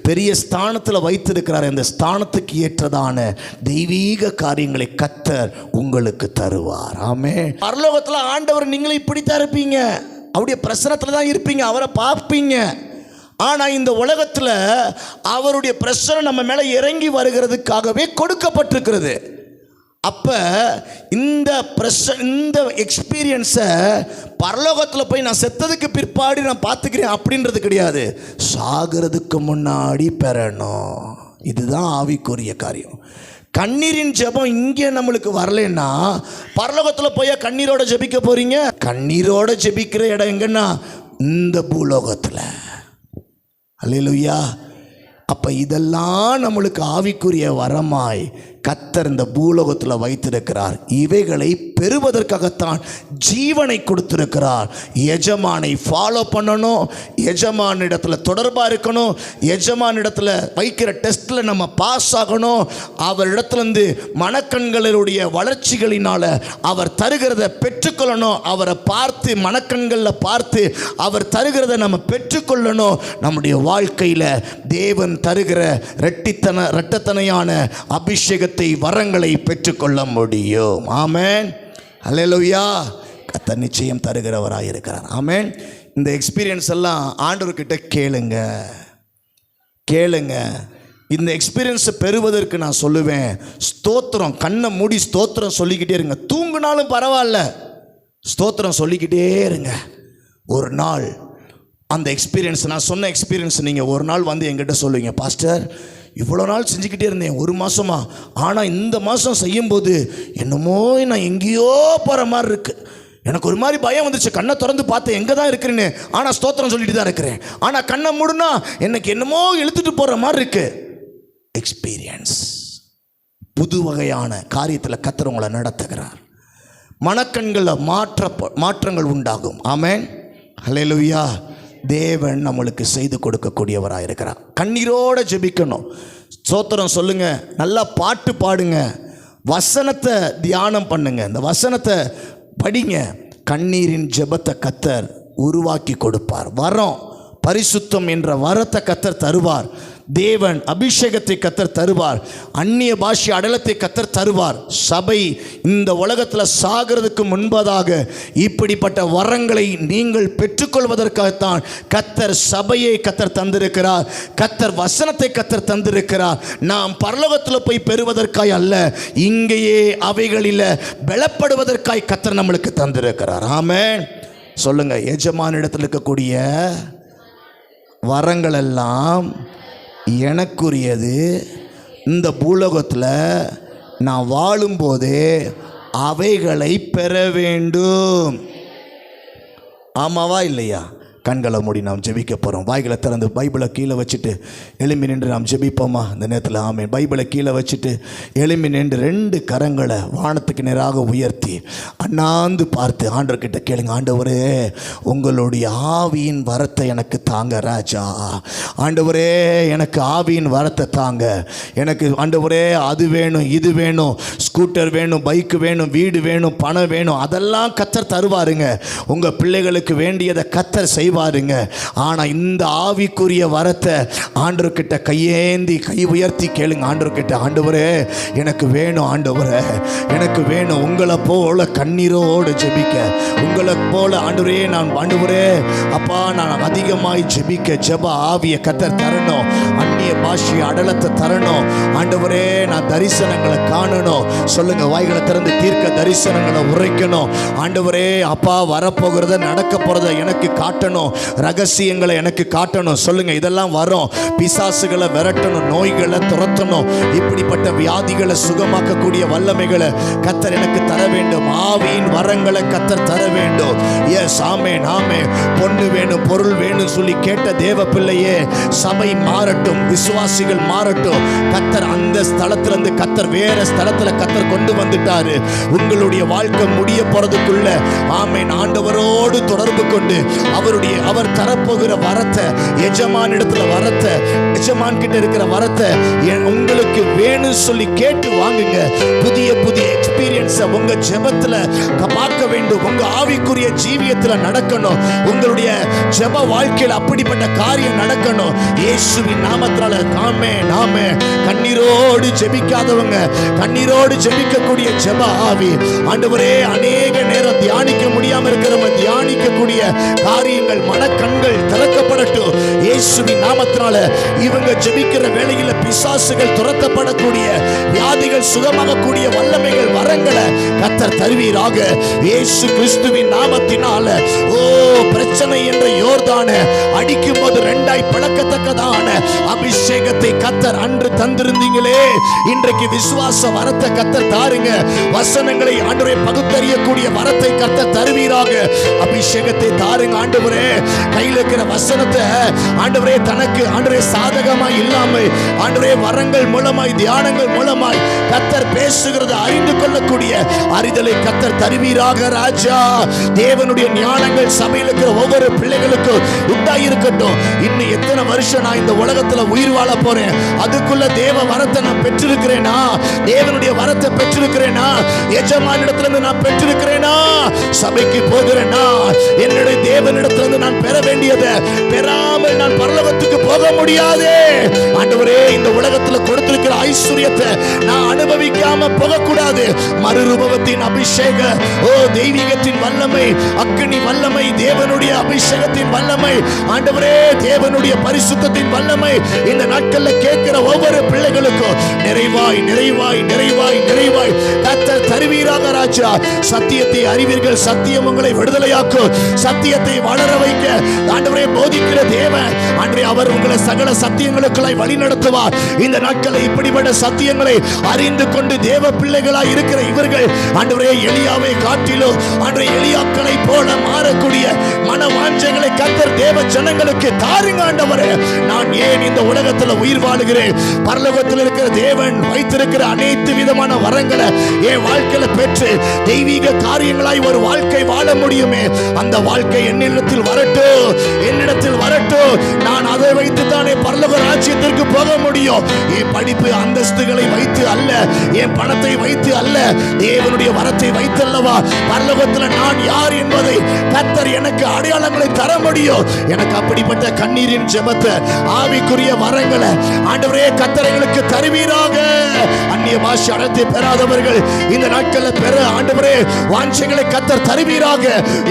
[SPEAKER 2] பெரிய ஸ்தானத்தில் வைத்திருக்கிறார். அந்த ஸ்தானத்துக்கு ஏற்றதான தெய்வீக காரியங்களை கர்த்தர் உங்களுக்கு தருவார். ஆமே. பரலோகத்தில் ஆண்டவர் நீங்களும் இப்படித்தான் இருப்பீங்க, அவருடைய பிரசன்னத்தில் தான் இருப்பீங்க, அவரை பார்ப்பீங்க. ஆனால் இந்த உலகத்தில் அவருடைய பிரசன்னம் நம்ம மேலே இறங்கி வருகிறதுக்காகவே கொடுக்கப்பட்டிருக்கிறது. அப்போ இந்த எக்ஸ்பீரியன்ஸை பரலோகத்தில் போய் நான் செத்ததுக்கு பிற்பாடு நான் பார்த்துக்கிறேன் அப்படின்றது கிடையாது. சாகிறதுக்கு முன்னாடி பெறணும். இதுதான் ஆவிக்குரிய காரியம். கண்ணீரின் ஜெபம் இங்கே நம்மளுக்கு வரலன்னா பரலோகத்தில் போய் கண்ணீரோட ஜெபிக்க போறீங்க? கண்ணீரோட ஜெபிக்கிற இடம் எங்கன்னா இந்த பூலோகத்தில். அல்லேலூயா. அப்போ இதெல்லாம் நம்மளுக்கு ஆவிக்குரிய வரமாய் கர்த்தர் இந்த பூலோகத்தில் வைத்திருக்கிறார். இவைகளை பெறுவதற்காகத்தான் ஜீவனை கொடுத்திருக்கிறார். எஜமானை ஃபாலோ பண்ணணும், எஜமானிடத்துல தொடர்பாக இருக்கணும், எஜமானிடத்தில் வைக்கிற டெஸ்ட்டில் நம்ம பாஸ் ஆகணும். அவரிடத்துலேருந்து மனக்கண்களுடைய வளர்ச்சிகளினால் அவர் தருகிறத பெற்றுக்கொள்ளணும். அவரை பார்த்து மனக்கண்களில் பார்த்து அவர் தருகிறத நம்ம பெற்றுக்கொள்ளணும். நம்முடைய வாழ்க்கையில் தேவன் தருகிற இரட்டத்தனையான அபிஷேகத்தை வரங்களை பெற்றுக்கொள்ள முடியும். ஆமென். அல்லேலூயா. கர்த்தர் நிச்சயம் தருகிறவராக இருக்கிறார். ஆமென். இந்த எக்ஸ்பீரியன்ஸ் எல்லாம் ஆண்டவர்கிட்ட கேளுங்க. இந்த எக்ஸ்பீரியன்ஸை பெறுவதற்கு நான் சொல்லுவேன், ஸ்தோத்திரம். கண்ணை மூடி ஸ்தோத்திரம் சொல்லிக்கிட்டே இருங்க. தூங்குனாலும் பரவாயில்ல, ஸ்தோத்திரம் சொல்லிக்கிட்டே இருங்க. ஒரு நாள் அந்த எக்ஸ்பீரியன்ஸ், நான் சொன்ன எக்ஸ்பீரியன்ஸ் நீங்கள் ஒரு நாள் வந்து என்கிட்ட சொல்லுவீங்க, பாஸ்டர் இவ்வளோ நாள் செஞ்சுக்கிட்டே இருந்தேன், ஒரு மாதமா, ஆனால் இந்த மாதம் செய்யும்போது என்னமோ நான் எங்கேயோ போகிற மாதிரி இருக்குது. எனக்கு ஒரு மாதிரி பயம் வந்துச்சு. கண்ணை திறந்து பார்த்தேன், எங்கே தான் இருக்கிறேன்னு, ஆனால் ஸ்தோத்திரம் சொல்லிட்டு தான் இருக்கிறேன். ஆனால் கண்ணை மூடுனா எனக்கு என்னமோ இழுத்துட்டு போகிற மாதிரி இருக்கு. எக்ஸ்பீரியன்ஸ். புது வகையான காரியத்தில் கர்த்தர் உங்களை நடத்துகிறார். மனக்கண்களில் மாற்றங்கள் உண்டாகும். ஆமென். அல்லேலூயா. தேவன் நம்மளுக்கு செய்து கொடுக்கக்கூடியவராக இருக்கிறார். கண்ணீரோடு ஜெபிக்கணும். ஸ்தோத்திரம் சொல்லுங்க, நல்லா பாட்டு பாடுங்க, வசனத்தை தியானம் பண்ணுங்க, இந்த வசனத்தை படிங்க. கண்ணீரின் ஜெபத்தை கர்த்தர் உருவாக்கி கொடுப்பார். வரம், பரிசுத்தம் என்ற வரத்தை கர்த்தர் தருவார். தேவன் அபிஷேகத்தை கர்த்தர் தருவார். அந்நிய பாஷை அடலத்தை கர்த்தர் தருவார். சபை இந்த உலகத்தில் சாகிறதுக்கு முன்பதாக இப்படிப்பட்ட வரங்களை நீங்கள் பெற்றுக்கொள்வதற்காகத்தான் கர்த்தர் சபையை கர்த்தர் தந்திருக்கிறார். கர்த்தர் வசனத்தை கர்த்தர் தந்திருக்கிறார். நாம் பரலோகத்தில் போய் பெறுவதற்காய் அல்ல, இங்கேயே அவைகளில் பலப்படுவதற்காய் கர்த்தர் நம்மளுக்கு தந்திருக்கிறார். ஆமென். சொல்லுங்க, எஜமானிடத்தில் இருக்கக்கூடிய வரங்கள் எல்லாம் எனக்குரியது. இந்த பூலோகத்தில் நான் வாழும்போதே அவைகளை பெற வேண்டும். ஆமாவா இல்லையா? கண்களை மூடி நாம் ஜெபிக்க போகிறோம். வாய்களை திறந்து பைபிளை கீழே வச்சுட்டு எழும்பி நின்று நாம் ஜெபிப்போமா இந்த நேரத்தில்? ஆமென். பைபிளை கீழே வச்சுட்டு எழும்பி நின்று 2 கரங்களை வானத்துக்கு நேராக உயர்த்தி அண்ணாந்து பார்த்து ஆண்டவர்கிட்ட கேளுங்க, ஆண்டவரே உங்களுடைய ஆவியின் வரத்தை எனக்கு தாங்க ராஜா. ஆண்டவரே எனக்கு ஆவியின் வரத்தை தாங்க. எனக்கு ஆண்டவரே அது வேணும், இது வேணும், ஸ்கூட்டர் வேணும், பைக்கு வேணும், வீடு வேணும், பணம் வேணும், அதெல்லாம் கர்த்தர் தருவாருங்க. உங்கள் பிள்ளைகளுக்கு வேண்டியதை கர்த்தர் செய்வாருங்க. ஆனா இந்த ஆவிக்குரிய வரத்தை ஆண்டவர்கிட்ட கையேந்தி கை உயர்த்தி கேளுங்க. ஆண்டவர்கிட்ட, ஆண்டவரே எனக்கு வேணும், ஆண்டவரே எனக்கு வேணும். உங்களை போல கண்ணீரோடு ஜெபிக்க, உங்களை போல ஆண்டவரே நான், ஆண்டவரே அப்பா நான் அதிகமாய் ஜெபிக்க ஜெப ஆவிய கர்த்தர் தரணும். அந்நிய பாஷை அடலத்தை தரணும். ஆண்டவரே நான் தரிசனங்களை காணணும். சொல்லுங்க, வாய்களை திறந்து தீர்க்க தரிசனங்களை உரைக்கணும். ஆண்டவரே அப்பா வரப்போகிறத நடக்க போறத எனக்கு காட்டணும், ரகசியங்களை எனக்கு காட்டணும். சொல்லுங்க, இதெல்லாம் வரும். பிசாசுகளை விரட்டணும், நோய்களை துரத்தணும், இப்படிப்பட்ட வியாதிகளை சுகமாக்கக்கூடிய வல்லமைகளை கர்த்தர் எனக்கு தர வேண்டும். ஆவியின் வரங்களை கர்த்தர் தர வேண்டும். எஸ், ஆமென், ஆமென். பொண்ணு வேணும், பொருள் வேணும் சொல்லி கேட்ட தேவ பிள்ளையே, சபை மாறட்டும், விசுவாசிகள் மாறட்டும். கர்த்தர் அந்த ஸ்தலத்திலிருந்து கர்த்தர் வேற ஸ்தலத்தில் கர்த்தர் கொண்டு வந்துட்டாரு. உங்களுடைய வாழ்க்கை முடிய போறதுக்குள்ள ஆமென் ஆண்டவரோடு தொடர்பு கொண்டு அவர் தரப்போகிற வரத்தை, எஜமான் இடத்துல வரத்தை, எஜமான் கிட்ட இருக்கிற வரத்தை உங்களுக்கு வேணும் சொல்லி கேட்டு வாங்குங்க. புதிய புதிய எக்ஸ்பீரியன்ஸை உங்க ஜெபத்துல பார்க்க வேண்டும். உங்க ஆவிக்குரிய ஜீவியத்துல நடக்கணும். உங்களுடைய ஜெப வாழ்க்கையில் அப்படிப்பட்ட காரியம் நடக்கணும். இயேசுவின் நாமத்தால. ஆமென், ஆமென். கண்ணீரோடு ஜெபிக்காதவங்க, கண்ணீரோடு ஜெபிக்கக்கூடிய ஜெப ஆவி. ஆண்டவரே அநேக நேரம் தியானிக்க முடியாம இருக்கிறவங்க தியானிக்கக்கூடிய காரியங்கள் இருதயங்கள் மனக்கண்கள் திறக்கப்படட்டும் இயேசுவின் நாமத்தினால. இவங்க ஜெபிக்கிற வேளையில பிசாசுகள் துரத்தப்படக்கூடிய, வியாதிகள் சுகமாகக்கூடிய வல்லமைகள் வரங்களை கர்த்தர் தருவீராக இயேசு கிறிஸ்துவின் நாமத்தினால. ஓ, பிரச்சனை என்ற யோர்தானை அடிக்கும் போது ரெண்டாய் பழக்கத்தக்கதான அபிஷேகத்தை கர்த்தர் அன்று தந்திருந்தீங்களே, இன்றைக்கு விசுவாச வரத்தை கர்த்தர் தாருங்க. வசனங்களை ஆண்டவரே பகுத்தறியக்கூடிய வரத்தை கர்த்தர் தருவீராக. அபிஷேகத்தை தாருங்க ஆண்டவரே. கையில் இருக்கிற வசனத்தை ஆண்டவரே தனக்கு ஆண்டவரே சாதகமாய் இல்லாமல் ஆண்டவரே வரங்கள் மூலமாய் தியானங்கள் மூலமாய் கர்த்தர் பேசுகிறது அறிந்து கொள்ளக்கூடிய அறிதலை கர்த்தர் தருவீராக ராஜா. தேவனுடைய ஞானங்கள் சபையில் இருக்கிற ஒவ்வொரு பிள்ளைகளுக்கும் உண்டாயிருக்கட்டும். இன்னும் எத்தனை வருஷம் நான் இந்த உலகத்துல உயிர் வாழ போறேன், அதுக்குள்ள தேவ வரத்தை நான் பெற்றிருக்கிறேனா, தேவனுடைய வரத்தை பெற்றிருக்கிறேனா, எஜமானிடத்திலிருந்து நான் பெற்றிருக்கிறேனா, சபைக்கு போகிறேனா, என்னுடைய தேவனிடத்திலிருந்து நான் பெற வேண்டியதை பெறாமல் நான் பரலோகத்துக்கு போக முடியாது. ஆண்டவரே, இந்த உலகத்துல கொடுத்திருக்கிற ஐஸ்வர்யத்தை நான் அனுபவிக்காம போகக்கூடாது. மறுரூபத்தின் அபிஷேக, ஓ தெய்வீகத்தின் வல்லமை, அக்கினி வல்லமை, தேவனுடைய அபிஷேகத்தின் வல்லமை, ஆண்டவரே தேவனுடைய பரிசுத்தத்தின் வல்லமை இந்த நாட்கள்ல கேட்கிற ஒவ்வொரு பிள்ளைகளுக்கும் நிறைவாய் நிறைவாய் நிறைவாய் நிறைவாய் கர்த்தர் தருவீராக ராஜா. சத்தியத்தை அறிவீர்கள், சத்தியம் உங்களை விடுதலையாக்கும். சத்தியத்தை வளர வைக்க ஆண்டவரே போதிக்கிற தேவன் ஆண்டவரே அவர் உங்களை சகல சத்தியங்களுக்குள்ளாய் வழி நடத்துவார். இந்த நாட்களில் இப்படிப்பட்ட சத்தியங்களை அறிந்து கொண்டு தேவ பிள்ளைகளாய் இருக்கிற இவர்கள் ஆண்டவரே எலியாவை காட்டிலும் ஆண்டவரே எலியாக்களை போல மாறக்கூடிய மனவாஞ்சைகளை கர்த்தர் தேவ ஜனங்களுக்கு தாருங்க ஆண்டவரே. நான் ஏன் இந்த உலகத்தில் உயிர் வாழுகிறேன்? பரலோகத்தில் இருக்கிற தேவன் வைத்திருக்கிற அனைத்து விதமான வரங்களை என் வாழ்க்கையில பெற்று தெய்வீக காரியங்களாய் ஒரு வாழ்க்கை வாழ முடியுமே. அந்த வாழ்க்கை என்னிடத்தில் வரட்டும், என்னிடத்தில் வரட்டும். நான் அதை வைத்து தானே பரலோக ராஜ்யத்திற்கு போக முடியும். என் படிப்பு அந்தஸ்துகளை வைத்து அல்ல, என் பணத்தை வைத்து அல்ல, தேவனுடைய வரத்தை வைத்து அல்லவா பரலோகத்தில் நான் யார் என்பதை கர்த்தர் எனக்கு அடையாளங்களை தர முடியும். எனக்கு அப்படிப்பட்ட கண்ணீரின் ஜெபத்தை, ஆவிக்குரிய வரங்களை ஆண்டவரே கர்த்தர் எங்களுக்கு தருவீராக. அந்நிய பாஷை அடத்தை பெறாதவர்கள் இந்த நாட்களில் பெற ஆண்டவரே வாஞ்சைகளை கர்த்தர் தருவீராக.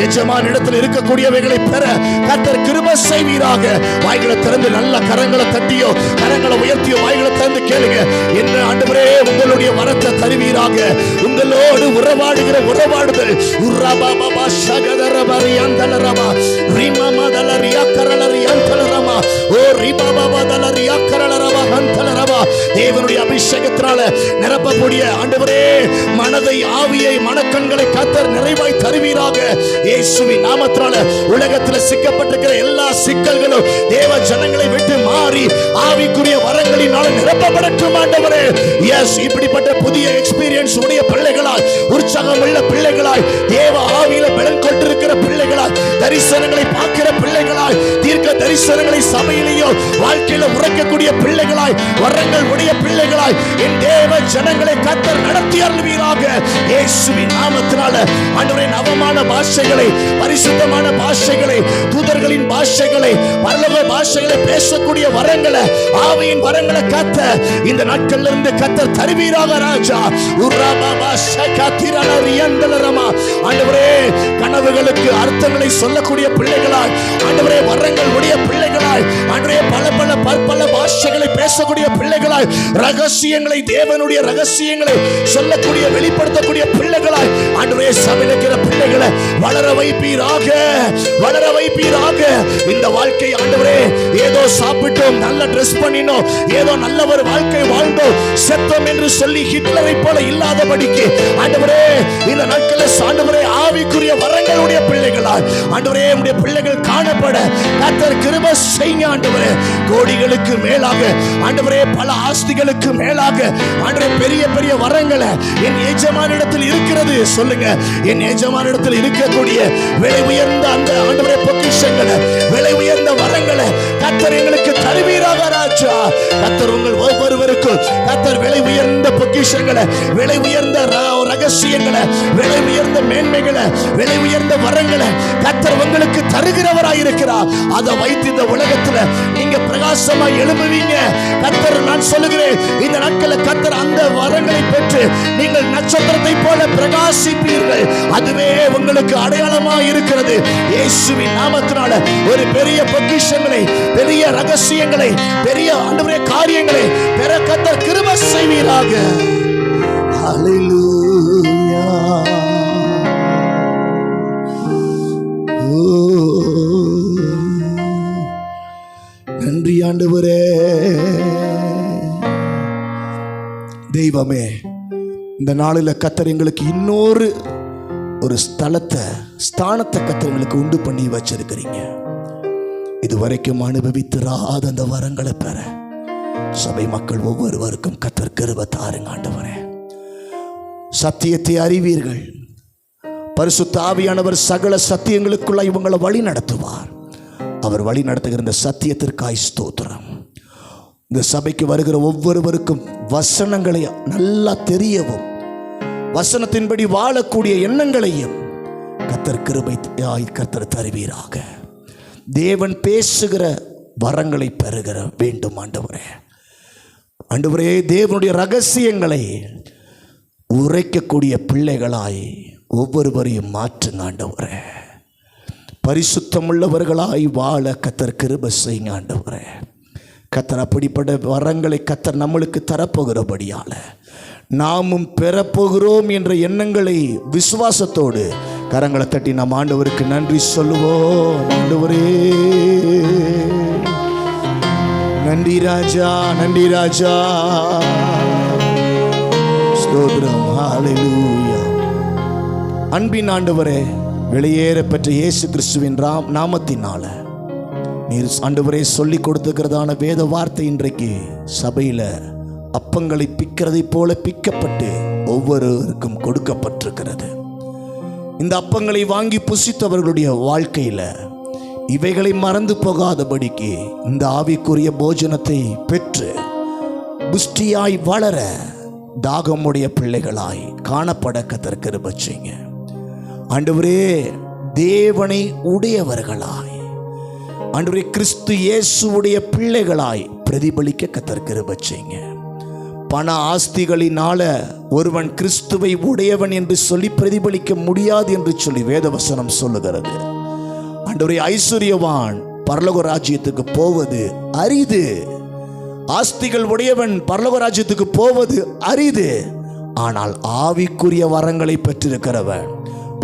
[SPEAKER 2] எஜமான் இடத்தில் இருக்கக்கூடியவைகளை பெற கர்த்தர் கிருபை செய்வீராக. வாய்களை திறந்து நல்ல கரங்களை தட்டியோ கரங்களை உயர்த்தியோ வாய்களை திறந்து கேளுங்க. என்ன ஆண்டவரே உங்களுடைய வரத்தை தருவீராக. உங்களோடு உறவாடுகிற உறவாடுதல் உர்ரபாபா ஷகதரபரி அந்தலரபா ரிமமா தலரியா கரலரி அந்தலரமா ஓ ரிபாபா தலரியா கரலரபா அந்தலரபா. தேவனுடைய அபிஷேகத்தினால நிரப்பக்கூடிய ஆண்டவரே மனதை, ஆவியை, மனக்கண்களை கர்த்தர் நிறைவாய் தருவீராக. இயேசுவின் நாமத்தினால உலகத்தில் சிக்கப்பட்டிருக்கிற எல்லா சிக்கல்களும் தேவ ஜனங்களை விட்டு மாறி ஆவிக்குரிய வரங்களினால நிரப்பப்படட்டும் ஆண்டவரே. எஸ், இப்படிப்பட்ட புதிய எக்ஸ்பீரியன்ஸ் உடைய பிள்ளைகளாய், உற்சாகம் உள்ள பிள்ளைகளாய், தேவ ஆவியில பலன் கொண்டிருக்கிற பிள்ளைகளாய், தரிசனங்களை பார்க்கிற பிள்ளைகளாய், தீர்க்க தரிசனங்களை சபையிலேயோ வாழ்க்கையில உரைக்கக்கூடிய பிள்ளைகளாய், வரங்கள் உடைய பிள்ளைகளாய் என் தேவ ஜனங்களை கர்த்தர் நடத்தி அருள்வீராக. இயேசுவின் நாமத்தினால ஆண்டவரே நவமான பாஷைகளை, பரிசுத்தமான பாஷைகளை, தூதர்களின் பாஷைகளை, பரலோக பாஷைகளை பேசக்கூடிய வரங்களை, ஆவியின் வரங்களை கர்த்தர் இந்த நாட்களில் இருந்து கர்த்தர் தருவீராக ராஜா. உர்ரபாபா ஷகதிரலரியந்தலரமா. ஆண்டவரே கனவுகளுக்கு அர்த்தங்களை சொல்லக்கூடிய பிள்ளைகளாய், ஆண்டவரே வரங்கள் உடைய பிள்ளைகளாய், ஆண்டவரே பல பல பற்பல பாஷைகளை பேசக்கூடிய பிள்ளைகளாய், ரகசியங்களை, தேவனுடைய ரகசியங்களை சொல்லக்கூடிய வெளிப்படுத்தக்கூடிய பிள்ளைகளாய் ஆண்டவரே சபையில் இருக்கிற பிள்ளைகளை வளர வைப்பீராக, வளர வைப்பீராக. இந்த வாழ்க்கை ஆண்டவரே ஏதோ சாப்பிட்டோம், நல்ல ட்ரெஸ் பண்ணினோம், ஏதோ நல்ல ஒரு வாழ்க்கை வாழ்ந்தோம், செத்தோம் என்று சொல்லி ஹிட்லரை போல இல்லாதபடிக்கு ஆண்டவரே இந்த நாட்களில் ஆண்டவரே ஆவிக்குரிய வரங்களுடைய பிள்ளைகளாய் ஆண்டவரே உம்முடைய பிள்ளைகள் காணப்பட கர்த்தர் கிருபை செய்யுங்க ஆண்டவரே. கோடிகளுக்கு மேலாக ஆண்டவரே, பல ஆஸ்திகளுக்கு மேலாக ஆண்டவரே பெரிய பெரிய வரங்களை என் எஜமானிடத்தில் இருக்கிறது. சொல்லுங்க, என் எஜமானிடத்தில் இருக்கக்கூடிய விலை உயர்ந்த அந்த ஆண்டவரே பொக்கிஷங்களை, விலை உயர்ந்த வரங்களை கர்த்தர் எங்களுக்கு தருவீராக ராஜா. கர்த்தர் உங்கள் ஒவ்வொருவருக்கும் கர்த்தர் விலை உயர்ந்த பொக்கிஷங்களை, விலை உயர்ந்த ரகசியங்களை, விலை உயர்ந்த மேன்மைகளை, விலை உயர்ந்த வரங்களை கர்த்தர் உங்களுக்கு தருகிறவராயிருக்கிறார். அதை வைத்து இந்த உலகத்துல நீங்க பிரகாசமா எழும்புவீங்க. கர்த்தர், நான் சொல்லுகிறேன், இந்த நாட்களில் கர்த்தர் அந்த வரங்களை பெற்று நீங்கள் நட்சத்திரத்தை போல பிரகாசிப்பீர்கள். அதுவே உங்களுக்கு அடையாளமா இருக்கிறது. இயேசுவின் நாமத்தினால ஒரு பெரிய பொக்கிஷங்களை, பெரிய ரகசியங்களை, பெரிய ஆண்டவரே காரியங்களை பெற கர்த்தர் கிருபை செய்வீராக. ஹல்லேலூயா. நன்றி ஆண்டவரே. தெய்வமே, இந்த நாளில் கர்த்தர் எங்களுக்கு இன்னொரு ஒரு ஸ்தானத்தை கர்த்தர் எங்களுக்கு உண்டு பண்ணி வச்சிருக்கிறீங்க. இதுவரைக்கும் அனுபவித்திராத அந்த வரங்களை பெற சபை மக்கள் ஒவ்வொருவருக்கும் கர்த்தர் கிருபை தாருங்க ஆண்டவரே. சத்தியத்தை அறிவீர்கள். பரிசுத்த ஆவியானவர் சகல சத்தியங்களுக்குள்ள இவங்களை வழி நடத்துவார். அவர் வழி நடத்துகிற இந்த சத்தியத்திற்காய் ஸ்தோத்திரம். இந்த சபைக்கு வருகிற ஒவ்வொருவருக்கும் வசனங்களை நல்லா தெரியவும், வசனத்தின்படி வாழக்கூடிய எண்ணங்களையும் கர்த்தர் கிருபையாய் கர்த்தர் தருவீராக. தேவன் பேசுகிற வரங்களை பெறுகிற வேண்டும் ஆண்டவரே. ஆண்டவரே, தேவனுடைய ரகசியங்களை உரைக்கக்கூடிய பிள்ளைகளாய் ஒவ்வொருவரையும் மாற்றுங்க ஆண்டவரே. பரிசுத்தமுள்ளவர்களாய் வாழ கர்த்தர் கிருபை செய்யுங்க ஆண்டவரே. கர்த்தர் அப்படிப்பட்ட வரங்களை கர்த்தர் நம்மளுக்கு தரப்போகிறபடியால நாமும் பெறப்போகிறோம் என்ற எண்ணங்களை விசுவாசத்தோடு கரங்களை தட்டி நாம் ஆண்டவருக்கு நன்றி சொல்லுவோம். ஆண்டவரே, நன்றி ராஜா, நன்றி ராஜா, ஸ்தோத்திரம். ஹல்லேலூயா. அன்பின் ஆண்டவரே, வெளியேற பெற்ற இயேசு கிறிஸ்துவின் நாமத்தினால நீர் ஆண்டவரே சொல்லி கொடுத்துக்கிறதான வேத வார்த்தை இன்றைக்கு சபையில் அப்பங்களை பிக்கிறதை போல பிக்கப்பட்டு ஒவ்வொருவருக்கும் கொடுக்கப்பட்டிருக்கிறது. இந்த அப்பங்களை வாங்கி புசித்தவர்களுடைய வாழ்க்கையில் இவைகளை மறந்து போகாதபடிக்கு இந்த ஆவிக்குரிய போஜனத்தை பெற்று புஷ்டியாய் வளர தாகமுடைய பிள்ளைகளாய் காணப்பட கர்த்தர் கிருபை செய்யுங்க ஆண்டவரே. தேவனை உடையவர்களாய் ஆண்டவரே, கிறிஸ்து இயேசுவுடைய பிள்ளைகளாய் பிரதிபலிக்க கர்த்தர் கிருபை செய்யுங்க. பண ஆஸ்திகளினால ஒருவன் கிறிஸ்துவை உடையவன் என்று சொல்லி பிரதிபலிக்க முடியாது என்று சொல்லி வேதவசனம் சொல்லுகிறது. ஆண்டவரே, ஐஸ்வர்யவான் பரலோக ராஜ்யத்துக்கு போவது அரிது. ஆஸ்திகள் உடையவன் பரலோக ராஜ்யத்துக்கு போவது அரிது. ஆனால் ஆவிக்குரிய வரங்களை பெற்றிருக்கிறவன்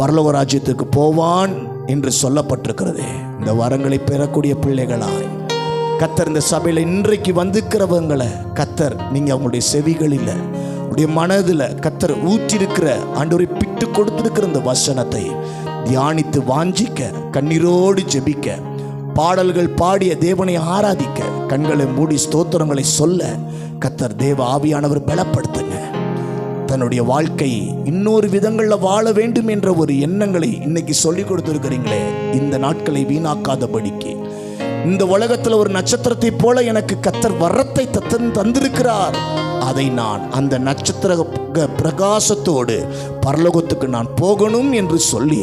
[SPEAKER 2] பரலோக ராஜ்யத்துக்கு போவான் என்று சொல்லப்பட்டிருக்கிறது. இந்த வரங்களை பெறக்கூடிய பிள்ளைகளாய் கர்த்தர் இந்த சபையில் இன்றைக்கு வந்திருக்கிறவங்களை கர்த்தர் நீங்க அவங்களுடைய செவிகளில், உடைய மனதில் கர்த்தர் ஊற்றிருக்கிற ஆண்டவரை பிட்டு கொடுத்திருக்கிற இந்த வசனத்தை தியானித்து வாஞ்சிக்க, கண்ணீரோடு ஜெபிக்க, பாடல்கள் பாடிய தேவனை ஆராதிக்க, கண்களை மூடி ஸ்தோத்திரங்களை சொல்ல கர்த்தர் தேவ ஆவியானவர் பலப்படுத்துங்க. தன்னுடைய வாழ்க்கை இன்னொரு விதங்களில் வாழ வேண்டும் என்ற ஒரு எண்ணங்களை இன்னைக்கு சொல்லி கொடுத்துருக்கிறீங்களே, இந்த நாட்களை வீணாக்காதபடிக்கு இந்த உலகத்தில் ஒரு நட்சத்திரத்தை போல எனக்கு கர்த்தர் வரத்தை தந்திருக்கிறார். அதை நான் அந்த நட்சத்திர பிரகாசத்தோடு பரலோகத்துக்கு நான் போகணும் என்று சொல்லி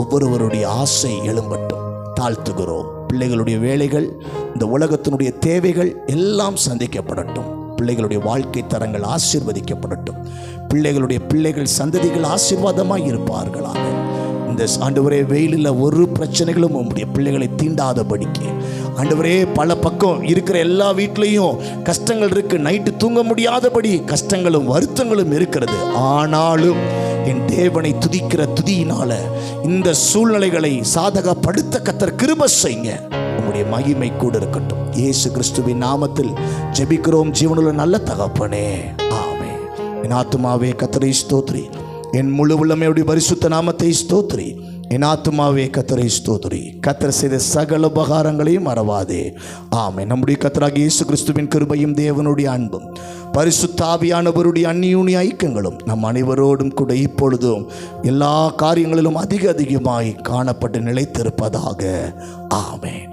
[SPEAKER 2] ஒவ்வொருவருடைய ஆசை எழும்பட்டும். தாழ்த்துகிறோம். பிள்ளைகளுடைய வேலைகள், இந்த உலகத்தினுடைய தேவைகள் எல்லாம் சந்திக்கப்படட்டும். பிள்ளைகளுடைய வாழ்க்கை தரங்கள் ஆசீர்வதிக்கப்படட்டும். பிள்ளைகள் சந்ததிகள் ஆசீர்வாதமாய் இருப்பார்களாக. இந்த ஆண்டவரே, வெயிலில் ஒரு பிரச்சனைகளும் உங்களுடைய பிள்ளைகளை தீண்டாதபடிக்கு ஆண்டவரே, பல பக்கம் இருக்கிற எல்லா வீட்லேயும் கஷ்டங்கள் இருக்கு. நைட்டு தூங்க முடியாதபடி கஷ்டங்களும் வருத்தங்களும் இருக்கிறது. ஆனாலும் என் தேவனை துதிக்கிற துதியினால இந்த சூழ்நிலைகளை சாதகப்படுத்த கர்த்தர் கிருபை செய்யுங்க. உங்களுடைய மகிமை கூட இருக்கட்டும். இயேசு கிறிஸ்துவின் நாமத்தில் ஜெபிக்கிறோம் ஜீவனுள்ள நல்ல தகப்பனே, ஆமென். என் ஆத்துமாவே கர்த்தரை ஸ்தோத்திரி, என் முழு உள்ளமையுடைய பரிசுத்த நாமத்தை ஸ்தோத்திரி. என் ஆத்துமாவே கர்த்தரை ஸ்தோத்திரி. கர்த்தர் செய்த சகல உபகாரங்களையும் மறவாதே. ஆமென். நம்முடைய கர்த்தராகிய இயேசு கிறிஸ்துவின் கிருபையும் தேவனுடைய அன்பும் பரிசுத்த ஆவியானவருடைய அந்நியோன்ய ஐக்கியங்களும் நம் அனைவரோடும் கூட இப்பொழுதும் எல்லா காரியங்களிலும் அதிகமாய் காணப்பட்டு நிலைத்திருப்பதாக. ஆமென்.